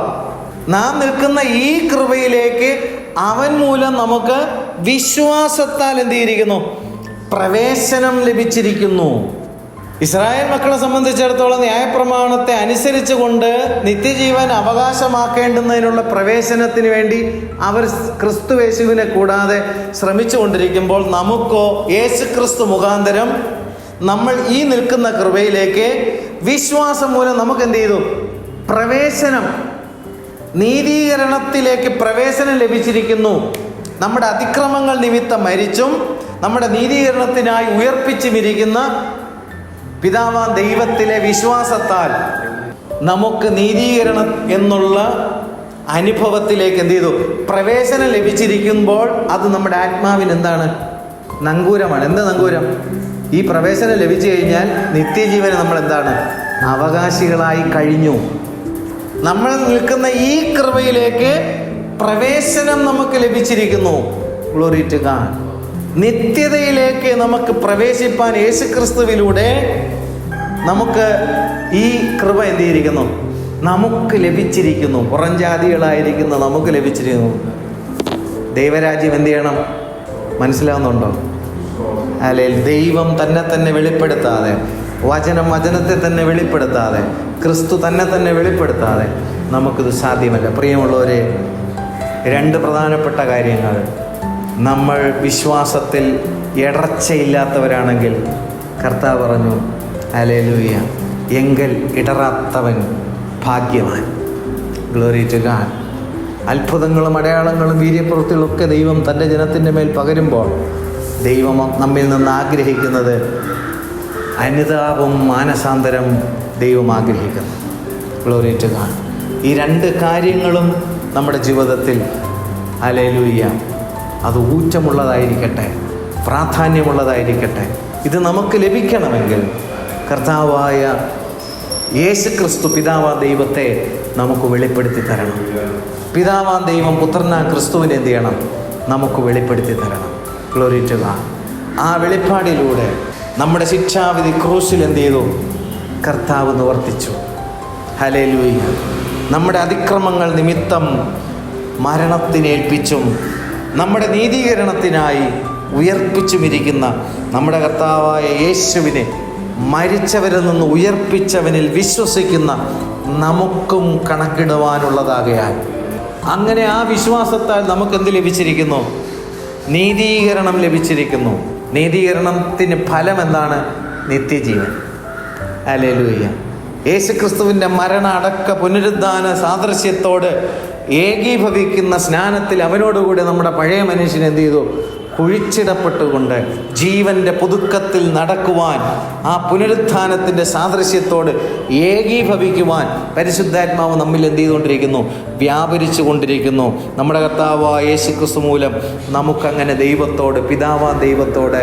നാം നിൽക്കുന്ന ഈ കൃപയിലേക്ക് അവൻ മൂലം നമുക്ക് വിശ്വാസത്താൽ എന്ത് ചെയ്തിരിക്കുന്നു, പ്രവേശനം ലഭിച്ചിരിക്കുന്നു. ഇസ്രായേൽ മക്കളെ സംബന്ധിച്ചിടത്തോളം ന്യായപ്രമാണത്തെ അനുസരിച്ചുകൊണ്ട് നിത്യജീവൻ അവകാശമാക്കേണ്ടുന്നതിനുള്ള പ്രവേശനത്തിന് വേണ്ടി അവർ ക്രിസ്തുയേശുവിനെ കൂടാതെ ശ്രമിച്ചു കൊണ്ടിരിക്കുമ്പോൾ നമുക്കോ യേശു ക്രിസ്തു മുഖാന്തരം നമ്മൾ ഈ നിൽക്കുന്ന കൃപയിലേക്ക് വിശ്വാസം മൂലം നമുക്ക് എന്ത് ചെയ്തു, പ്രവേശനം, നീതീകരണത്തിലേക്ക് പ്രവേശനം ലഭിച്ചിരിക്കുന്നു. നമ്മുടെ അതിക്രമങ്ങൾ നിമിത്തം മരിച്ചും നമ്മുടെ നീതീകരണത്തിനായി ഉയർപ്പിച്ചുമിരിക്കുന്ന പിതാവാം ദൈവത്തിലെ വിശ്വാസത്താൽ നമുക്ക് നീതീകരണം എന്നുള്ള അനുഭവത്തിലേക്ക് എന്ത് ചെയ്തു, പ്രവേശനം ലഭിച്ചിരിക്കുമ്പോൾ അത് നമ്മുടെ ആത്മാവിന് എന്താണ്, നങ്കൂരമാണ്. എന്ത് നങ്കൂരം? ഈ പ്രവേശനം ലഭിച്ചു കഴിഞ്ഞാൽ നിത്യജീവന് നമ്മൾ എന്താണ്, അവകാശികളായി കഴിഞ്ഞു. നമ്മൾ നിൽക്കുന്ന ഈ കൃപയിലേക്ക് പ്രവേശനം നമുക്ക് ലഭിച്ചിരിക്കുന്നു. Glory to God. നിത്യതയിലേക്ക് നമുക്ക് പ്രവേശിപ്പാൻ യേശുക്രിസ്തുവിലൂടെ നമുക്ക് ഈ കൃപ എന്ത് ചെയ്തിരിക്കുന്നു, നമുക്ക് ലഭിച്ചിരിക്കുന്നു. പുറംജാതികളായിരിക്കുന്ന നമുക്ക് ലഭിച്ചിരിക്കുന്നു. ദൈവരാജ്യം എന്ത് ചെയ്യണം, മനസ്സിലാവുന്നുണ്ടോ? അല്ലെങ്കിൽ ദൈവം തന്നെ വെളിപ്പെടുത്താതെ, വചനത്തെ തന്നെ വെളിപ്പെടുത്താതെ, ക്രിസ്തു തന്നെ വെളിപ്പെടുത്താതെ നമുക്കിത് സാധ്യമല്ല. പ്രിയമുള്ളവരെ, 2 പ്രധാനപ്പെട്ട കാര്യങ്ങൾ. നമ്മൾ വിശ്വാസത്തിൽ ഇടർച്ചയില്ലാത്തവരാണെങ്കിൽ കർത്താവ് പറഞ്ഞു, ഹല്ലേലൂയ, എങ്കിൽ ഇടറാത്തവൻ ഭാഗ്യവാൻ. Glory to God. അത്ഭുതങ്ങളും അടയാളങ്ങളും വീര്യപ്രവൃത്തികളും ഒക്കെ ദൈവം തൻ്റെ ജനത്തിൻ്റെ മേൽ പകരുമ്പോൾ ദൈവം നമ്മിൽ നിന്ന് ആഗ്രഹിക്കുന്നത് അനുതാപം, മാനസാന്തരം ദൈവം ആഗ്രഹിക്കുന്നു. Glory to God. ഈ 2 കാര്യങ്ങളും നമ്മുടെ ജീവിതത്തിൽ, ഹല്ലേലൂയ, അത് ഊറ്റമുള്ളതായിരിക്കട്ടെ, പ്രാധാന്യമുള്ളതായിരിക്കട്ടെ. ഇത് നമുക്ക് ലഭിക്കണമെങ്കിൽ കർത്താവായ യേശുക്രിസ്തു പിതാവാം ദൈവത്തെ നമുക്ക് വെളിപ്പെടുത്തി തരണം. പിതാവാം ദൈവം പുത്രനാം ക്രിസ്തുവിനെ എന്ത് ചെയ്യണം, നമുക്ക് വെളിപ്പെടുത്തി തരണം. Glory to God. ആ വെളിപ്പാടിലൂടെ നമ്മുടെ ശിക്ഷാവിധി ക്രൂശിൽ എന്ത് ചെയ്തു, കർത്താവ് നിവർത്തിച്ചു. ഹല്ലേലൂയ. നമ്മുടെ അതിക്രമങ്ങൾ നിമിത്തം മരണത്തിനേൽപ്പിച്ചും നമ്മുടെ നീതീകരണത്തിനായി ഉയർപ്പിച്ചുമിരിക്കുന്ന നമ്മുടെ കർത്താവായ യേശുവിനെ മരിച്ചവരിൽ നിന്ന് ഉയർപ്പിച്ചവനിൽ വിശ്വസിക്കുന്ന നമുക്കും കണക്കിടുവാനുള്ളതാകയാൽ, അങ്ങനെ ആ വിശ്വാസത്താൽ നമുക്കെന്ത് ലഭിച്ചിരിക്കുന്നു? നീതീകരണം ലഭിച്ചിരിക്കുന്നു. നീതീകരണത്തിന് ഫലം എന്താണ്? നിത്യജീവൻ. ഹല്ലേലൂയ. യേശുക്രിസ്തുവിൻ്റെ മരണ അടക്ക പുനരുദ്ധാന സാദൃശ്യത്തോട് ഏകീഭവിക്കുന്ന സ്നാനത്തിൽ അവനോടുകൂടി നമ്മുടെ പഴയ മനുഷ്യൻ എന്ത് ചെയ്തു? കുഴിച്ചിടപ്പെട്ടുകൊണ്ട് ജീവൻ്റെ പുതുക്കത്തിൽ നടക്കുവാൻ, ആ പുനരുത്ഥാനത്തിൻ്റെ സാദൃശ്യത്തോട് ഏകീഭവിക്കുവാൻ പരിശുദ്ധാത്മാവ് നമ്മിൽ എന്ത് ചെയ്തുകൊണ്ടിരിക്കുന്നു? വ്യാപരിച്ചു കൊണ്ടിരിക്കുന്നു. നമ്മുടെ കർത്താവായ യേശുക്രിസ്തു മൂലം നമുക്കങ്ങനെ ദൈവത്തോട്, പിതാവായ ദൈവത്തോട്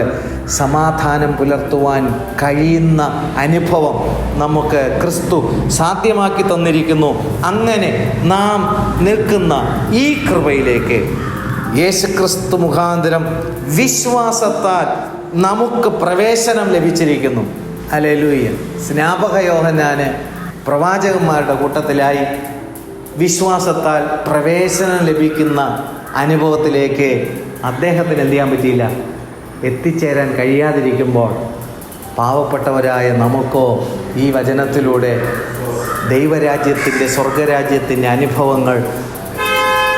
സമാധാനം പുലർത്തുവാൻ കഴിയുന്ന അനുഭവം നമുക്ക് ക്രിസ്തു സാധ്യമാക്കി തന്നിരിക്കുന്നു. അങ്ങനെ നാം നിൽക്കുന്ന ഈ കൃപയിലേക്ക് യേശുക്രിസ്തു മുഖാന്തരം വിശ്വാസത്താൽ നമുക്ക് പ്രവേശനം ലഭിച്ചിരിക്കുന്നു. ഹല്ലേലൂയ. സ്നാപക യോഹന്നാന് പ്രവാചകന്മാരുടെ കൂട്ടത്തിലായി വിശ്വാസത്താൽ പ്രവേശനം ലഭിക്കുന്ന അനുഭവത്തിലേക്ക് അദ്ദേഹത്തിന് എന്ത് ചെയ്യാൻ പറ്റിയില്ല? എത്തിച്ചേരാൻ കഴിയാതിരിക്കുമ്പോൾ പാവപ്പെട്ടവരായ നമുക്കോ ഈ വചനത്തിലൂടെ ദൈവരാജ്യത്തിൻ്റെ, സ്വർഗരാജ്യത്തിൻ്റെ അനുഭവങ്ങൾ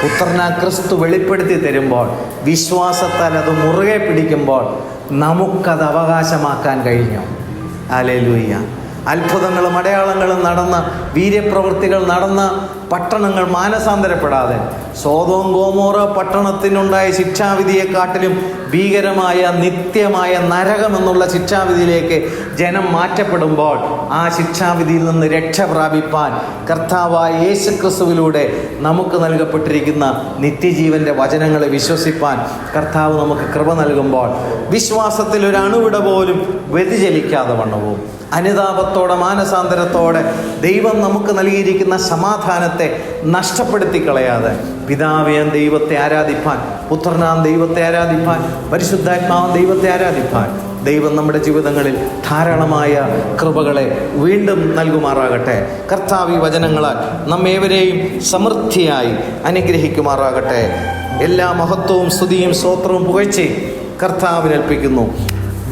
പുത്രനാ ക്രിസ്തു വെളിപ്പെടുത്തി തരുമ്പോൾ, വിശ്വാസത്താൽ അത് മുറുകെ പിടിക്കുമ്പോൾ നമുക്കത് അവകാശമാക്കാൻ കഴിഞ്ഞു. ഹല്ലേലൂയ. അത്ഭുതങ്ങളും അടയാളങ്ങളും നടന്ന, വീര്യപ്രവൃത്തികൾ നടന്ന പട്ടണങ്ങൾ മാനസാന്തരപ്പെടാതെ സോദോം ഗോമോറ പട്ടണത്തിനുണ്ടായ ശിക്ഷാവിധിയെക്കാട്ടിലും ഭീകരമായ നിത്യമായ നരകമെന്നുള്ള ശിക്ഷാവിധിയിലേക്ക് ജനം മാറ്റപ്പെടുമ്പോൾ ആ ശിക്ഷാവിധിയിൽ നിന്ന് രക്ഷ പ്രാപിപ്പാൻ കർത്താവായ യേശുക്രിസ്തുവിലൂടെ നമുക്ക് നൽകപ്പെട്ടിരിക്കുന്ന നിത്യജീവൻ്റെ വചനങ്ങളെ വിശ്വസിപ്പാൻ കർത്താവ് നമുക്ക് കൃപ നൽകുമ്പോൾ വിശ്വാസത്തിൽ ഒരു അണുവിട പോലും വ്യതിചലിക്കാതെ വണ്ണവും അനുതാപത്തോടെ, മാനസാന്തരത്തോടെ ദൈവം നമുക്ക് നൽകിയിരിക്കുന്ന സമാധാനത്തെ നഷ്ടപ്പെടുത്തി കളയാതെ പിതാവായ ദൈവത്തെ ആരാധിപ്പാൻ, പുത്രനാം ദൈവത്തെ ആരാധിപ്പാൻ, പരിശുദ്ധാത്മാവാം ദൈവത്തെ ആരാധിപ്പാൻ ദൈവം നമ്മുടെ ജീവിതങ്ങളിൽ ധാരാളമായ കൃപകളെ വീണ്ടും നൽകുമാറാകട്ടെ. കർത്താവ് ഈ വചനങ്ങളാൽ നമ്മേവരെയും സമൃദ്ധിയായി അനുഗ്രഹിക്കുമാറാകട്ടെ. എല്ലാ മഹത്വവും സ്തുതിയും സ്തോത്രവും പുകഴ്ചയും കർത്താവിനേൽപ്പിക്കുന്നു,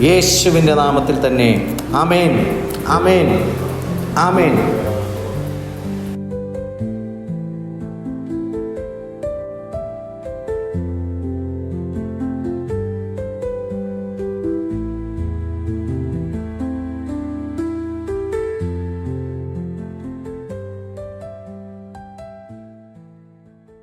യേശുവിൻ്റെ നാമത്തിൽ തന്നെ. ആമേൻ, ആമേൻ, ആമേൻ.